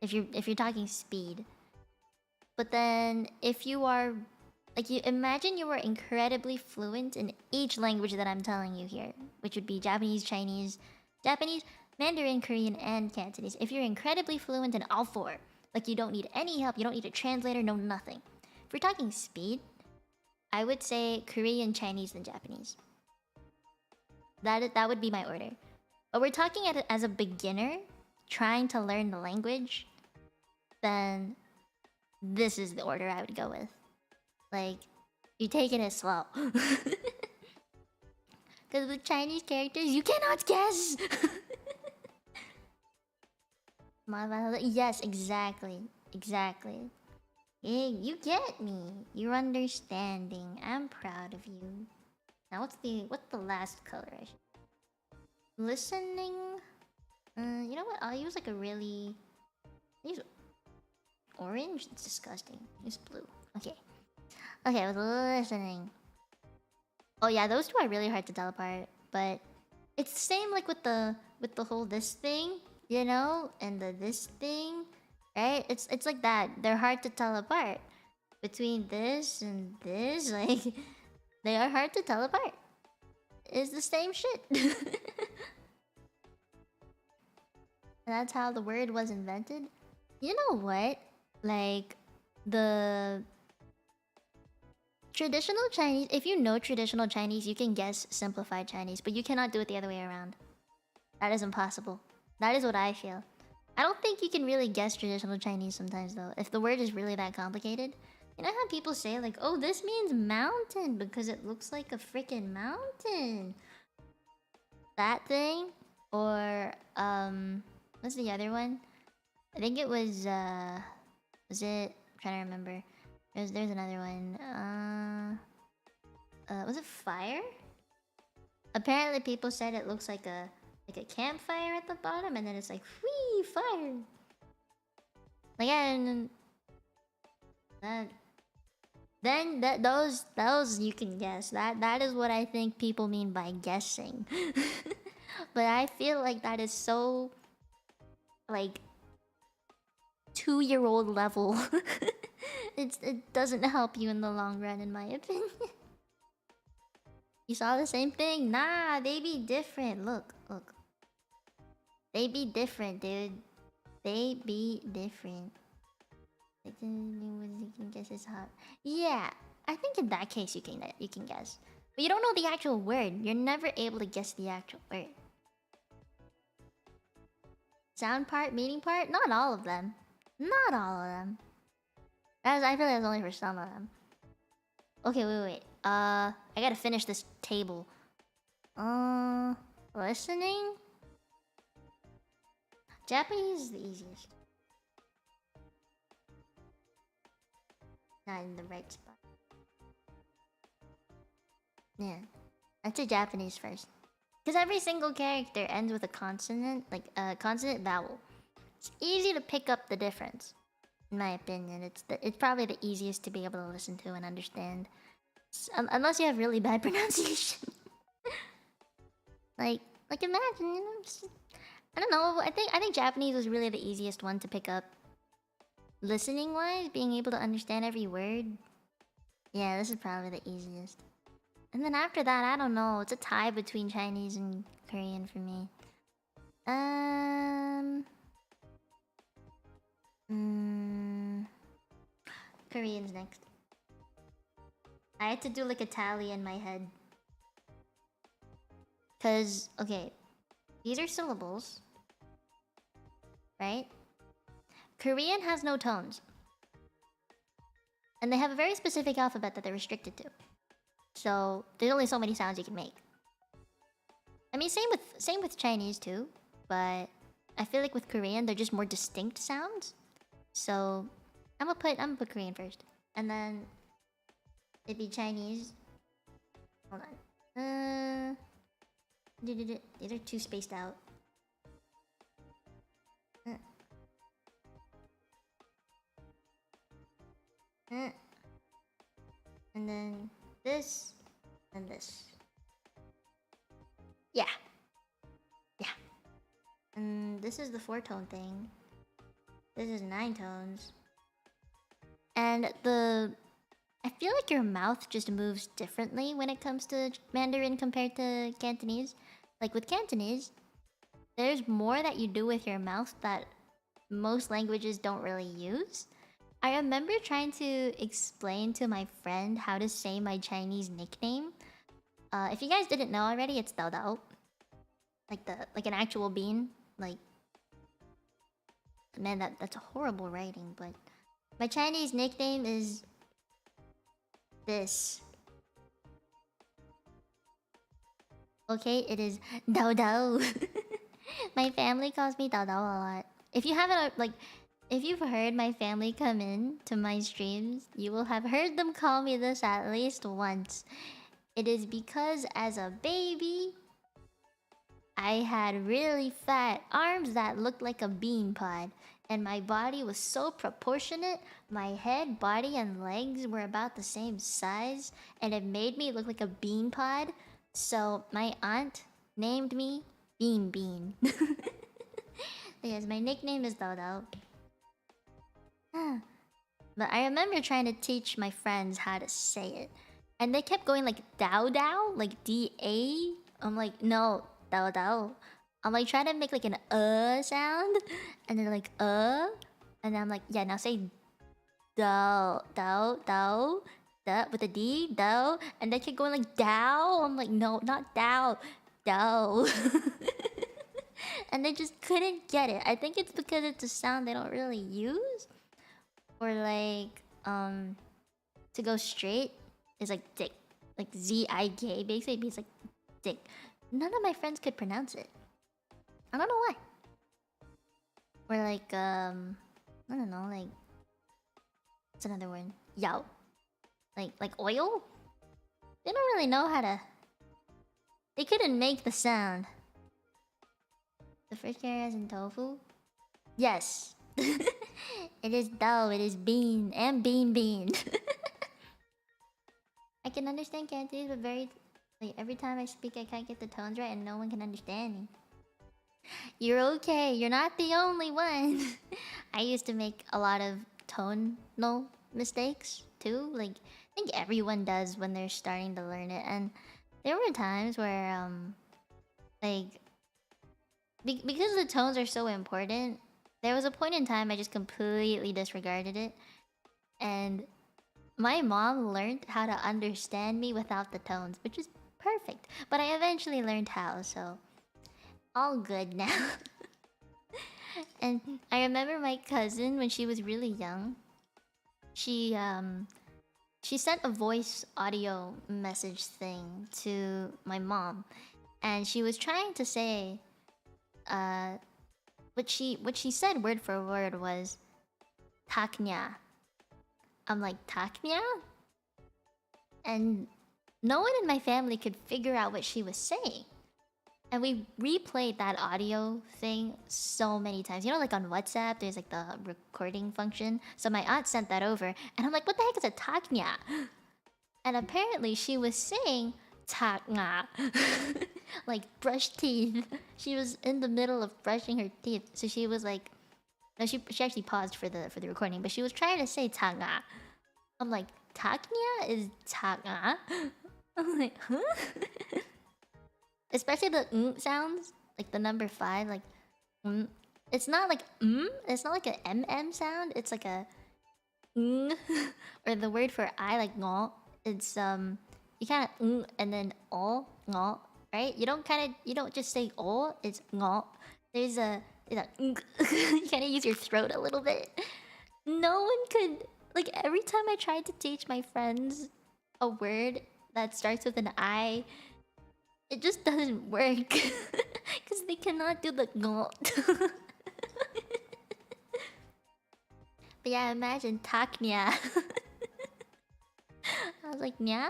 If you're talking speed. But then if you are like you imagine you were incredibly fluent in each language that I'm telling you here, which would be Japanese, Chinese, Mandarin, Korean, and Cantonese. If you're incredibly fluent in all four, like you don't need any help, you don't need a translator, no nothing. If we're talking speed, I would say Korean, Chinese, then Japanese. That would be my order. But we're talking as a beginner trying to learn the language, then this is the order I would go with. Like, you're taking it slow. Because with Chinese characters, you cannot guess! Yes, exactly. Exactly. Yeah, you get me. You're understanding. I'm proud of you. Now, what's the last color I should... Listening? You know what? I'll use like a really... Use orange? It's disgusting. Use blue. Okay. Okay, with listening. Oh yeah, those two are really hard to tell apart. But it's the same like with the whole this thing, you know? And the this thing. Right? It's like that. They're hard to tell apart. Between this and this, like they are hard to tell apart. It's the same shit. That's how the word was invented. You know what? Like the traditional Chinese, if you know traditional Chinese, you can guess simplified Chinese, but you cannot do it the other way around. That is impossible. That is what I feel. I don't think you can really guess traditional Chinese sometimes though, if the word is really that complicated. You know how people say like, oh, this means mountain because it looks like a freaking mountain. That thing? Or, what's the other one? I think it was it... I'm trying to remember. There's another one. Was it fire? Apparently people said it looks like a campfire at the bottom and then it's like, whee, fire! Like, and those you can guess. That is what I think people mean by guessing. But I feel like that is so like 2-year-old level. It doesn't help you in the long run, in my opinion. You saw the same thing? Nah, they be different. Look. They be different, dude. They be different. You can guess it's hot. Yeah, I think in that case you can guess. But you don't know the actual word. You're never able to guess the actual word. Sound part, meaning part? Not all of them. Not all of them. I feel like that's only for some of them. Okay, wait. I gotta finish this table. Listening? Japanese is the easiest. Not in the right spot. Yeah. I'd say Japanese first. Because every single character ends with a consonant, like a consonant vowel. It's easy to pick up the difference. In my opinion, it's probably the easiest to be able to listen to and understand. Unless you have really bad pronunciation. like imagine, you know, I don't know. I think Japanese was really the easiest one to pick up. Listening wise, being able to understand every word. Yeah, this is probably the easiest. And then after that, I don't know. It's a tie between Chinese and Korean for me. Korean's next. I had to do like a tally in my head. Cause, okay, these are syllables, right? Korean has no tones. And they have a very specific alphabet that they're restricted to. So there's only so many sounds you can make. I mean, same with Chinese too, but I feel like with Korean they're just more distinct sounds. So I'm gonna put Korean first, and then it'd be Chinese. Hold on. These are too spaced out. And then this and this. Yeah. Yeah. And this is the 4-tone thing. This is 9 tones. And I feel like your mouth just moves differently when it comes to Mandarin compared to Cantonese. Like with Cantonese, there's more that you do with your mouth that most languages don't really use. I remember trying to explain to my friend how to say my Chinese nickname. If you guys didn't know already, it's Dao Dao. Like an actual bean. Like, man, that's a horrible writing, but my Chinese nickname is this. Okay, it is Dao Dao. My family calls me Dao Dao a lot. If you haven't if you've heard my family come in to my streams, you will have heard them call me this at least once. It is because as a baby, I had really fat arms that looked like a bean pod, and my body was so proportionate. My head, body, and legs were about the same size, and it made me look like a bean pod. So my aunt named me Bean Bean. Yes, my nickname is Dao Dao. But I remember trying to teach my friends how to say it, and they kept going like Dao Dao, like D-A. I'm like, no, Dao Dao. I'm like trying to make like an sound, and they're like and I'm like, yeah, now say Dao Dao Dao. With a D, Dao, and they keep going like Dao. I'm like, no, not Dao, Dao. And they just couldn't get it. I think it's because it's a sound they don't really use, or like to go straight is like dick, like Z-I-K. Basically, it means like dick. None of my friends could pronounce it. I don't know why. Or like I don't know, like what's another word? Yao. Like oil? They don't really know how to. They couldn't make the sound. The first character as in tofu? Yes. It is dao, it is bean, and bean. I can understand Cantonese, but every time I speak I can't get the tones right and no one can understand me. You're okay, you're not the only one. I used to make a lot of tonal mistakes too. Like, I think everyone does when they're starting to learn it. And there were times where because the tones are so important, there was a point in time I just completely disregarded it. And my mom learned how to understand me without the tones, which is perfect. But I eventually learned how, so all good now. And I remember my cousin when she was really young. She sent a voice audio message thing to my mom, and she was trying to say what she said word for word was taknya. I'm like, taknya? And no one in my family could figure out what she was saying. And we replayed that audio thing so many times. You know, like on WhatsApp, there's like the recording function. So my aunt sent that over, and I'm like, what the heck is a taknya? And apparently she was saying taknya. Like brush teeth. She was in the middle of brushing her teeth. So she was like, no, she actually paused for the recording, but she was trying to say taknya. I'm like, taknya is taknya? I'm like, huh? Especially the sounds, like the number 5, like it's not like it's not like an sound, it's like a or the word for I, like ngo. it's you kind of and then o ngo, right? You don't just say o. It's ngo. There's a you kind of use your throat a little bit. No one could like every time I tried to teach my friends a word that starts with an I, it just doesn't work because they cannot do the ngo. But yeah, imagine taknya. I was like, nya?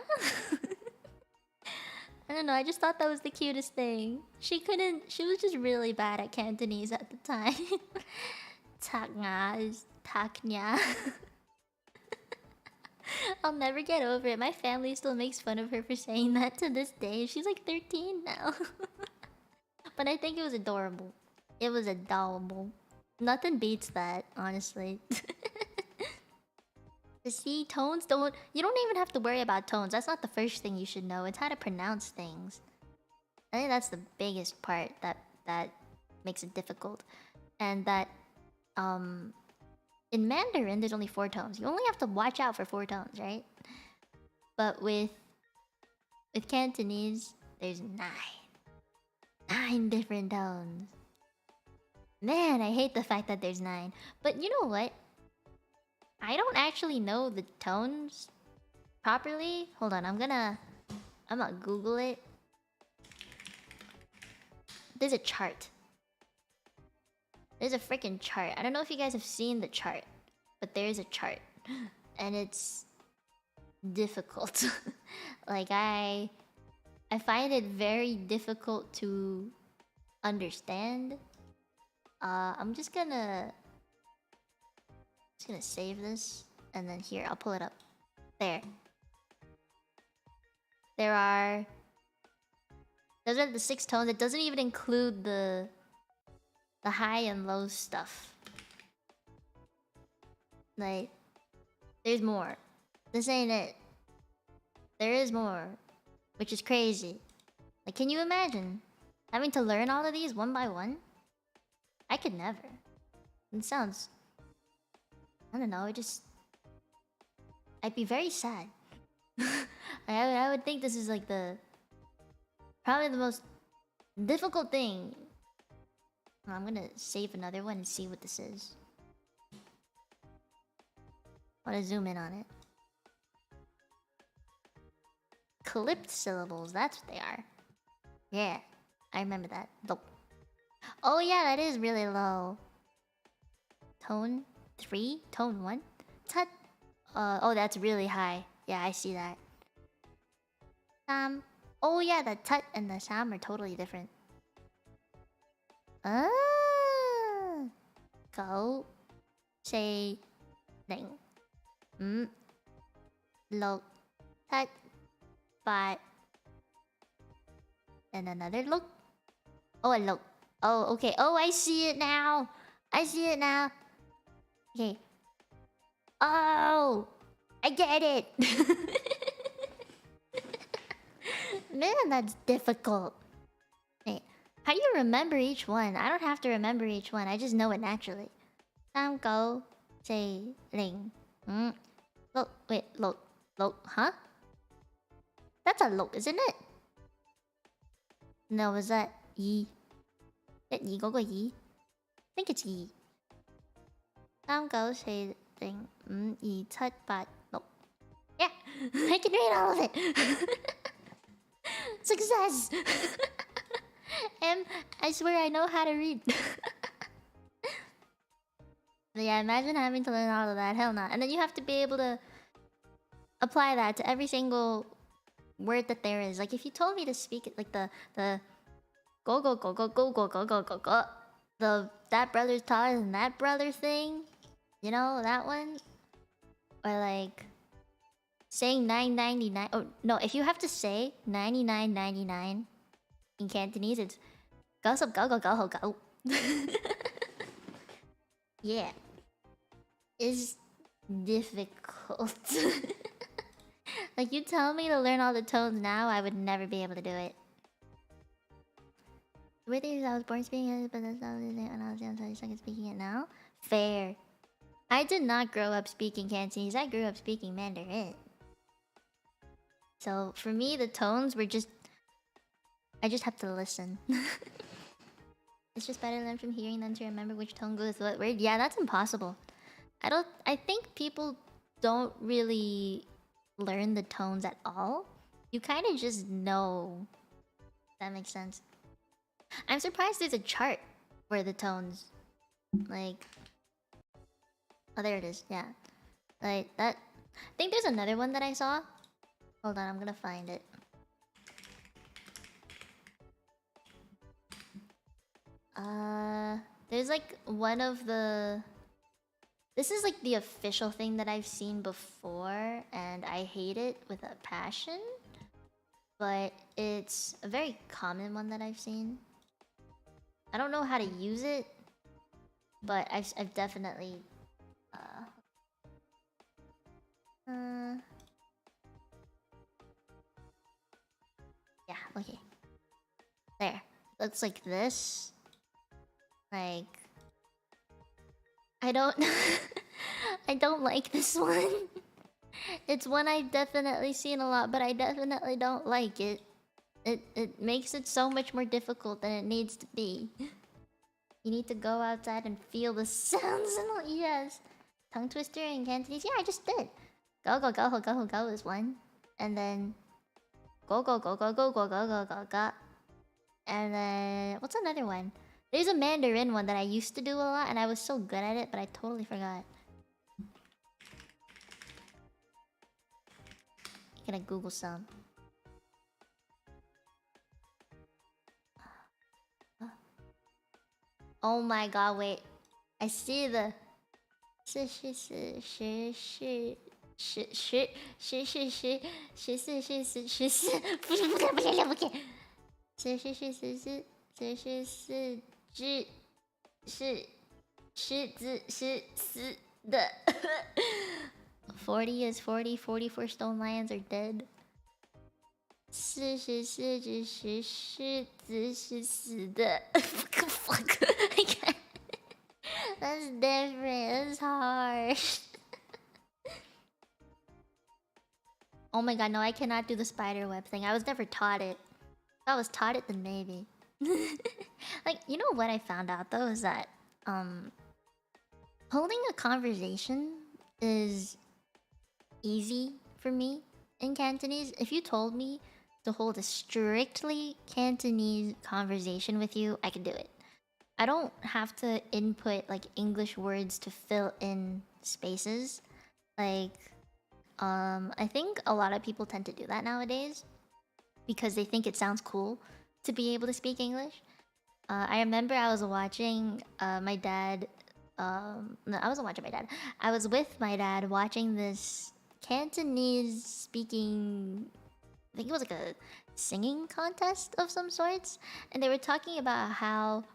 I don't know, I just thought that was the cutest thing. She was just really bad at Cantonese at the time. Taknya is taknya. I'll never get over it. My family still makes fun of her for saying that to this day. She's like 13 now. But I think it was adorable. It was adorable. Nothing beats that, honestly. The C tones don't... You don't even have to worry about tones. That's not the first thing you should know. It's how to pronounce things. I think that's the biggest part that makes it difficult. And that... In Mandarin, there's only 4 tones. You only have to watch out for 4 tones, right? But with Cantonese, there's 9. 9 different tones. Man, I hate the fact that there's 9. But you know what? I don't actually know the tones properly. Hold on, I'm gonna Google it. There's a chart. There's a freaking chart. I don't know if you guys have seen the chart, but there's a chart. And it's difficult. Like I find it very difficult to understand. I'm just gonna save this, and then here, I'll pull it up. There. Those are the 6 tones. It doesn't even include the high and low stuff. Like, there's more. This ain't it. There is more. Which is crazy. Like, can you imagine having to learn all of these one by one? I could never. It sounds... I don't know, I'd be very sad. I would think this is like probably the most difficult thing. I'm gonna save another one and see what this is. I wanna zoom in on it. Clipped syllables, that's what they are. Yeah, I remember that. Oh yeah, that is really low. Tone 3? Tone 1? Tut. Oh, that's really high. Yeah, I see that. Oh yeah, the tut and the sam are totally different. Go. Say. Thing. Look. Tut. But. And another look. Oh, a look. Oh, okay. Oh, I see it now. I see it now. Okay. Oh! I get it! Man, that's difficult. Wait, how do you remember each one? I don't have to remember each one. I just know it naturally. Sam go. Say ling. Look, wait, look. Look, huh? That's a look, isn't it? No, is that yi? Is that yi? Go yi? I think it's yi. Sam go say thing. Yi tut bat look. Yeah, I can read all of it. Success. I swear I know how to read. But yeah, imagine having to learn all of that. Hell no. And then you have to be able to apply that to every single word that there is. Like if you told me to speak it, like the go go go go go go go go go go, that brother's taller than that brother thing. You know, that one? Or like saying 999. Oh no, if you have to say 99.99 in Cantonese, it's go sub go go go ho go. Yeah. It's difficult. Like you tell me to learn all the tones now, I would never be able to do it. The weird thing is I was born speaking it, but that's not when I was young, so I started speaking it now. Fair. I did not grow up speaking Cantonese. I grew up speaking Mandarin. So for me, the tones were just... I just have to listen. It's just better to learn from hearing than to remember which tone goes with what word. Yeah, that's impossible. I think people don't really learn the tones at all. You kind of just know. That makes sense. I'm surprised there's a chart for the tones. Like... Oh, there it is. Yeah. Like, that... I think there's another one that I saw. Hold on, I'm gonna find it. There's like one of the... This is like the official thing that I've seen before, and I hate it with a passion. But it's a very common one that I've seen. I don't know how to use it, but I've definitely... Yeah, okay. There. Looks like this. Like... I don't... I don't like this one. It's one I've definitely seen a lot, but I definitely don't like it. It makes it so much more difficult than it needs to be. You need to go outside and feel the sounds and all. Yes. Tongue twister in Cantonese. Yeah, I just did. Go go go go go go is one. And then... Go go go go go go go go go go. And then... What's another one? There's a Mandarin one that I used to do a lot, and I was so good at it, but I totally forgot. I'm gonna Google some. Oh my god, wait. I see the... The 40 is 40, 44 stone lions are dead. 44只是死的. Fuck. I can't. That's different. That's harsh. Oh my god, no, I cannot do the spider web thing. I was never taught it. If I was taught it, then maybe. Like, you know what I found out though is that holding a conversation is easy for me in Cantonese. If you told me to hold a strictly Cantonese conversation with you, I could do it. I don't have to input like English words to fill in spaces. Like, I think a lot of people tend to do that nowadays because they think it sounds cool to be able to speak English. I remember I was watching my dad. No, I wasn't watching my dad. I was with my dad watching this Cantonese speaking... I think it was like a singing contest of some sorts. And they were talking about how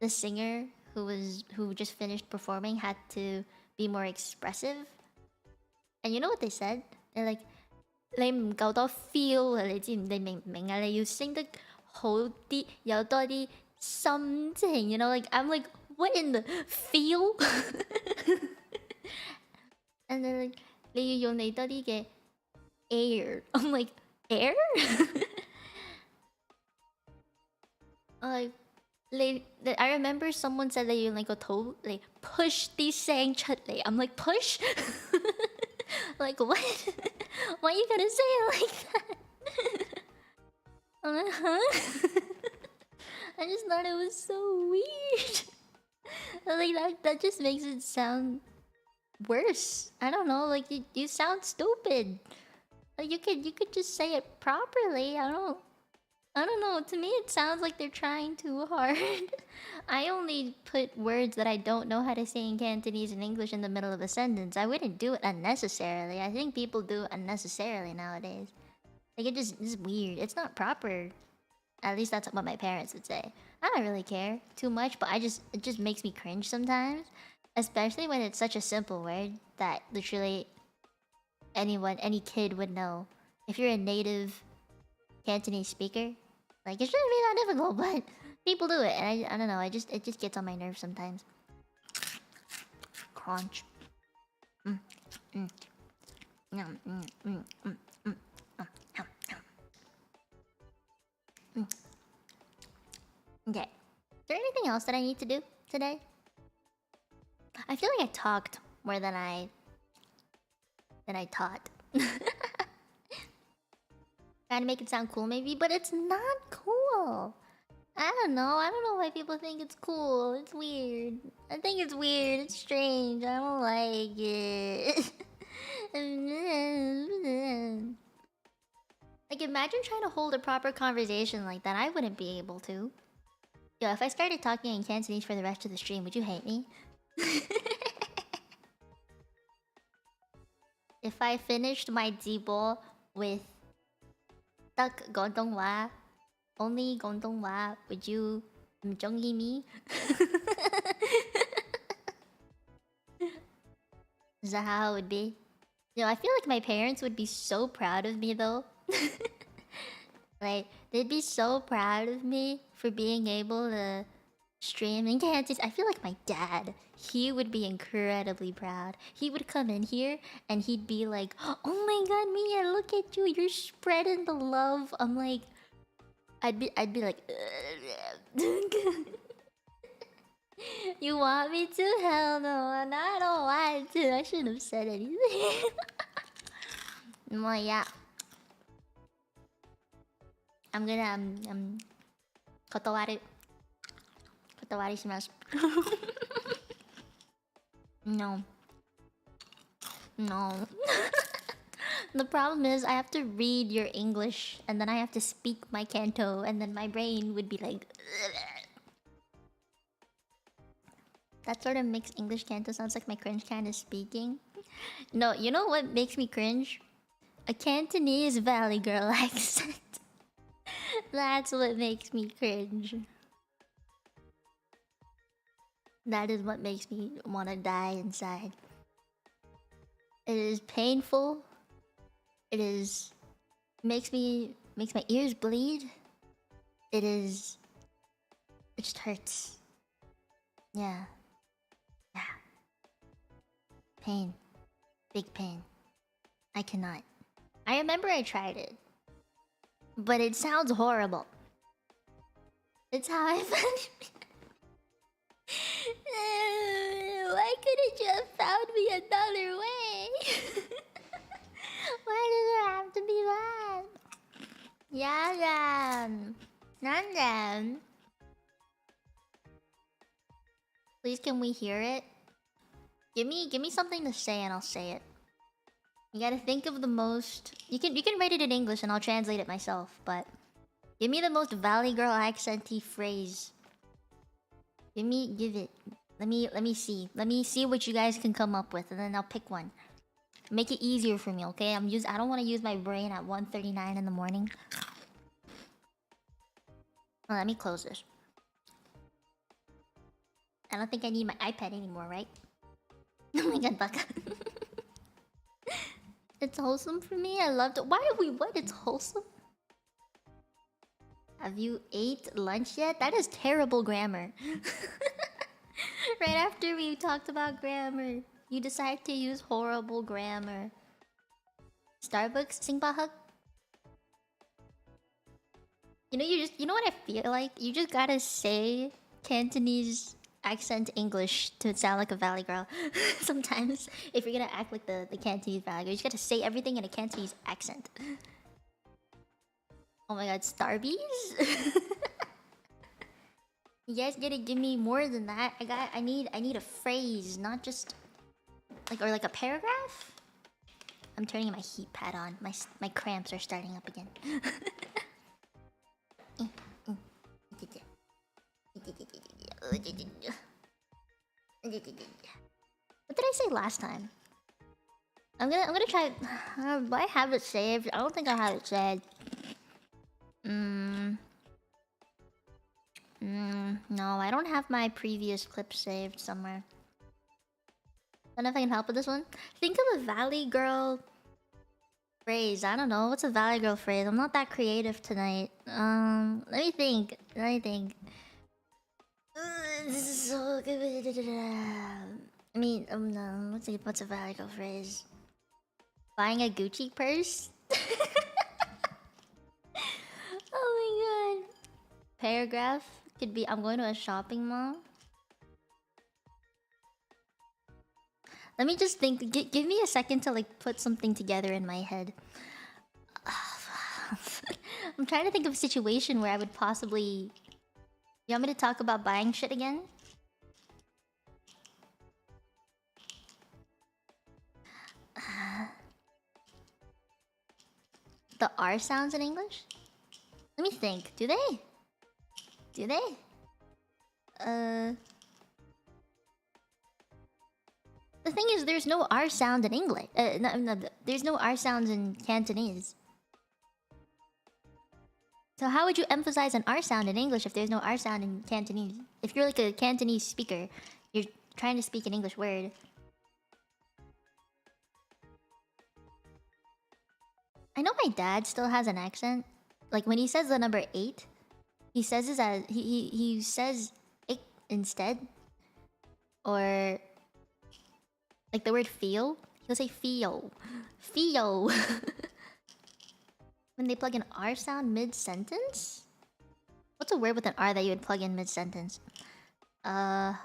the singer who just finished performing had to be more expressive. And you know what they said? They're like, 你唔夠多 feel 啊，你知唔？你明唔明啊？你要升得好啲，有多啲心情。You know, like I'm like, what in the feel? And then like, 你要用你多啲嘅 air. I'm like, air? Like, I remember someone said that you like 個肚嚟 push 啲聲出嚟. I'm like, push? Like what? Why you gotta say it like that? I'm like, huh? I just thought it was so weird. Like that just makes it sound worse. I don't know, like you sound stupid. Like you could just say it properly. I don't know. To me it sounds like they're trying too hard. I only put words that I don't know how to say in Cantonese and English in the middle of a sentence. I wouldn't do it unnecessarily. I think people do it unnecessarily nowadays. Like it's weird. It's not proper. At least that's what my parents would say. I don't really care too much, but it just makes me cringe sometimes. Especially when it's such a simple word that literally any kid would know. If you're a native Cantonese speaker, like it shouldn't be that difficult, but people do it, and I don't know. It just gets on my nerves sometimes. Crunch. Okay. Is there anything else that I need to do today? I feel like I talked more than I taught. Trying to make it sound cool maybe, but it's not cool. I don't know why people think it's cool. It's weird. I think it's weird. It's strange. I don't like it. Like, imagine trying to hold a proper conversation like that. I wouldn't be able to. Yo, if I started talking in Cantonese for the rest of the stream, would you hate me? If I finished my Zibo with Tak Gongdonghua, only Gongdonghua, would you mjonghi me? Is that how it would be? Yo, I feel like my parents would be so proud of me though. Like, they'd be so proud of me for being able to stream in Cantonese. I feel like my dad, he would be incredibly proud. He would come in here and he'd be like, "Oh my god, Mia, look at you, you're spreading the love." I'm like, I'd be like, "You want me to? Hell no, and I don't want to." I shouldn't have said anything. I'm like, yeah. I'm gonna kotowaru. Kotowaru shimasu. No. No. The problem is I have to read your English and then I have to speak my Canto and then my brain would be like that sort of makes English Canto sounds like my cringe kind of speaking. No, you know what makes me cringe? A Cantonese Valley Girl accent. That's what makes me cringe. That is what makes me want to die inside. It is painful. It is makes my ears bleed. It just hurts. Yeah. Yeah. Pain. Big pain. I cannot. I remember I tried it. But it sounds horrible. It's how I found it. Why couldn't you have found me another way? Why does it have to be that? Yagan. Nandan. Please, can we hear it? Give me something to say and I'll say it. You gotta think of the most... You can write it in English and I'll translate it myself, but... Give me the most Valley Girl accent-y phrase. Give it. Let me see. Let me see what you guys can come up with and then I'll pick one. Make it easier for me, okay? I don't want to use my brain at 1:39 in the morning. Well, let me close this. I don't think I need my iPad anymore, right? Oh my god, Baka. It's wholesome for me. I loved it. Why are we what? It's wholesome? Have you ate lunch yet? That is terrible grammar. Right after we talked about grammar, you decide to use horrible grammar. Starbucks, Singbahak? You know what I feel like? You just gotta say Cantonese accent English to sound like a Valley Girl. Sometimes, if you're gonna act like the Cantonese Valley Girl, you just gotta say everything in a Cantonese accent. Oh my god, Starbies? You guys gotta give me more than that. I need a phrase, not just like a paragraph. I'm turning my heat pad on. My cramps are starting up again. What did I say last time? I'm gonna try. Do I have it saved? I don't think I have it saved. No, I don't have my previous clip saved somewhere. Don't know if I can help with this one. Think of a Valley Girl phrase. I don't know. What's a Valley Girl phrase? I'm not that creative tonight. Let me think. This is so good. I mean, no. What's a Valley Girl phrase? Buying a Gucci purse? Oh my god. paragraph could be I'm going to a shopping mall. Let me just think. Give me a second to like put something together in my head. I'm trying to think of a situation where I would possibly... You want me to talk about buying shit again? The R sounds in English? Let me think. Do they? Do they? The thing is, there's no R sound in English. No, there's no R sounds in Cantonese. So how would you emphasize an R sound in English if there's no R sound in Cantonese? If you're like a Cantonese speaker, you're trying to speak an English word. I know my dad still has an accent. Like when he says the number 8, he says it as he says it instead. Or like the word feel, he'll say feel. Feel. When they plug an R sound mid-sentence? What's a word with an R that you would plug in mid-sentence? Can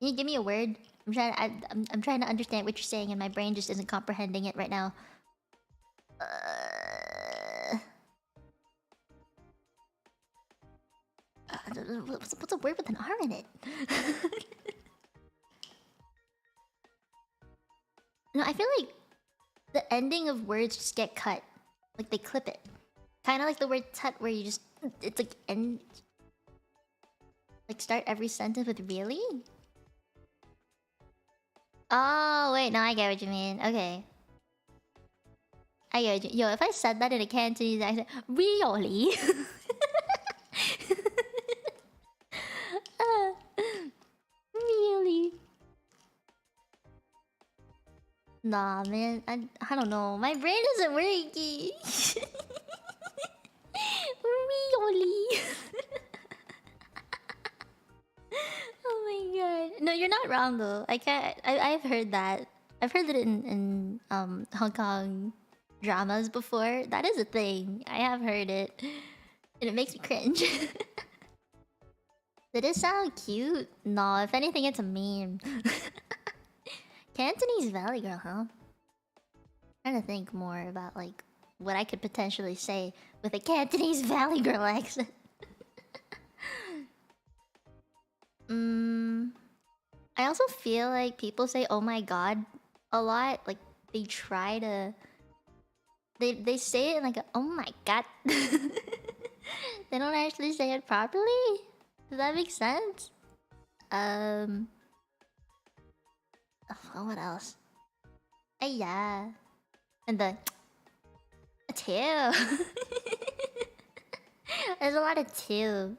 you give me a word? I'm trying to understand what you're saying and my brain just isn't comprehending it right now. What's a word with an R in it? No, I feel like the ending of words just get cut. Like they clip it. Kind of like the word tut where you just... It's like end... Like start every sentence with really? Oh, wait, no, I get what you mean. Okay. I get what you... Yo, if I said that in a Cantonese accent... Really? Really? Nah, man. I don't know. My brain isn't working. Really? Oh my god. No, you're not wrong though. I can't. I've heard that. I've heard it in Hong Kong dramas before. That is a thing. I have heard it, and it makes me cringe. Did it sound cute? No. If anything, it's a meme. Cantonese Valley Girl, huh? Trying to think more about like what I could potentially say with a Cantonese Valley Girl accent. I also feel like people say "oh my god" a lot. Like they try to. They say it in like a "oh my god." They don't actually say it properly. Does that make sense? Oh, what else? Yeah. And the two. There's a lot of two.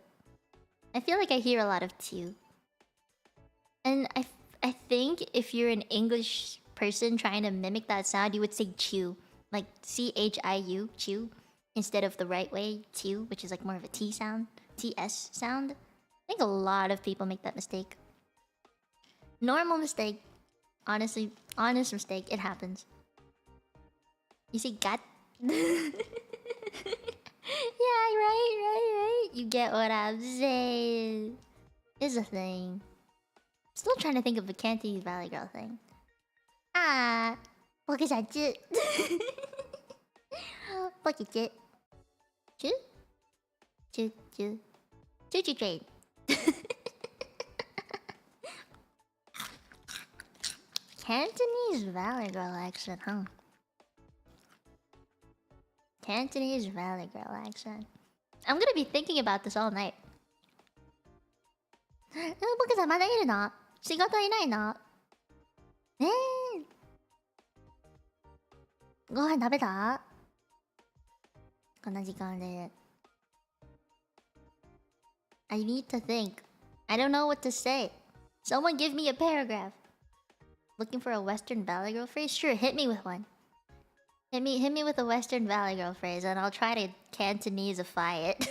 I feel like I hear a lot of two. And I think if you're an English person trying to mimic that sound, you would say chew. Like CHIU, chew. Instead of the right way, chew, which is like more of a T sound. TS sound. I think a lot of people make that mistake. Normal mistake. Honestly, honest mistake. It happens. You see gat? Yeah, right. You get what I'm saying. It's a thing. Still trying to think of the Cantonese Valley Girl thing. Look at that shit. Look at it. Choo train. Cantonese Valley Girl accent, huh? Cantonese Valley Girl accent. I'm gonna be thinking about this all night. 僕さんまだいるの？仕事いないの？ご飯食べた？こんな時間で。I need to think. I don't know what to say. Someone give me a paragraph. Looking for a Western Valley Girl phrase? Sure, hit me with one. Hit me with a Western Valley Girl phrase, and I'll try to Cantoneseify it.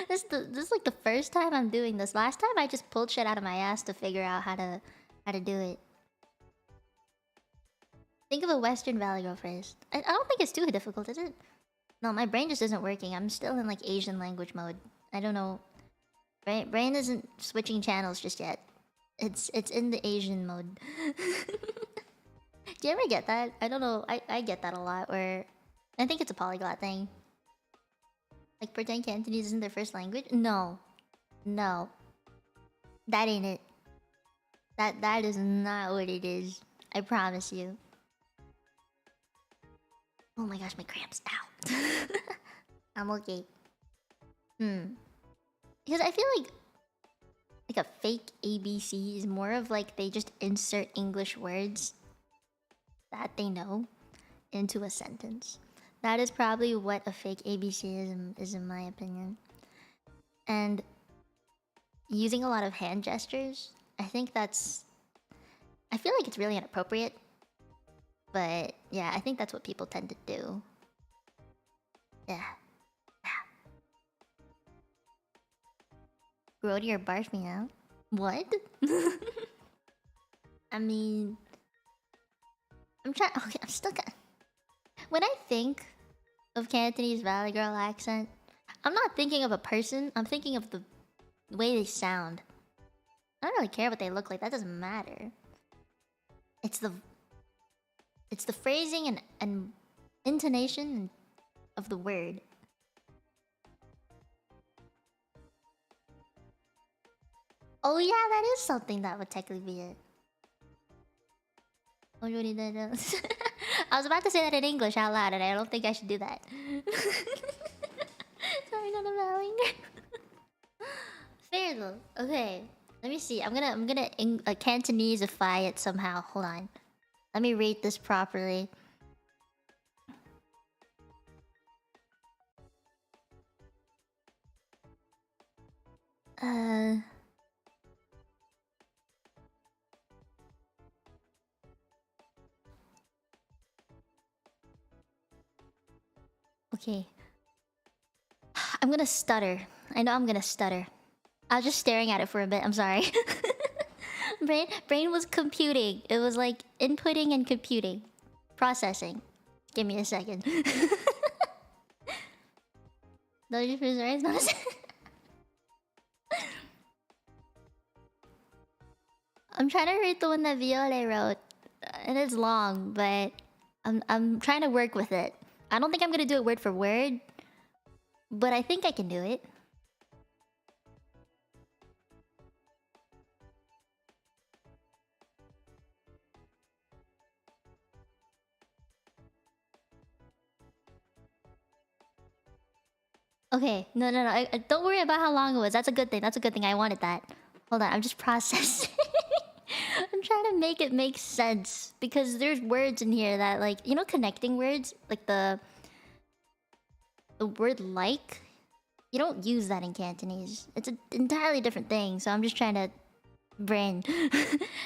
This is like the first time I'm doing this. Last time I just pulled shit out of my ass to figure out how to do it. Think of a Western Valley Girl phrase. I don't think it's too difficult, is it? No, my brain just isn't working. I'm still in like Asian language mode. I don't know. Brain isn't switching channels just yet. It's in the Asian mode. Do you ever get that? I don't know. I get that a lot. Where I think it's a polyglot thing. Like pretend Cantonese isn't their first language. No, no, that ain't it. That is not what it is. I promise you. Oh my gosh, my cramps. Ow. I'm okay. Because I feel like a fake ABC is more of like they just insert English words that they know into a sentence. That is probably what a fake ABC is in my opinion. And using a lot of hand gestures, I think that's... I feel like it's really inappropriate. But yeah, I think that's what people tend to do. Yeah. Grow to your barf me out. What? I mean... I'm trying... Okay, I'm still gonna... When I think of Cantonese Valley Girl accent, I'm not thinking of a person. I'm thinking of the way they sound. I don't really care what they look like. That doesn't matter. It's the phrasing and intonation of the word. Oh yeah, that is something that would technically be it. I was about to say that in English out loud, and I don't think I should do that. Sorry, not allowing. Fair though. Okay, let me see. I'm gonna Cantoneseify it somehow. Hold on. Let me rate this properly. Okay. I'm gonna stutter. I know I'm gonna stutter. I was just staring at it for a bit. I'm sorry. Brain was computing. It was like inputting and computing. Processing. Give me a second. Don't you feel sorry? I'm trying to read the one that Viole wrote. And it's long, but I'm trying to work with it. I don't think I'm gonna do it word for word, but I think I can do it. Okay, no. Don't worry about how long it was. That's a good thing. That's a good thing. I wanted that. Hold on, I'm just processing. I'm trying to make it make sense because there's words in here that, like, you know, connecting words, like the word like. You don't use that in Cantonese. It's an entirely different thing. So I'm just trying to brain,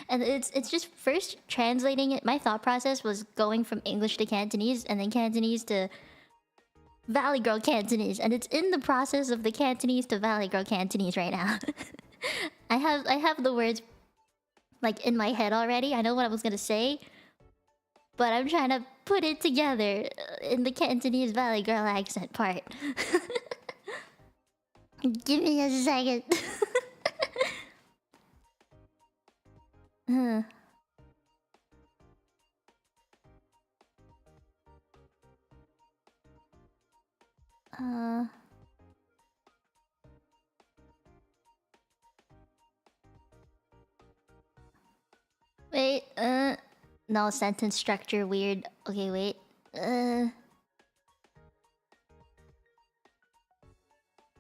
and it's just first translating it. My thought process was going from English to Cantonese, and then Cantonese to Valley Girl Cantonese, and it's in the process of the Cantonese to Valley Girl Cantonese right now. I have the words like in my head already. I know what I was gonna say, but I'm trying to put it together in the Cantonese Valley Girl accent part. Give me a second. Wait, no, sentence structure weird. Okay, wait.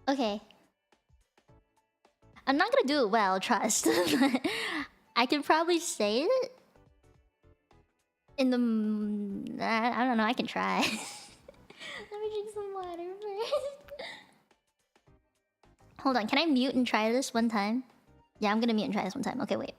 Okay. I'm not gonna do it well, trust. I can probably say it in the... I don't know, I can try. Let me drink some water first. Hold on, can I mute and try this one time? Yeah, I'm gonna mute and try this one time. Okay, wait.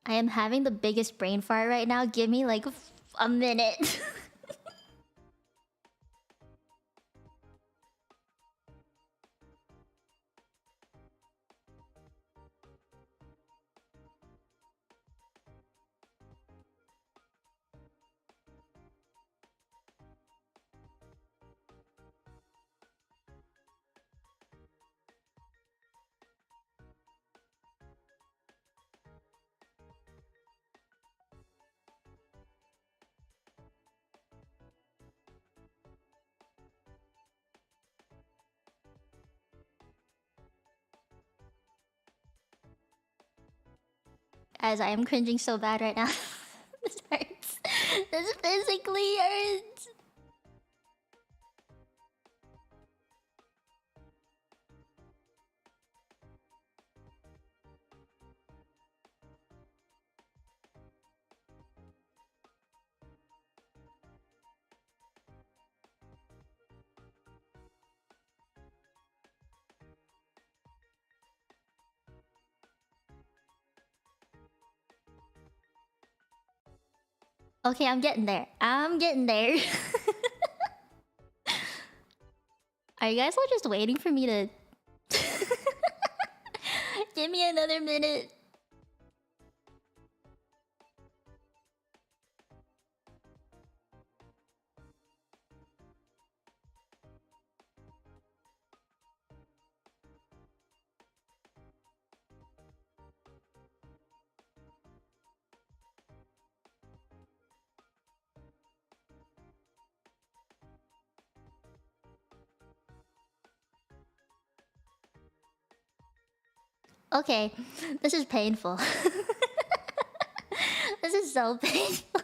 I am having the biggest brain fart right now. Give me like a minute. As I am cringing so bad right now. This hurts. This physically hurts. Okay, I'm getting there. I'm getting there. Are you guys all just waiting for me to... Give me another minute. Okay, this is painful. This is so painful.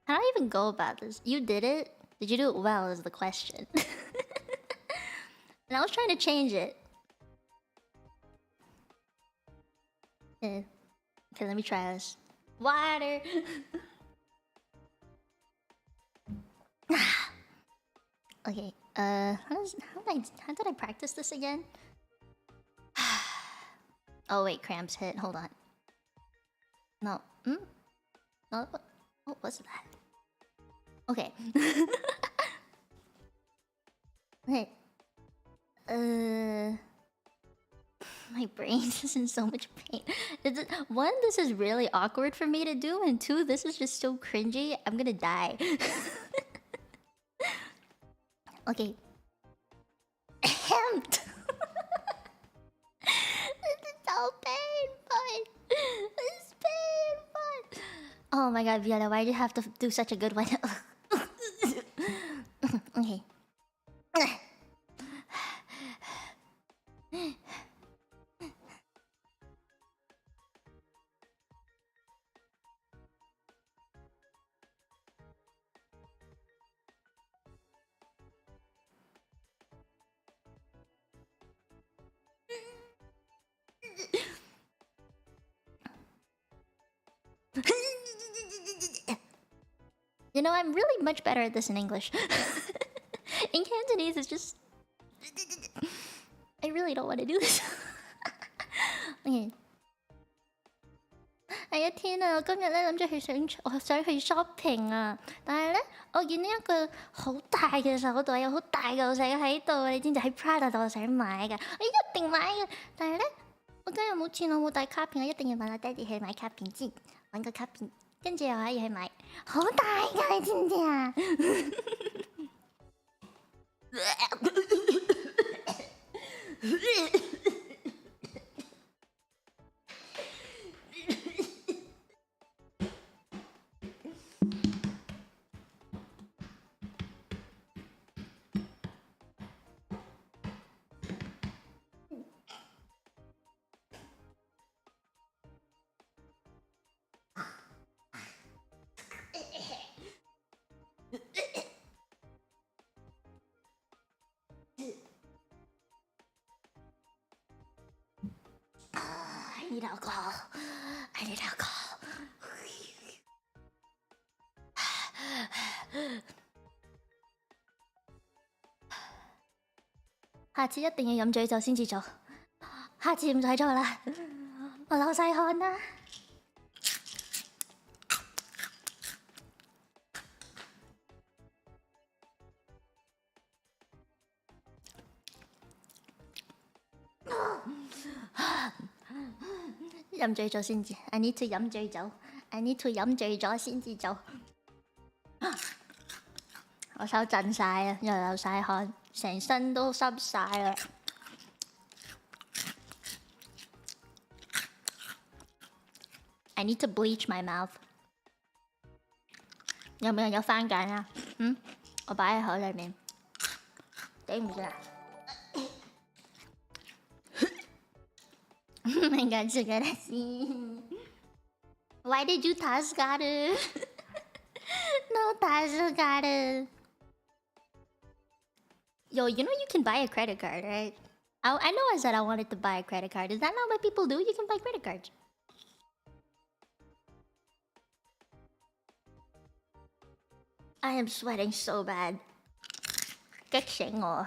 How do I even go about this? You did it? Did you do it well is the question. And I was trying to change it. Okay, let me try this. Water! Okay, how did I practice this again? Oh wait, cramps hit. Hold on. No. No. Oh, what's that? Okay. Okay. My brain is in so much pain. One, this is really awkward for me to do, and two, this is just so cringy. I'm gonna die. Okay. Hemmed. This is so painful. This is painful. Oh my god, Viola, why do you have to do such a good one? Okay. You know, I'm really much better at this in English. In Cantonese, it's just... I really don't want to do this. Okay. 係啊，天啊！我今日咧諗住我想去 shopping 啊，但係咧我見呢一個好大嘅手袋，有好大嚿石喺度，你知唔知喺 Prada 度我想買㗎，我一定買嘅。但係咧我今日冇錢，我冇帶卡片，我一定要問我爹哋去買卡片先，揾個卡片，跟住又可以去買，好大㗎，你知唔知啊？I need alcohol. I need alcohol. 下次一定要飲醉酒先至做，下次唔使做啦，我流晒汗啦。飲醉咗先至 ，I need to 飲醉酒 ，I need to 飲醉咗先至做。我手震晒啊，又流晒汗，成身都濕晒啦。I need to bleach my mouth。有冇人有番梘啊？我擺喺口裏面，頂唔住啦。ไม่งั้นจะกันสิ Why did you touch Garu? No touch Garu. Yo, you know you can buy a credit card, right? I know I said I wanted to buy a credit card. Is that not what people do? You can buy credit cards. I am sweating so bad. 激醒我。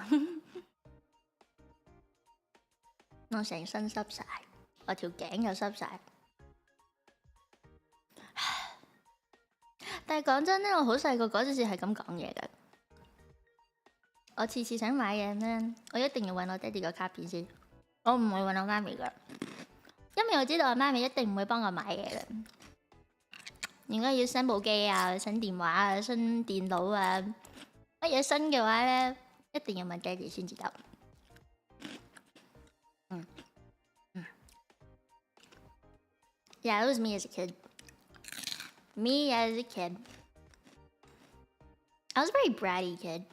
我成身濕晒，我條頸又濕晒。但係講真咧，我好細個嗰陣時係咁講嘢㗎。我次次想買嘢咧，我一定要揾我爹哋個卡片先，我唔會揾我媽咪㗎，因為我知道我媽咪一定唔會幫我買嘢嘅。如果要新部機啊、新電話啊、新電腦啊，乜嘢新嘅話咧，一定要問爹哋先至得。Yeah, it was me as a kid. Me as a kid. I was a very bratty kid.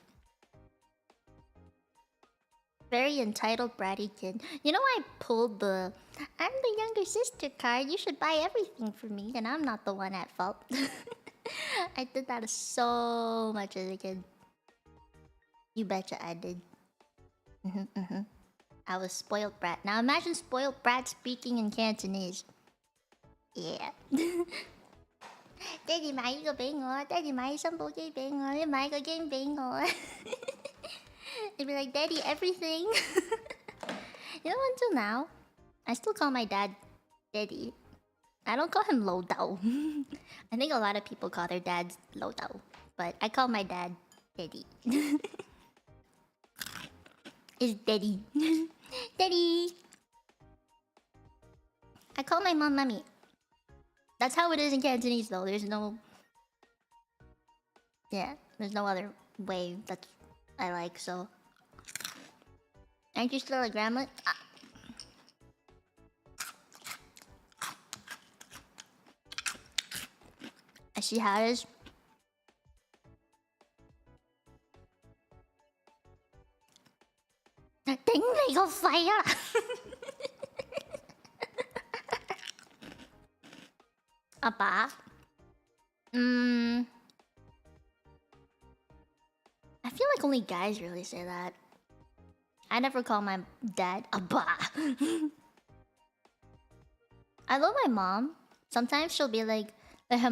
Very entitled, bratty kid. You know, I pulled the I'm the younger sister card. You should buy everything for me, and I'm not the one at fault. I did that so much as a kid. You betcha I did. I was spoiled brat. Now imagine spoiled brat speaking in Cantonese. Yeah. Daddy 買呢個俾我 Daddy 買新部機俾我你買個 game 俾我 They'd be like, Daddy, everything. You know, until now, I still call my dad Daddy. I don't call him Lo Dao. I think a lot of people call their dads Lo Dao, but I call my dad Daddy. It's Daddy. Daddy. I call my mom Mommy. That's how it is in Cantonese, though. There's no other way that I like, so. Aren't you still a grandma? I see how it is.頂你個肺啊！阿爸，I feel like only guys really say that. I never call my dad Abba. I love my mom. Sometimes she'll be like, if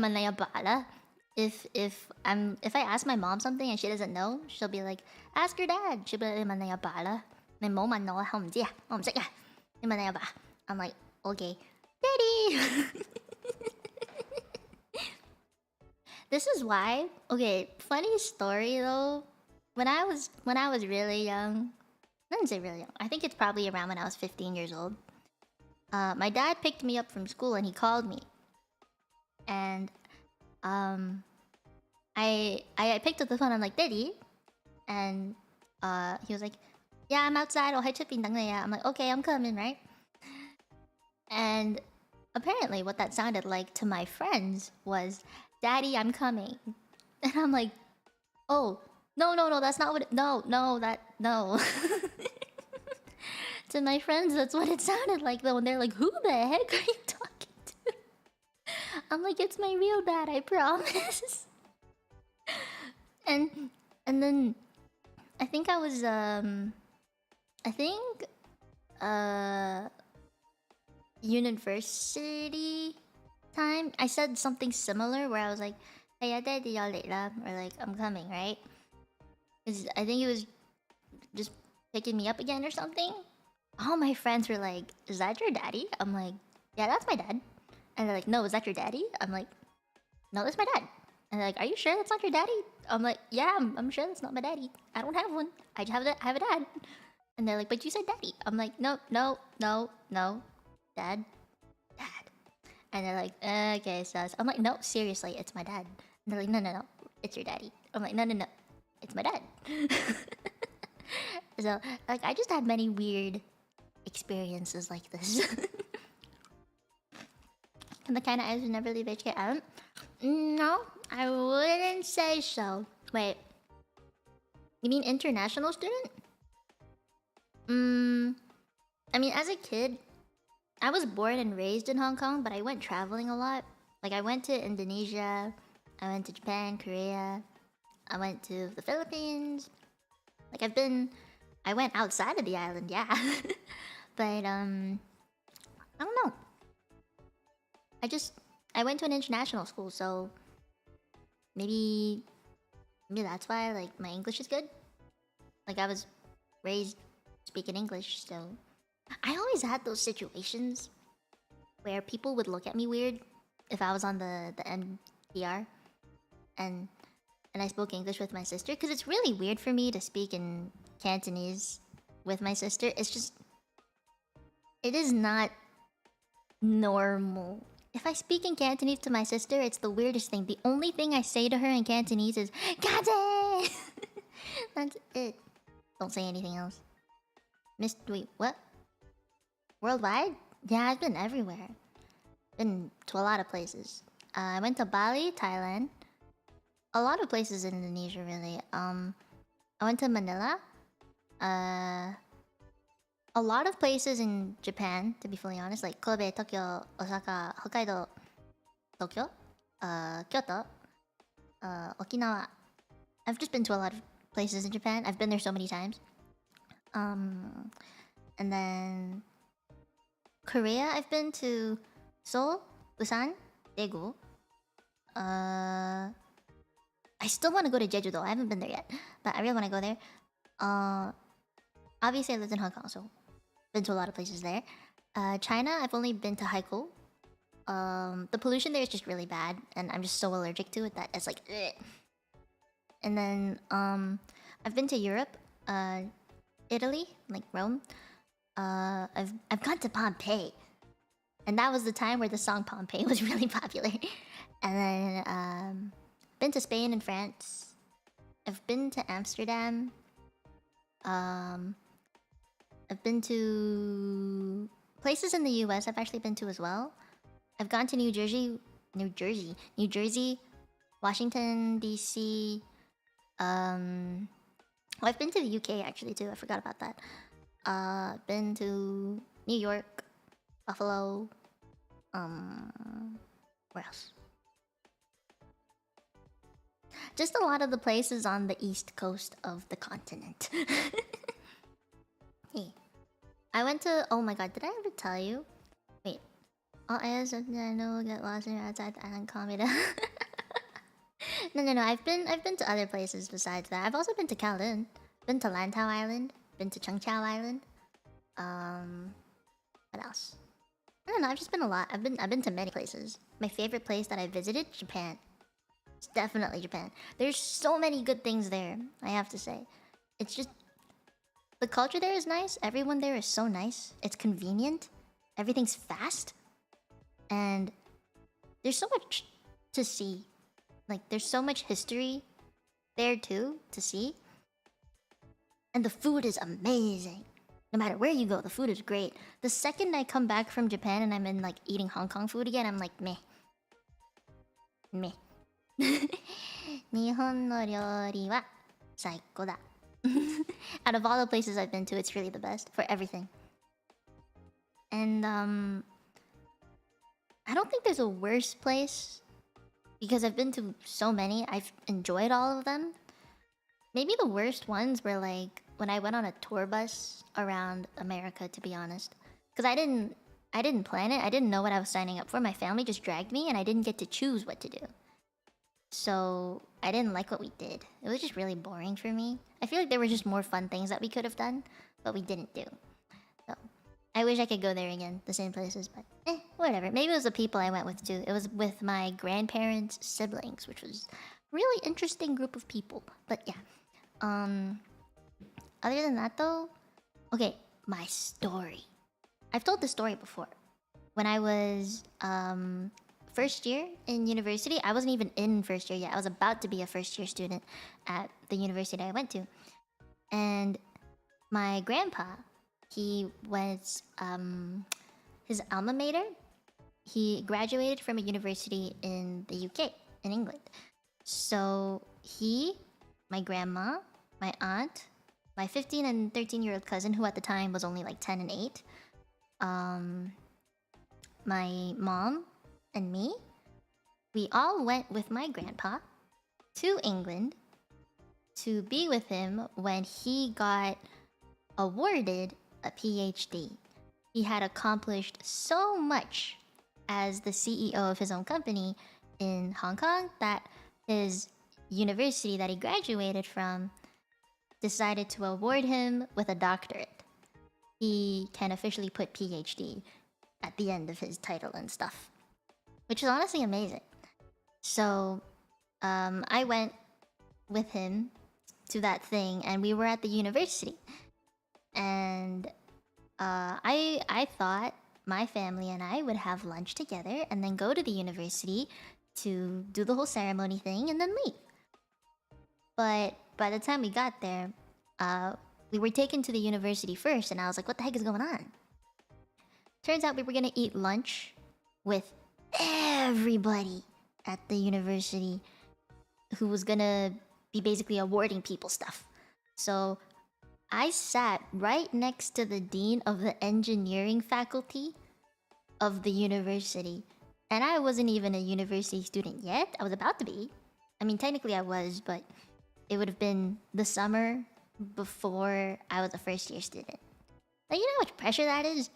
I ask my mom something and she doesn't know, she'll be like, ask your dad. She'll be like, 你問你阿爸啦，你唔好問我，我唔知啊，我唔識啊，你問你阿爸。I'm like, okay, Daddy. This is why. Okay, funny story though. When I was really young, I didn't say really young. I think it's probably around when I was 15 years old. My dad picked me up from school and he called me, and I picked up the phone. I'm like, Daddy, and he was like, yeah, I'm outside. I'm like, okay, I'm coming, right? And apparently, what that sounded like to my friends was, Daddy, I'm coming. And I'm like, oh, no, that's not what it, no. To my friends, that's what it sounded like though, and they're like, who the heck are you talking to? I'm like, it's my real dad, I promise. And then I think I was university time, I said something similar where I was like, hey, Daddy, y'all late, or like, I'm coming, right? Because I think it was just picking me up again or something. All my friends were like, "Is that your daddy?" I'm like, "Yeah, that's my dad." And they're like, "No, is that your daddy?" I'm like, "No, that's my dad." And they're like, "Are you sure that's not your daddy?" I'm like, "Yeah, I'm sure that's not my daddy. I don't have one. I have a dad." And they're like, "But you said daddy." I'm like, "No, no, no, no, dad, dad." And they're like, "Okay, sus." I'm like, "No, seriously, it's my dad." And they're like, "No, no, no, it's your daddy." I'm like, "No, no, no, it's my dad." So, like, I just had many weird experiences like this. And the kind of eyes who never leave HK out? No, I wouldn't say so. Wait, you mean international student? I mean, as a kid, I was born and raised in Hong Kong, but I went traveling a lot. Like, I went to Indonesia, I went to Japan, Korea, I went to the Philippines. Like, I went outside of the island, yeah. But, I don't know. I went to an international school, so maybe that's why, like, my English is good. Like, I was raised speaking English, so I always had those situations where people would look at me weird if I was on the NPR and I spoke English with my sister, because it's really weird for me to speak in Cantonese with my sister. It is not normal. If I speak in Cantonese to my sister, it's the weirdest thing. The only thing I say to her in Cantonese is "Kate." That's it. Don't say anything else. Wait, what? Worldwide? Yeah, I've been everywhere. Been to a lot of places. I went to Bali, Thailand. A lot of places in Indonesia, really. I went to Manila. A lot of places in Japan, to be fully honest, like Kobe, Tokyo, Osaka, Hokkaido, Tokyo, Kyoto, Okinawa. I've just been to a lot of places in Japan. I've been there so many times. And then Korea, I've been to Seoul, Busan, Daegu. I still want to go to Jeju though. I haven't been there yet, but I really want to go there. Obviously I lived in Hong Kong, so been to a lot of places there. China, I've only been to Haikou. The pollution there is just really bad, and I'm just so allergic to it that it's like, ugh. And then I've been to Europe, Italy, like Rome. I've gone to Pompeii, and that was the time where the song Pompeii was really popular. And then been to Spain and France. I've been to Amsterdam. I've been to places in the US I've actually been to as well. I've gone to New Jersey, Washington, DC. I've been to the UK actually too. I forgot about that. Been to New York, Buffalo. Where else? Just a lot of the places on the east coast of the continent. Hey, I went to. Oh my god, did I ever tell you? Wait. All areas I know get lost in outside the island. Calm me down. No. I've been to other places besides that. I've also been to Kowloon. Been to Lantau Island. Been to Cheungchao Island. What else? I don't know. I've just been a lot. I've been to many places. My favorite place that I visited, Japan. It's definitely Japan. There's so many good things there, I have to say. It's just the culture there is nice. Everyone there is so nice. It's convenient. Everything's fast. And there's so much to see. Like, there's so much history there too to see. And the food is amazing. No matter where you go, the food is great. The second I come back from Japan and I'm in like eating Hong Kong food again, I'm like, meh. Meh. 日本の料理は最高だ. Out of all the places I've been to, it's really the best for everything. And I don't think there's a worse place because I've been to so many. I've enjoyed all of them. Maybe the worst ones were like when I went on a tour bus around America, to be honest, because I didn't plan it. I didn't know what I was signing up for. My family just dragged me and I didn't get to choose what to do. So I didn't like what we did. It was just really boring for me. I feel like there were just more fun things that we could have done, but we didn't do. So I wish I could go there again, the same places, but whatever. Maybe it was the people I went with too. It was with my grandparents' siblings, which was a really interesting group of people. But yeah. Other than that though, okay, my story. I've told this story before. When I was first year in university, I wasn't even in first year yet. I was about to be a first year student at the university I went to. And my grandpa, he was his alma mater. He graduated from a university in the UK, in England. So he, my grandma, my aunt, my 15 and 13-year-old cousin, who at the time was only like 10 and 8, my mom and me, we all went with my grandpa to England to be with him when he got awarded a PhD. He had accomplished so much as the CEO of his own company in Hong Kong that his university that he graduated from decided to award him with a doctorate. He can officially put PhD at the end of his title and stuff, which is honestly amazing. So I went with him to that thing, and we were at the university. And I thought my family and I would have lunch together and then go to the university to do the whole ceremony thing and then leave. But by the time we got there, we were taken to the university first, and I was like, what the heck is going on? Turns out we were gonna eat lunch with everybody at the university who was gonna be basically awarding people stuff. So I sat right next to the dean of the engineering faculty of the university. And I wasn't even a university student yet. I was about to be. I mean, technically I was, but it would have been the summer before I was a first year student. Like, you know how much pressure that is?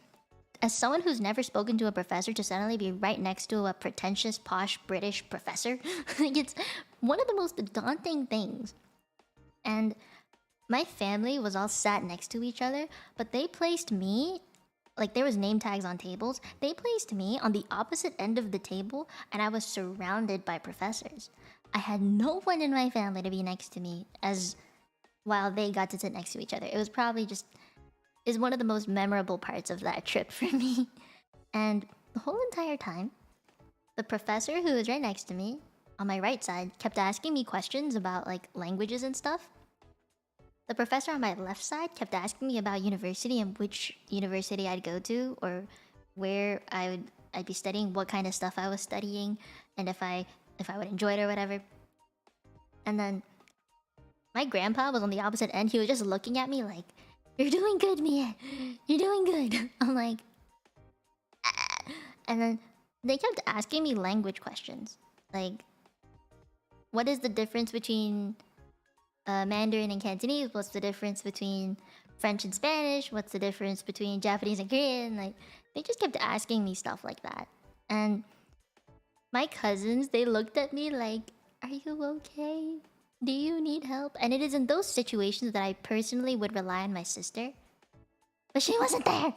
As someone who's never spoken to a professor to suddenly be right next to a pretentious, posh British professor, like, it's one of the most daunting things. And my family was all sat next to each other, but they placed me, like there was name tags on tables, they placed me on the opposite end of the table, and I was surrounded by professors. I had no one in my family to be next to me as while they got to sit next to each other. It was probably just is one of the most memorable parts of that trip for me. And the whole entire time, the professor who was right next to me on my right side kept asking me questions about like languages and stuff. The professor on my left side kept asking me about university and which university I'd go to, or where I'd be studying, what kind of stuff I was studying, and if I would enjoy it or whatever. And then my grandpa was on the opposite end. He was just looking at me like, "You're doing good, Mia. You're doing good." I'm like, ah. And then they kept asking me language questions, like, what is the difference between Mandarin and Cantonese? What's the difference between French and Spanish? What's the difference between Japanese and Korean? Like, they just kept asking me stuff like that. And my cousins, they looked at me like, "Are you okay? Do you need help?" And it is in those situations that I personally would rely on my sister. But she wasn't there!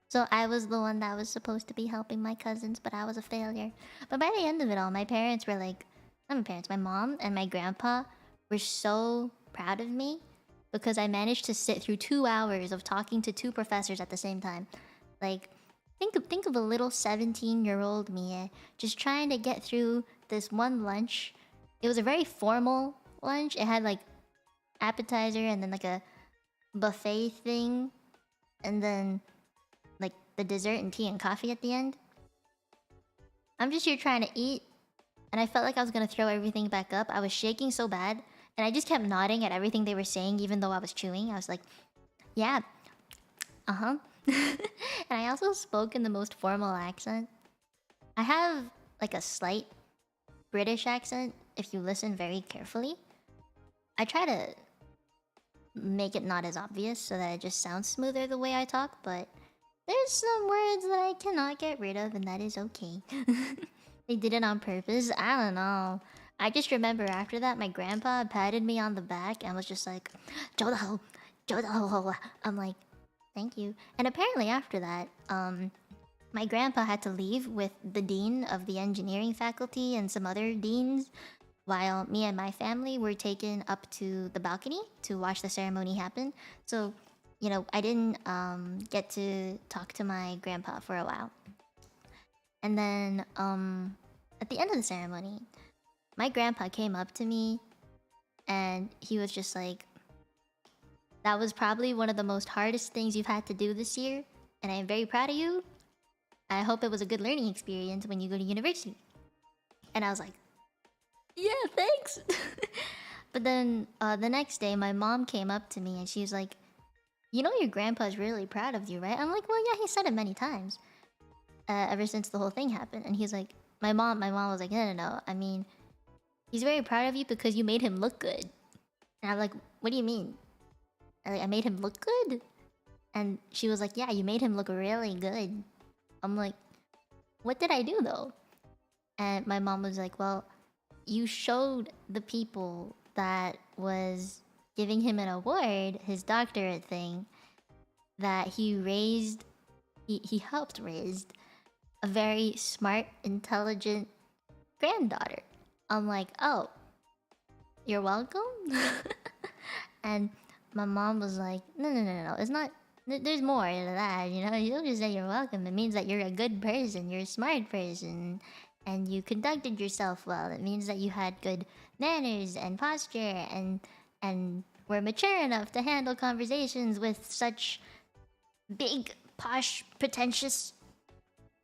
So I was the one that was supposed to be helping my cousins, but I was a failure. But by the end of it all, my parents were like... Not my parents, my mom and my grandpa were so proud of me because I managed to sit through 2 hours of talking to 2 professors at the same time. Like, think of a little 17-year-old me just trying to get through this one lunch. It was a very formal lunch. It had like appetizer and then like a buffet thing, and then like the dessert and tea and coffee at the end. I'm just here trying to eat, and I felt like I was gonna throw everything back up. I was shaking so bad, and I just kept nodding at everything they were saying, even though I was chewing. I was like, "Yeah, uh-huh." And I also spoke in the most formal accent. I have like a slight British accent if you listen very carefully. I try to make it not as obvious so that it just sounds smoother the way I talk, but there's some words that I cannot get rid of, and that is okay. They did it on purpose. I don't know. I just remember after that, my grandpa patted me on the back and was just like, "Jodo, Jodo." I'm like, "Thank you." And apparently after that, my grandpa had to leave with the dean of the engineering faculty and some other deans, while me and my family were taken up to the balcony to watch the ceremony happen. So, I didn't get to talk to my grandpa for a while. And then at the end of the ceremony, my grandpa came up to me and he was just like, "That was probably one of the most hardest things you've had to do this year, and I am very proud of you. I hope it was a good learning experience when you go to university." And I was like, "Yeah, thanks." But then the next day, my mom came up to me and she was like, "You know your grandpa's really proud of you, right?" I'm like, "Well, yeah, he said it many times ever since the whole thing happened." And he's like, my mom was like, "No, no, no. I mean, he's very proud of you because you made him look good." And I'm like, "What do you mean?" I made him look good? And she was like, "Yeah, you made him look really good." I'm like, "What did I do though?" And my mom was like, "Well, you showed the people that was giving him an award, his doctorate thing, that he helped raise a very smart, intelligent granddaughter." I'm like, "Oh, you're welcome." And my mom was like, "No, no, no, no, it's not. There's more to that, you know. You don't just say you're welcome. It means that you're a good person, you're a smart person, and you conducted yourself well. It means that you had good manners and posture, and were mature enough to handle conversations with such big, posh, pretentious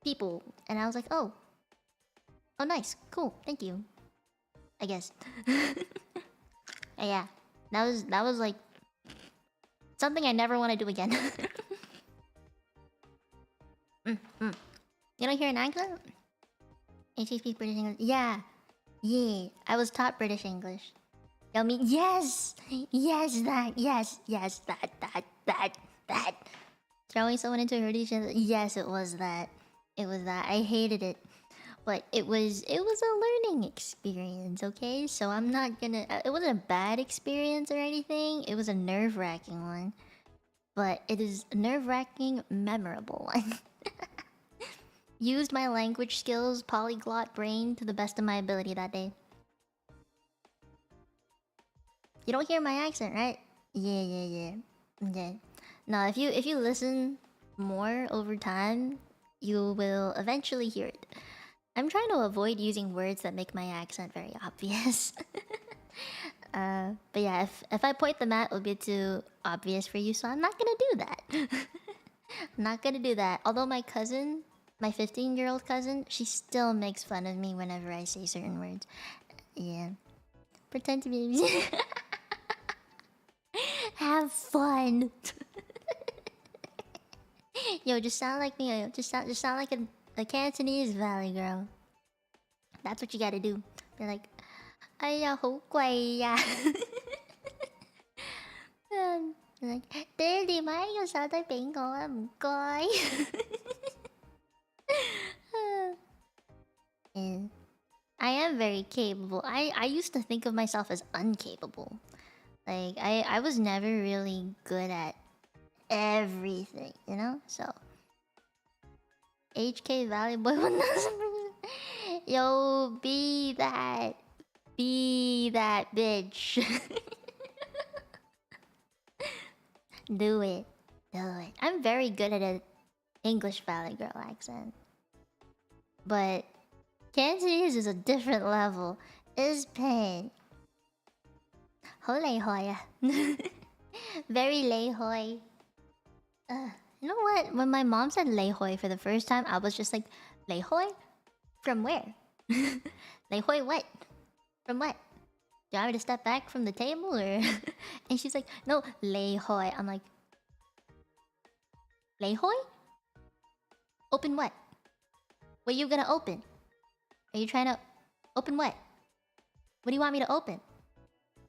people." And I was like, "Oh, oh, nice, cool, thank you, I guess." Yeah, that was like something I never want to do again. Mm. You don't hear an accent? HHP British English. Yeah, yeah. I was taught British English. Yo, me. Yes, yes, that. Yes, yes, that. Throwing someone into a herdation. Yes, it was that. It was that. I hated it, but it was a learning experience. Okay, so I'm not gonna. It wasn't a bad experience or anything. It was a nerve-wracking one, but it is a nerve-wracking, memorable one. Used my language skills, polyglot brain to the best of my ability that day. You don't hear my accent, right? Yeah, yeah, yeah. Okay. No, if you listen more over time, you will eventually hear it. I'm trying to avoid using words that make my accent very obvious. But yeah, if I point them out, it'll be too obvious for you, so I'm not gonna do that. I'm not gonna do that. Although my cousin, my 15-year-old cousin, she still makes fun of me whenever I say certain words. Yeah. Pretend to be. Have fun. Yo, just sound like me. Just sound like a Cantonese Valley girl. That's what you gotta do. Be like, "Ai ya, hổ quay ya." Like, "爹哋買個手仔俾我啊，唔該." And I am very capable. I used to think of myself as uncapable. Like I was never really good at everything, you know? So HK Valley Boy 1000%. Yo, be that. Be that bitch. Do it. Do it. I'm very good at an English Valley Girl accent. But Cantonese is a different level. It's pain. Ho hoi. Very lei hoi. You know what? When my mom said lei hoi for the first time, I was just like, "Lei hoi? From where?" "Lei hoi what? From what? Do you want me to step back from the table or?" And she's like, "No, lei hoi." I'm like, "Lei hoi? Open what? What are you gonna open? Are you trying to open what? What do you want me to open?"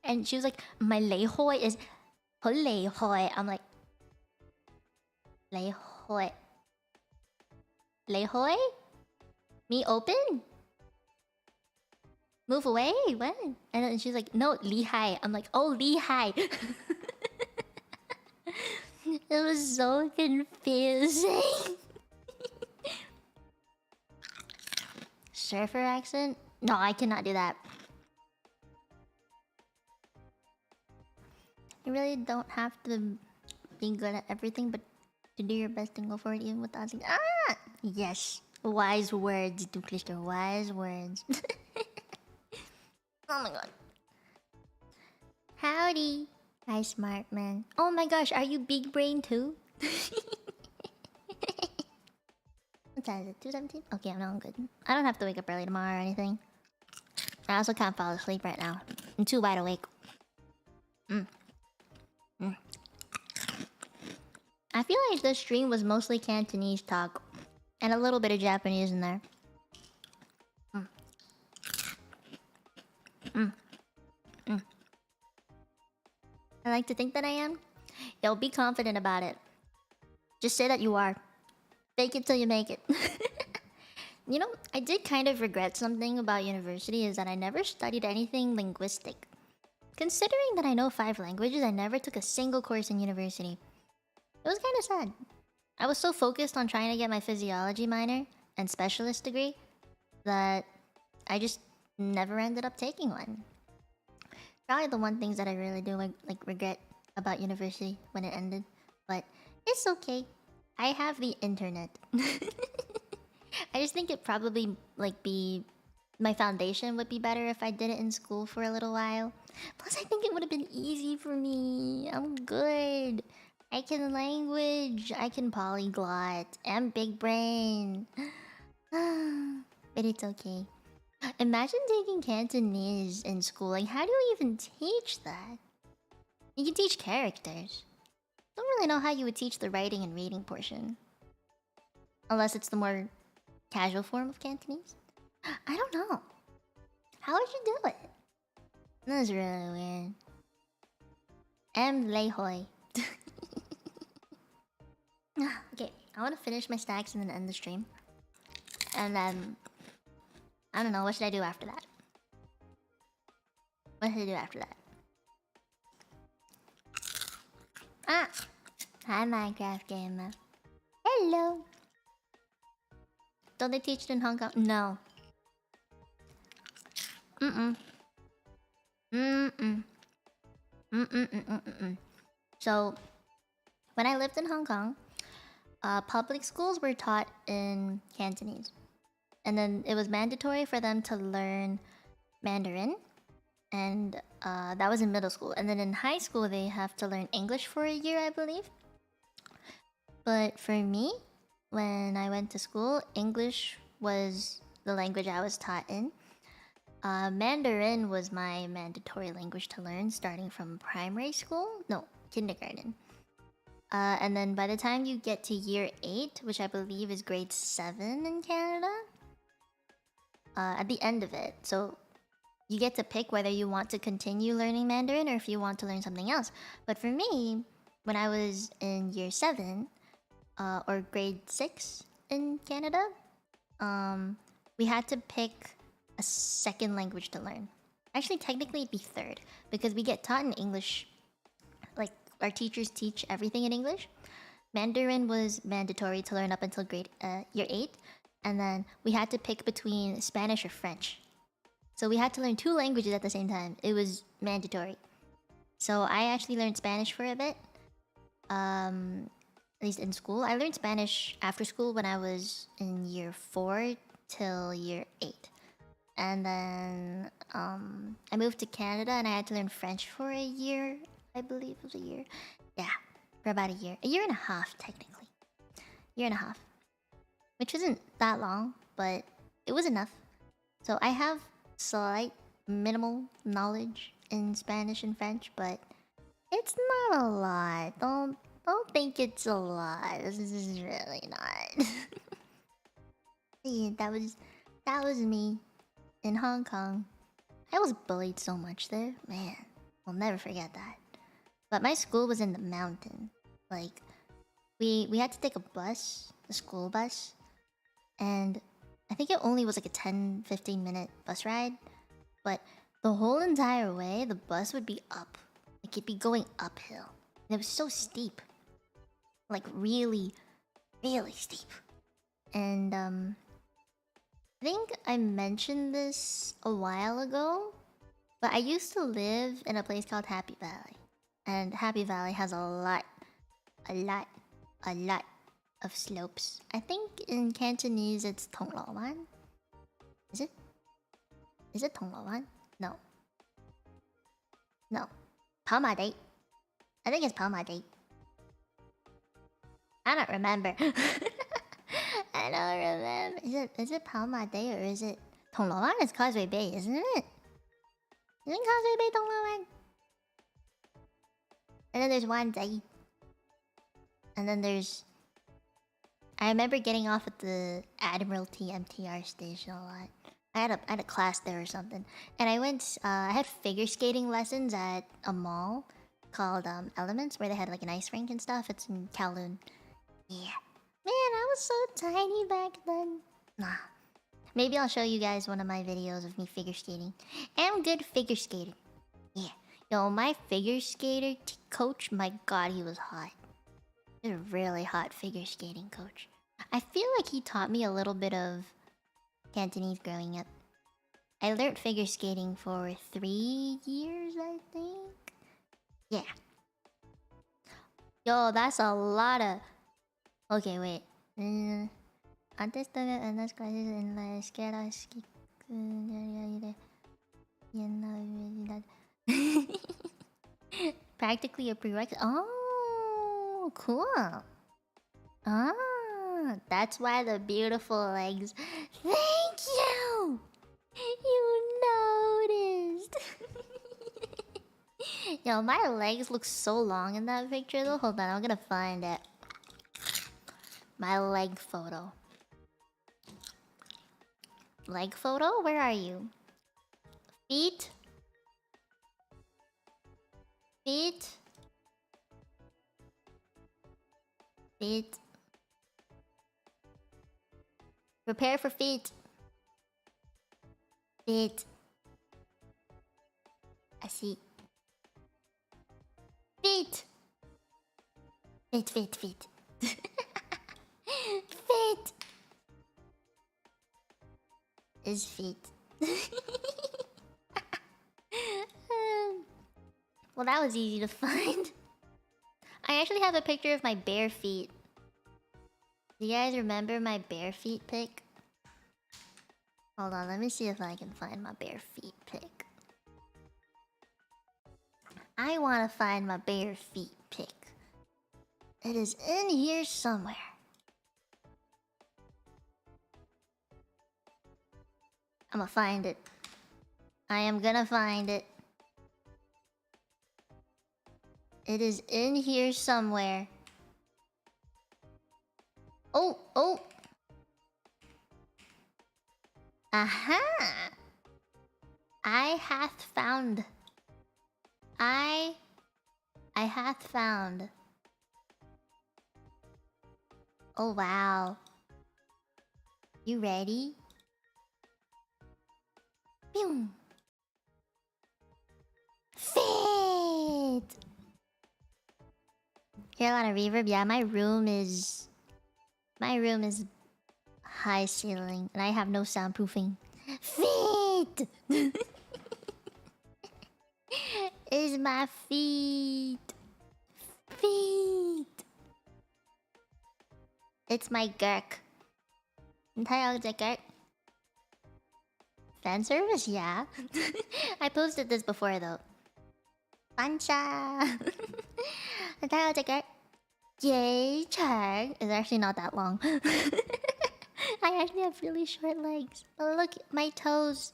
And she was like, "My lei hoi is ho lei hoi." I'm like, "Lei hoi? Lei hoi? Me open?" Move away? What? And then she's like, no, Lehigh. I'm like, oh, Lehigh. It was so confusing. Surfer accent? No, I cannot do that. You really don't have to be good at everything, but to do your best and go for it even with us. Ah! Yes. Wise words, Duklister. Wise words. Oh my god. Howdy. Hi, smart man. Oh my gosh, are you big brain too? What time is it? 2:17? Okay, I'm good. I don't have to wake up early tomorrow or anything. I also can't fall asleep right now. I'm too wide awake. I feel like this stream was mostly Cantonese talk. And a little bit of Japanese in there. I like to think that I am. Yo, be confident about it. Just say that you are. Fake it till you make it. You know, I did kind of regret something about university is that I never studied anything linguistic. Considering that I know 5 languages, I never took a single course in university. It was kind of sad. I was so focused on trying to get my physiology minor and specialist degree that I just never ended up taking one. Probably the one things that I really do like regret about university when it ended, but it's okay. I have the internet. I just think it probably like be my foundation would be better if I did it in school for a little while. Plus, I think it would have been easy for me. I'm good. I can language. I can polyglot. I'm big brain. But it's okay. Imagine taking Cantonese in school. Like, how do you even teach that? You can teach characters. Don't really know how you would teach the writing and reading portion. Unless it's the more casual form of Cantonese. I don't know. How would you do it? That's really weird. Lei Hoi. Okay, I want to finish my stacks and then end the stream. And then... I don't know, what should I do after that? What should I do after that? Ah! Hi, Minecraft gamer. Hello! Don't they teach it in Hong Kong? No. So, when I lived in Hong Kong, public schools were taught in Cantonese. And then it was mandatory for them to learn Mandarin. And that was in middle school. And then in high school, they have to learn English for a year, I believe. But for me, when I went to school, English was the language I was taught in. Mandarin was my mandatory language to learn starting from primary school. No, kindergarten. And then by the time you get to year 8, which I believe is grade 7 in Canada, at the end of it, so you get to pick whether you want to continue learning Mandarin or if you want to learn something else. But for me, when I was in year 7, or grade 6 in Canada, we had to pick a second language to learn. Actually, technically it'd be third, because we get taught in English. Like, our teachers teach everything in English. Mandarin was mandatory to learn up until year 8. And then we had to pick between Spanish or French. So we had to learn 2 languages at the same time. It was mandatory. So I actually learned Spanish for a bit. At least in school. I learned Spanish after school when I was in year 4 till year 8. And then I moved to Canada and I had to learn French for a year. I believe it was a year. Yeah, for about a year. A year and a half, technically. Year and a half. Which isn't that long, but it was enough. So I have slight minimal knowledge in Spanish and French, but it's not a lot. Don't think it's a lot. This is really not. Yeah, that was me in Hong Kong. I was bullied so much there, man. I'll never forget that. But my school was in the mountain. Like, we had to take a bus, a school bus. And I think it only was like a 10-15 minute bus ride. But the whole entire way, the bus would be up. Like, it'd be going uphill. And it was so steep. Like, really, really steep. And, I think I mentioned this a while ago. But I used to live in a place called Happy Valley. And Happy Valley has a lot of slopes. I think in Cantonese it's Thong Lo Wan. Is it? Is it Thong Lo Wan? No. No. Pao Ma Date. I think it's Pao Ma Date. I don't remember. I don't remember. Is it Pao Ma Date or is it Thong Lo Wan? Is Causeway Bay, isn't it? Isn't Causeway Bay Thong Lo Wan? And then there's Wan Zai. And then there's... I remember getting off at the Admiralty MTR station a lot. I had a class there or something. And I went... I had figure skating lessons at a mall called Elements, where they had like an ice rink and stuff. It's in Kowloon. Yeah. Man, I was so tiny back then. Nah. Maybe I'll show you guys one of my videos of me figure skating. I'm good figure skating. Yeah. Yo, my figure skater coach, my god, he was hot. He's a really hot figure skating coach. I feel like he taught me a little bit of Cantonese growing up. I learned figure skating for 3 years, I think. Yeah. Yo, that's a lot of... Okay, wait. Antes tuve unas clases en la escuela practically a prerequisite. Oh, cool. Ah, that's why the beautiful legs. Thank you! You noticed. Yo, my legs look so long in that picture though. Hold on, I'm gonna find it. My leg photo. Leg photo? Where are you? Feet? Feet? Feet. Prepare for feet. Feet. I see. Feet. Feet, feet, feet. Feet. Is feet. Well, that was easy to find. I actually have a picture of my bare feet. Do you guys remember my bare feet pic? Hold on, let me see if I can find my bare feet pic. I want to find my bare feet pic. It is in here somewhere. I'm gonna find it. I am gonna find it. It is in here somewhere. Oh, oh. Aha! I hath found. I hath found. Oh wow. You ready? Pew. Fit. Hear a lot of reverb? Yeah, my room is high ceiling and I have no soundproofing. Fit. Is my feet. Feet. It's my gurk. Untitled Chapter. Fan service? Yeah. I posted this before though. Pancha. Untitled Chapter. Yay, Chang. It's actually not that long. I actually have really short legs. Oh, look, my toes.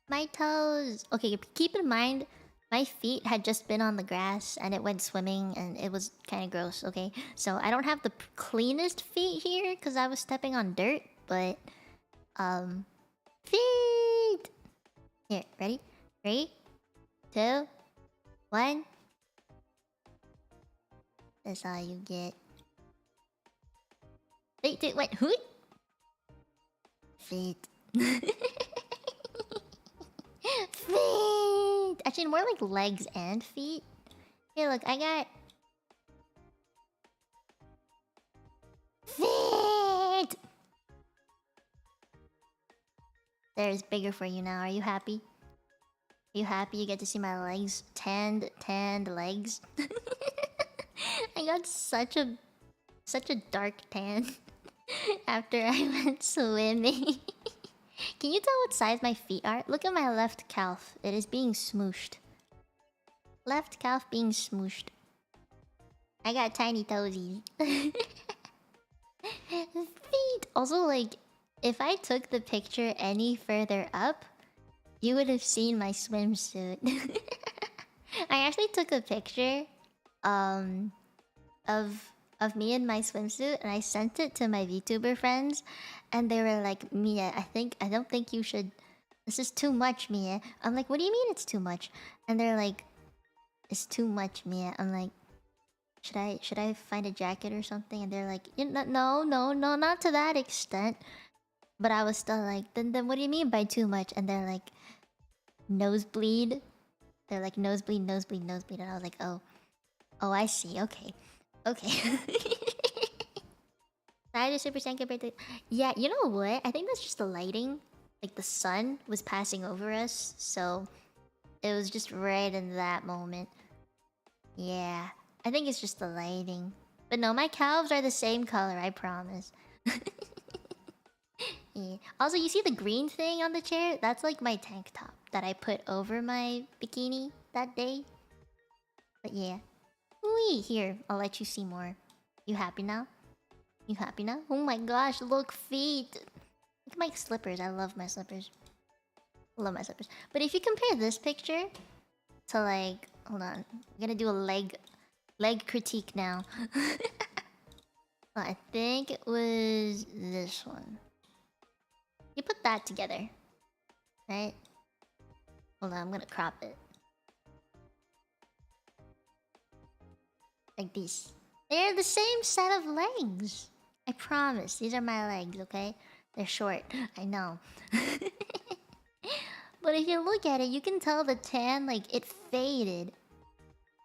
My toes. Okay, keep in mind, my feet had just been on the grass and it went swimming and it was kind of gross, okay? So I don't have the cleanest feet here because I was stepping on dirt, but... Feet! Here, ready? 3, 2, 1. That's all you get. Wait, wait, hoot? Feet. Feet! Actually, more like legs and feet. Hey, look, I got... Feet! There's bigger for you now. Are you happy? Are you happy you get to see my legs? Tanned legs. I got such a dark tan after I went swimming. Can you tell what size my feet are? Look at my left calf. It is being smooshed. Left calf being smooshed. I got tiny toesies. Feet! Also, like, if I took the picture any further up, you would have seen my swimsuit. I actually took a picture of me in my swimsuit, and I sent it to my VTuber friends, and they were like, Mia, I don't think you should. This is too much, Mia. I'm like, what do you mean it's too much? And they're like, it's too much, Mia. I'm like, should I find a jacket or something? And they're like, no, not to that extent. But I was still like, then what do you mean by too much? And they're like, nosebleed. They're like, nosebleed. And I was like, oh, I see. Okay. Side is super sad compared to... Yeah, you know what? I think that's just the lighting. Like, the sun was passing over us, so it was just right in that moment. Yeah, I think it's just the lighting. But no, my calves are the same color, I promise. Yeah. Also, you see the green thing on the chair? That's like my tank top that I put over my bikini that day. But yeah. Wee, here, I'll let you see more. You happy now? You happy now? Oh my gosh, look, feet! Look at my slippers. I love my slippers. But if you compare this picture to, like... Hold on. I'm gonna do a leg critique now. I think it was this one. You put that together, right? Hold on, I'm gonna crop it. Like these. They're the same set of legs. I promise. These are my legs, okay? They're short. I know. But if you look at it, you can tell the tan, like, it faded.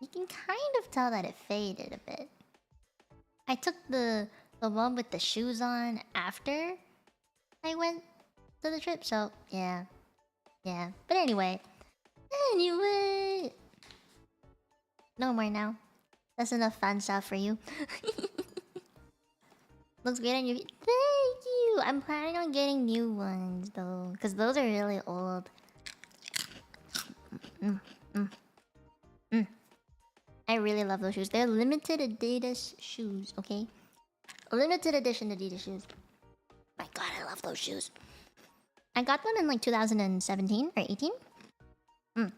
You can kind of tell that it faded a bit. I took the one with the shoes on after I went to the trip, so yeah. But anyway. No more now. That's enough fun stuff for you. Looks great on you. Thank you! I'm planning on getting new ones though, because those are really old. I really love those shoes. They're limited Adidas shoes, okay? Limited edition Adidas shoes. My god, I love those shoes. I got them in like 2017 or 18. Is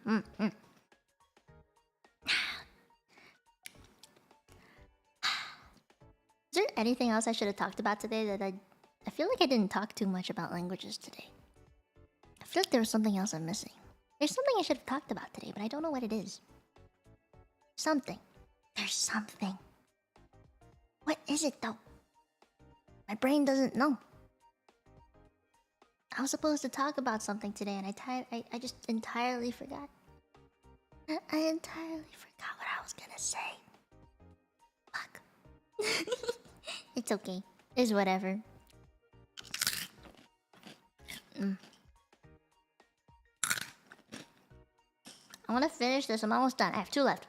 there anything else I should have talked about today that I feel like I didn't talk too much about languages today. I feel like there was something else I'm missing. There's something I should have talked about today, but I don't know what it is. Something. There's something. What is it though? My brain doesn't know. I was supposed to talk about something today and I just entirely forgot. I entirely forgot what I was gonna say. Fuck. It's okay. It's whatever. I want to finish this. I'm almost done. I have 2 left.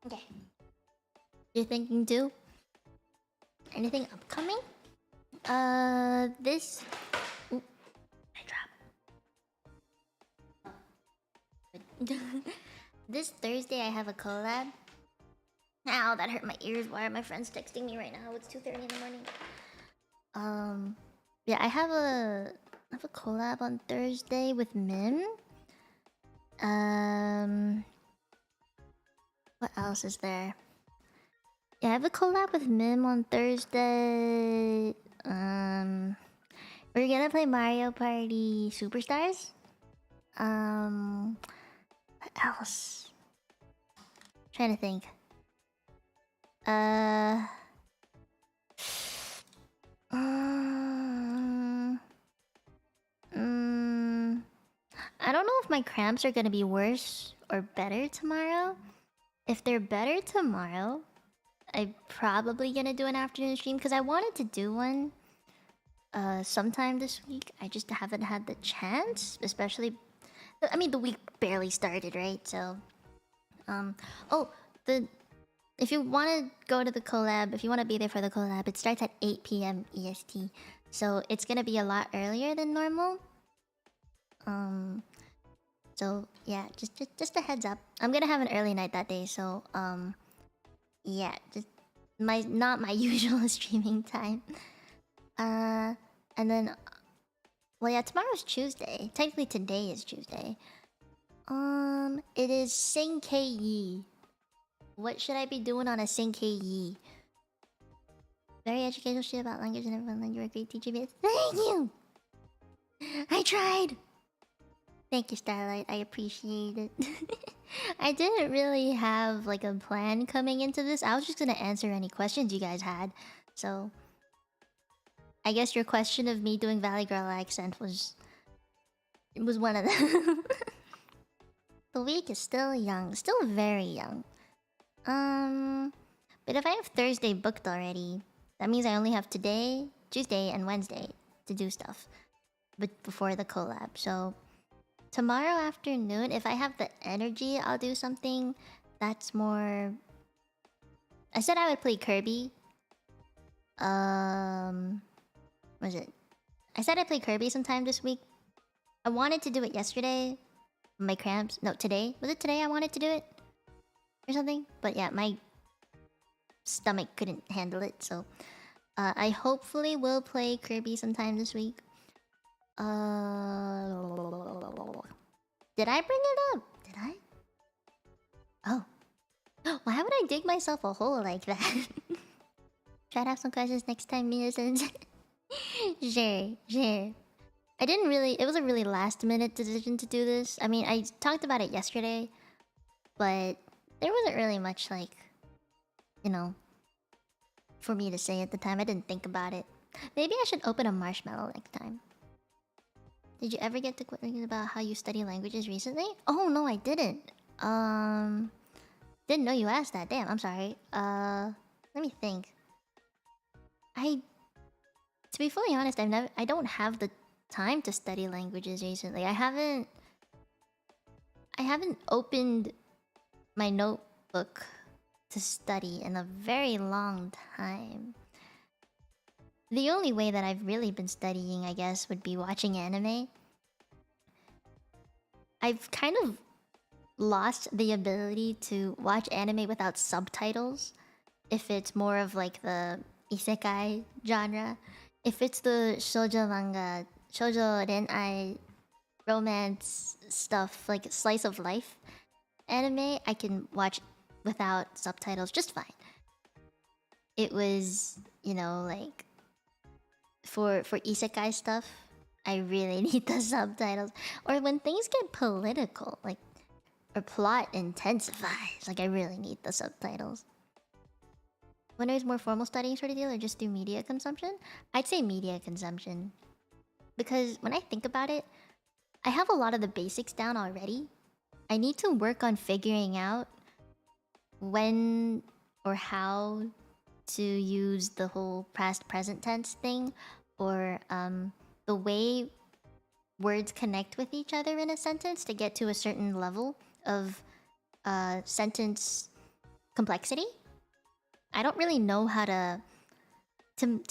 Okay. You're thinking too? Anything upcoming? This... Ooh. I dropped. This Thursday I have a collab. Ow, that hurt my ears. Why are my friends texting me right now? It's 2:30 in the morning. Yeah, I have a collab on Thursday with Mim. What else is there? Yeah, I have a collab with Mim on Thursday. We're gonna play Mario Party Superstars. What else? Trying to think. Uh, um, mm, I don't know if my cramps are gonna be worse or better tomorrow. If they're better tomorrow, I'm probably gonna do an afternoon stream because I wanted to do one sometime this week. I just haven't had the chance, especially I mean the week barely started, right? So oh, the if you want to go to the collab, if you want to be there for the collab, it starts at 8 p.m. EST. So it's going to be a lot earlier than normal. So yeah, just a heads up. I'm going to have an early night that day, so yeah, just not my usual streaming time. And then well, yeah, tomorrow's Tuesday. Technically today is Tuesday. It is Sing Yi. What should I be doing on a Sing Yi? Very educational shit about language and everyone. You're a great teacher. Thank you! I tried! Thank you, Starlight. I appreciate it. I didn't really have like a plan coming into this. I was just gonna answer any questions you guys had. So I guess your question of me doing Valley Girl accent was one of them. The week is still young. Still very young. But if I have Thursday booked already, that means I only have today, Tuesday, and Wednesday to do stuff. But before the collab. So tomorrow afternoon, if I have the energy, I'll do something that's more... I said I would play Kirby. What is it? I said I'd play Kirby sometime this week. I wanted to do it yesterday. My cramps. No, today. Was it today I wanted to do it? Or something? But yeah, my stomach couldn't handle it, so... I hopefully will play Kirby sometime this week. Did I bring it up? Did I? Oh. Why would I dig myself a hole like that? Try to have some questions next time, Mino says. Sure. I didn't really... It was a really last-minute decision to do this. I mean, I talked about it yesterday, but there wasn't really much, like... You know... For me to say at the time. I didn't think about it. Maybe I should open a marshmallow next time. Did you ever get to quit thinking about how you study languages recently? Oh, no, I didn't. Didn't know you asked that. Damn, I'm sorry. Let me think. To be fully honest, I don't have the time to study languages recently. I haven't opened my notebook to study in a very long time. The only way that I've really been studying, I guess, would be watching anime. I've kind of lost the ability to watch anime without subtitles. If it's more of like the isekai genre. If it's the shoujo manga, shoujo renai, romance stuff, like slice of life anime, I can watch without subtitles just fine. It was, you know, like for isekai stuff, I really need the subtitles. Or when things get political, like or plot intensifies, like I really need the subtitles. When there's more formal studying sort of deal or just do media consumption? I'd say media consumption. Because when I think about it, I have a lot of the basics down already. I need to work on figuring out when or how to use the whole past present tense thing, or the way words connect with each other in a sentence to get to a certain level of sentence complexity. I don't really know how to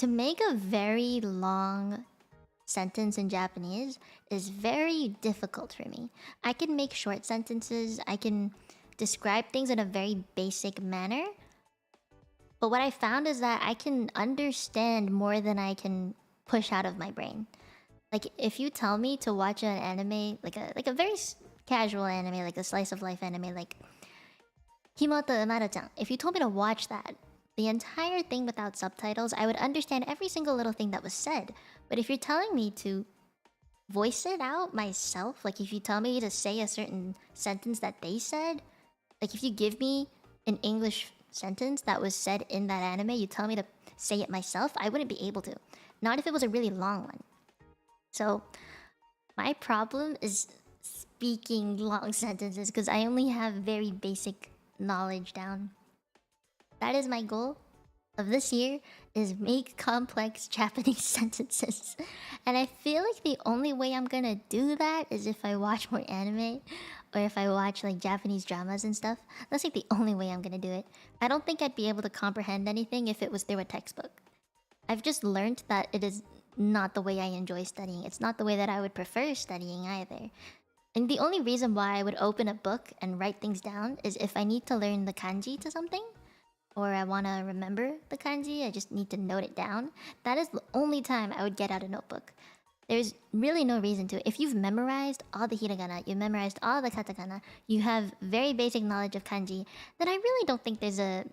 make a very long sentence in Japanese is very difficult for me. I can make short sentences, I can describe things in a very basic manner. But what I found is that I can understand more than I can push out of my brain. Like if you tell me to watch an anime, like a very casual anime, like a slice of life anime, like Himoto Umara-chan, if you told me to watch that, the entire thing without subtitles, I would understand every single little thing that was said. But if you're telling me to voice it out myself, like if you tell me to say a certain sentence that they said, like if you give me an English sentence that was said in that anime, you tell me to say it myself, I wouldn't be able to. Not if it was a really long one. So, my problem is speaking long sentences because I only have very basic knowledge down. That is my goal of this year, is make complex Japanese sentences. And I feel like the only way I'm gonna do that is if I watch more anime or if I watch like Japanese dramas and stuff. That's like the only way I'm gonna do it. I don't think I'd be able to comprehend anything if it was through a textbook. I've just learned that it is not the way I enjoy studying. It's not the way that I would prefer studying either. And the only reason why I would open a book and write things down is if I need to learn the kanji to something, or I want to remember the kanji, I just need to note it down. That is the only time I would get out a notebook. There's really no reason to. If you've memorized all the hiragana, you've memorized all the katakana, you have very basic knowledge of kanji, then I really don't think there's a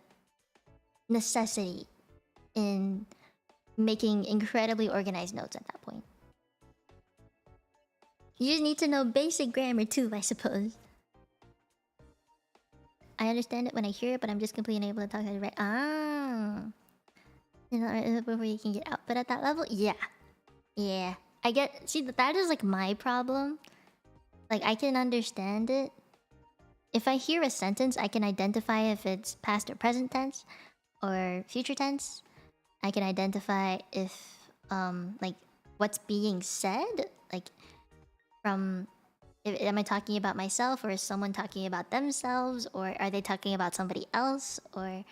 necessity in making incredibly organized notes at that point. You just need to know basic grammar too, I suppose. I understand it when I hear it, but I'm just completely unable to talk how to write. Ah. You know, before you can get output at that level? Yeah. Yeah. I get... See, that is like my problem. Like, I can understand it. If I hear a sentence, I can identify if it's past or present tense or future tense. I can identify if, like, what's being said. Like, from... am I talking about myself, or is someone talking about themselves, or are they talking about somebody else, or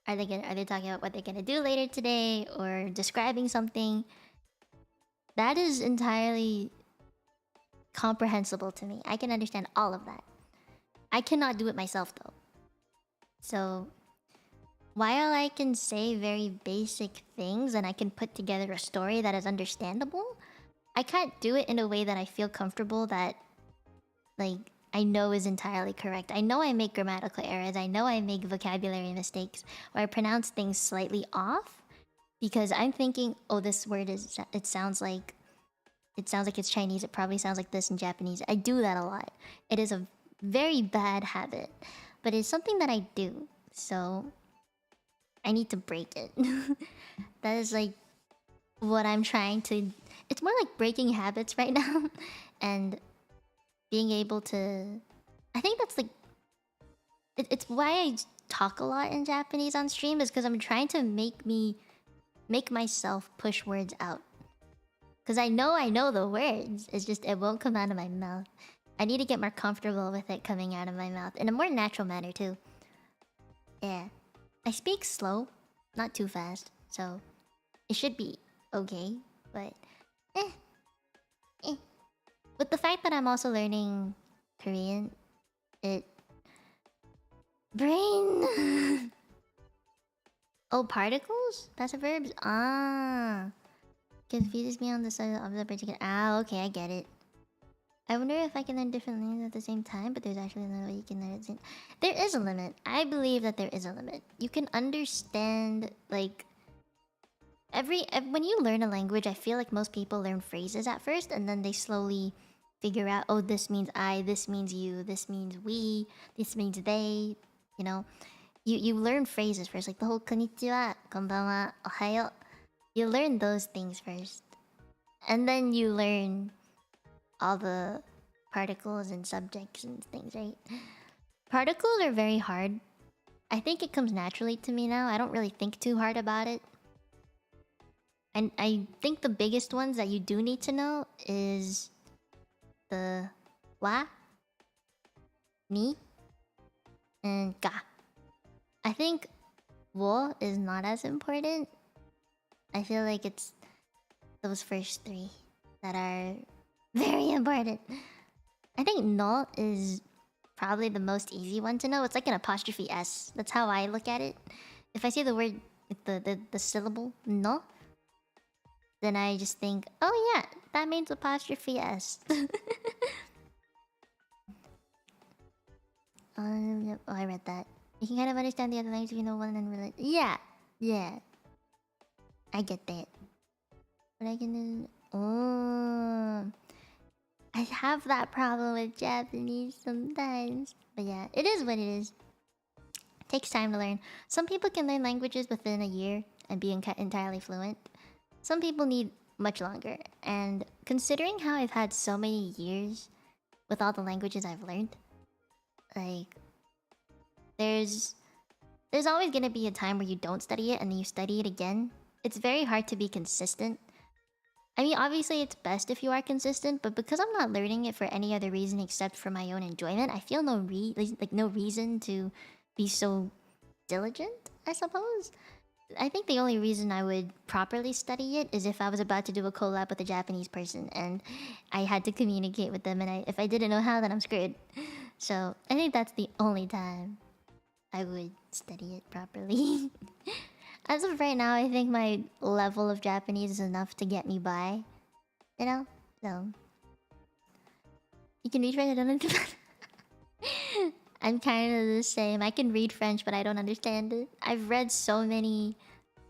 are they talking about what they're gonna do later today, or describing something? That is entirely comprehensible to me. I can understand all of that. I cannot do it myself though. So while I can say very basic things and I can put together a story that is understandable, I can't do it in a way that I feel comfortable, that like I know is entirely correct. I know I make grammatical errors. I know I make vocabulary mistakes, or I pronounce things slightly off because I'm thinking, oh, this word is... it sounds like it's Chinese. It probably sounds like this in Japanese. I do that a lot. It is a very bad habit, but it's something that I do. So I need to break it. That is like what I'm trying to... It's more like breaking habits right now and being able to... I think that's like... It's why I talk a lot in Japanese on stream, is because I'm trying to make myself push words out. Because I know the words, it's just it won't come out of my mouth. I need to get more comfortable with it coming out of my mouth in a more natural manner too. Yeah. I speak slow, not too fast, so it should be okay, but with the fact that I'm also learning Korean, it... Brain! Oh, particles? Passive verbs? Ah. Confuses me on the side of the particular... Ah, okay, I get it. I wonder if I can learn different languages at the same time, but there's actually no way you can learn at the same... There is a limit. I believe that there is a limit. You can understand, like... When you learn a language, I feel like most people learn phrases at first, and then they slowly figure out, oh, this means I, this means you, this means we, this means they, you know? You learn phrases first, like the whole konnichiwa, konbanwa, ohayo. You learn those things first. And then you learn all the particles and subjects and things, right? Particles are very hard. I think it comes naturally to me now. I don't really think too hard about it. And I think the biggest ones that you do need to know is the wa, mi, and ga. I think wo is not as important. I feel like it's those first three that are very important. I think no is probably the most easy one to know. It's like an apostrophe S. That's how I look at it. If I see the word, the syllable no, then I just think, oh yeah, that means apostrophe S. Oh, I read that. You can kind of understand the other language if you know one and relate. Yeah, yeah. I get that. But I can... Oh... I have that problem with Japanese sometimes. But yeah, it is what it is. Takes time to learn. Some people can learn languages within a year and be entirely fluent. Some people need much longer. And considering how I've had so many years with all the languages I've learned, like there's always gonna be a time where you don't study it and then you study it again. It's very hard to be consistent. I mean, obviously it's best if you are consistent, but because I'm not learning it for any other reason except for my own enjoyment, I feel no no reason to be so diligent, I suppose. I think the only reason I would properly study it is if I was about to do a collab with a Japanese person and I had to communicate with them, and if I didn't know how, then I'm screwed. So I think that's the only time I would study it properly. As of right now, I think my level of Japanese is enough to get me by. You know? So... You can read French, I don't understand. I'm kind of the same. I can read French, but I don't understand it. I've read so many...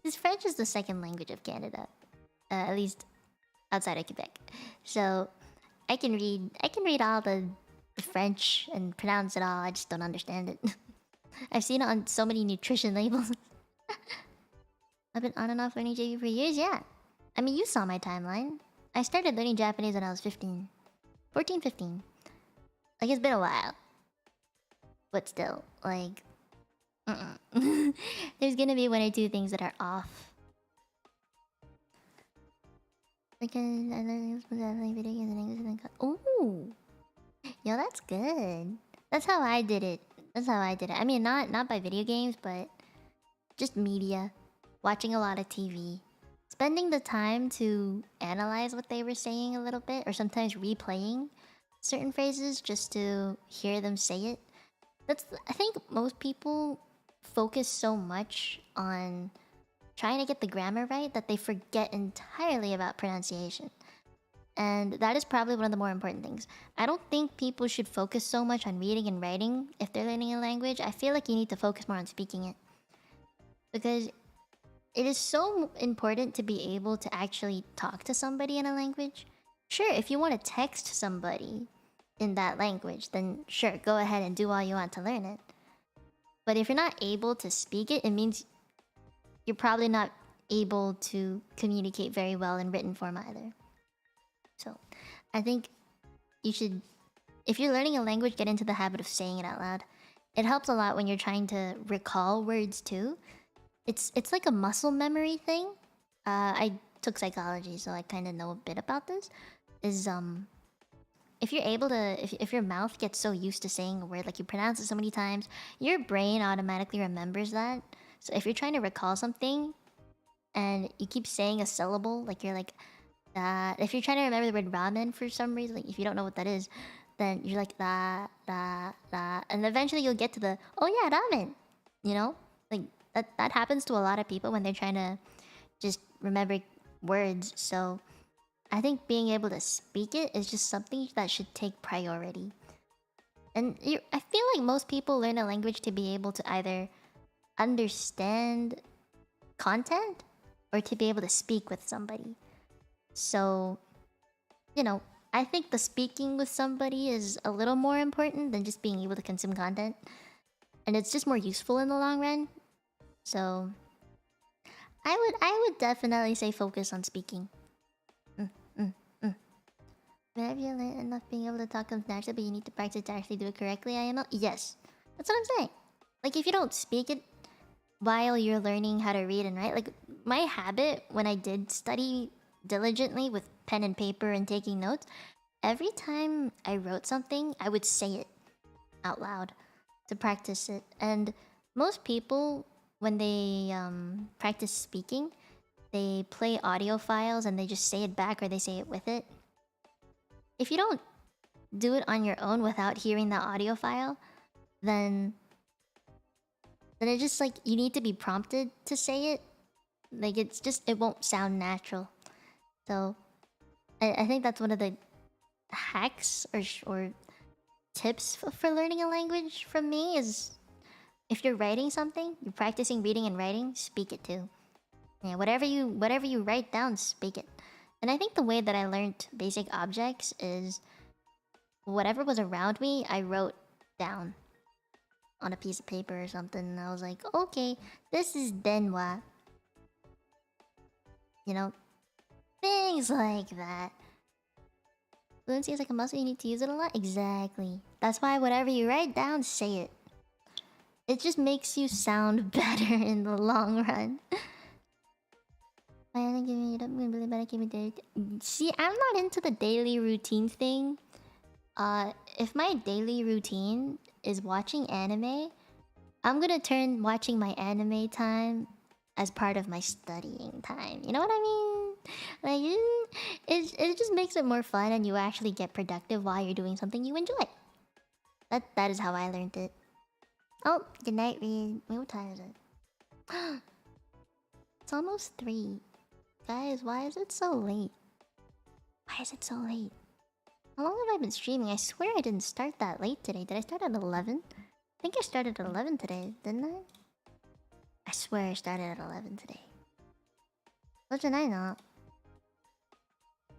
Because French is the second language of Canada. At least outside of Quebec. So, I can read all the French and pronounce it all. I just don't understand it. I've seen it on so many nutrition labels. I've been on and off learning JP for years, yeah. I mean, you saw my timeline. I started learning Japanese when I was 15. 14, 15. Like, it's been a while. But still, like... There's gonna be one or two things that are off. Because I learned video games in English and then... Ooh! Yo, that's good. That's how I did it. I mean, not by video games, but... just media. Watching a lot of TV. Spending the time to analyze what they were saying a little bit, or sometimes replaying certain phrases just to hear them say it. I think most people focus so much on trying to get the grammar right that they forget entirely about pronunciation. And that is probably one of the more important things. I don't think people should focus so much on reading and writing if they're learning a language. I feel like you need to focus more on speaking it. Because it is so important to be able to actually talk to somebody in a language. Sure, if you want to text somebody in that language, then sure, go ahead and do all you want to learn it. But if you're not able to speak it, it means you're probably not able to communicate very well in written form either. So, I think you should... If you're learning a language, get into the habit of saying it out loud. It helps a lot when you're trying to recall words too. It's like a muscle memory thing. I took psychology, so I kind of know a bit about this. If you're able to... If your mouth gets so used to saying a word, like you pronounce it so many times, your brain automatically remembers that. So if you're trying to recall something, and you keep saying a syllable, like you're like... if you're trying to remember the word ramen for some reason, like if you don't know what that is, then you're like da, and eventually you'll get to the, oh yeah, ramen! You know? Like, that happens to a lot of people when they're trying to just remember words. So I think being able to speak it is just something that should take priority. And I feel like most people learn a language to be able to either understand content or to be able to speak with somebody. So, you know, I think the speaking with somebody is a little more important than just being able to consume content. And it's just more useful in the long run. So, I would definitely say focus on speaking. Have you learned enough being able to talk comes naturally, but you need to practice to actually do it correctly, IML? Yes. That's what I'm saying. Like, if you don't speak it while you're learning how to read and write, like, my habit when I did study diligently with pen and paper and taking notes, every time I wrote something, I would say it out loud to practice it. And most people, when they practice speaking, they play audio files and they just say it back or they say it with it. If you don't do it on your own without hearing the audio file, then it's just like you need to be prompted to say it. Like, it's just, it won't sound natural. So, I think that's one of the hacks or tips for learning a language from me is, if you're writing something, you're practicing reading and writing, speak it too. Yeah, whatever you write down, speak it. And I think the way that I learned basic objects is whatever was around me, I wrote down on a piece of paper or something, and I was like, okay, this is denwa. You know, things like that. Fluency is like a muscle, you need to use it a lot. Exactly. That's why whatever you write down, say it. It just makes you sound better in the long run. See, I'm not into the daily routine thing. If my daily routine is watching anime, I'm gonna turn watching my anime time as part of my studying time. You know what I mean? Like, it just makes it more fun, and you actually get productive while you're doing something you enjoy. That is how I learned it. Oh, good night, Reed. Wait, what time is it? It's almost 3. Guys, why is it so late? Why is it so late? How long have I been streaming? I swear I didn't start that late today. Did I start at 11? I think I started at 11 today, didn't I? I swear I started at 11 today. そうじゃないな。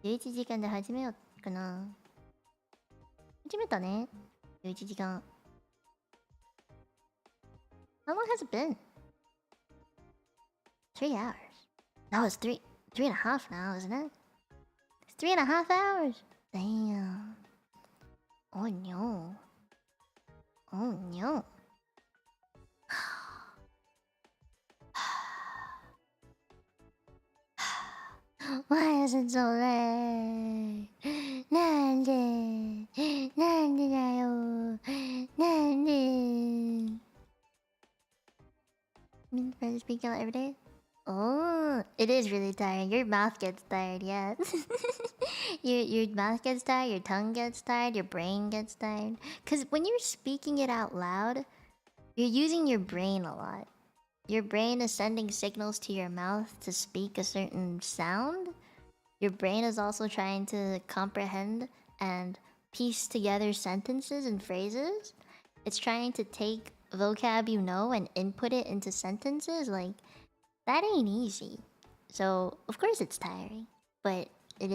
11時間で始めようかな。始めたね。11時間。How long has it been? 3 hours. No, it's 3.5 now, isn't it? It's 3.5 hours. Damn. Oh no. Oh no. Why is it so late? なんでなんでだよなんで Mean for speaking out every day? Oh, it is really tiring. Your mouth gets tired, yeah. your mouth gets tired, your tongue gets tired, your brain gets tired. Because when you're speaking it out loud, you're using your brain a lot. Your brain is sending signals to your mouth to speak a certain sound. Your brain is also trying to comprehend and piece together sentences and phrases. It's trying to take vocab you know and input it into sentences. Like, that ain't easy. So, of course it's tiring. But it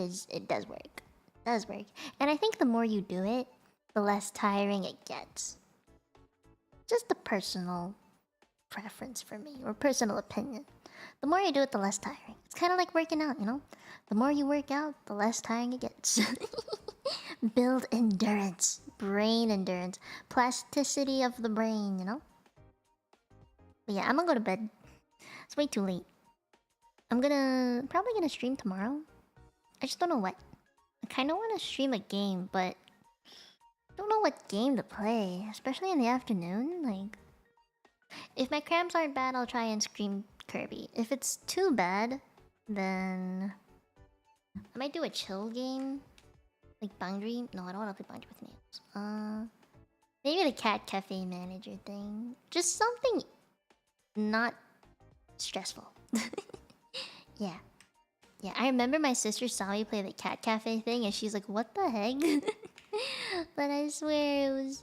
does work. It does work. And I think the more you do it, the less tiring it gets. Just a personal preference for me, or personal opinion. The more you do it, the less tiring. It's kind of like working out, you know? The more you work out, the less tiring it gets. Build endurance, brain endurance, plasticity of the brain, you know? But yeah, I'm gonna go to bed. It's way too late. Probably gonna stream tomorrow. I just don't know what. I kind of want to stream a game, but don't know what game to play, especially in the afternoon. Like, if my cramps aren't bad, I'll try and stream Kirby. If it's too bad, then I might do a chill game, like Boundary. No, I don't want to play Boundary with nails. Maybe the Cat Cafe Manager thing. Just something not stressful. Yeah. Yeah, I remember my sister saw me play the Cat Cafe thing and she's like, what the heck? But I swear it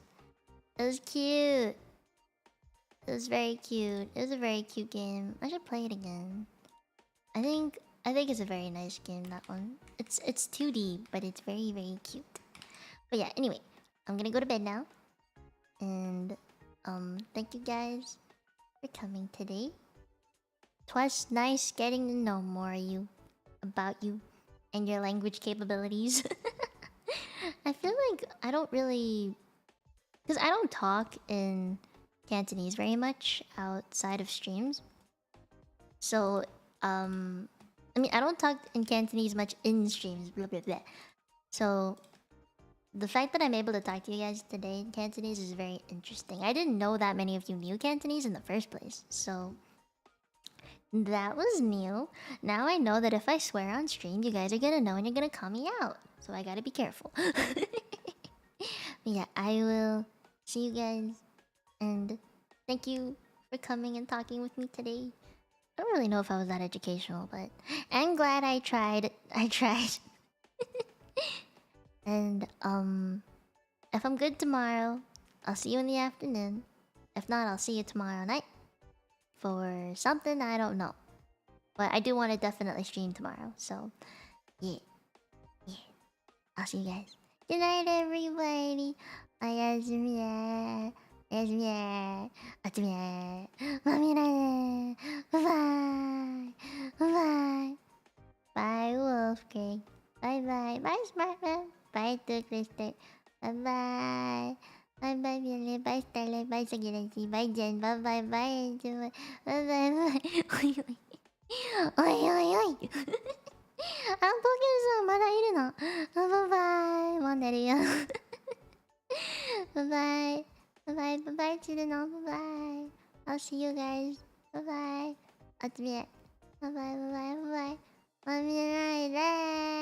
was cute. It was very cute. It was a very cute game. I should play it again. I think it's a very nice game, that one. It's 2D, but it's very, very cute. But yeah, anyway, I'm gonna go to bed now. And thank you guys for coming today. 'Twas nice getting to know more of you, about you, and your language capabilities. I feel like I don't really... Because I don't talk in Cantonese very much outside of streams. So, I mean, I don't talk in Cantonese much in streams, blah blah blah. So, the fact that I'm able to talk to you guys today in Cantonese is very interesting. I didn't know that many of you knew Cantonese in the first place, so... That was new. Now I know that if I swear on stream, you guys are gonna know and you're gonna call me out. So I gotta be careful. Yeah, I will see you guys. And thank you for coming and talking with me today. I don't really know if I was that educational, but I'm glad I tried. I tried. And if I'm good tomorrow, I'll see you in the afternoon. If not, I'll see you tomorrow night for something I don't know. But I do want to definitely stream tomorrow. So yeah. I'll see you guys. Good night, everybody. おやすみな SMORT. Ultimate. Mami. Bye bye. Bye bye. Bye, Wolf King. Bye bye. Bye, Smartman. Bye, Twister. Bye bye. Bye bye, Billy. Bye, Starlight. Bye, Sagirasi. Bye, Jen. Bye bye. Bye, Bye bye. Bye.おいおいおい。あ、ポケさんまだいるの。あ、バイバイ。もう寝るよ。バイバイ。バイバイ。バイバイ。チルノ。バイバイ。I'll see you guys. バイバイ。あつみ。バイバイ。バイバイ。バイバイ。まみないでー。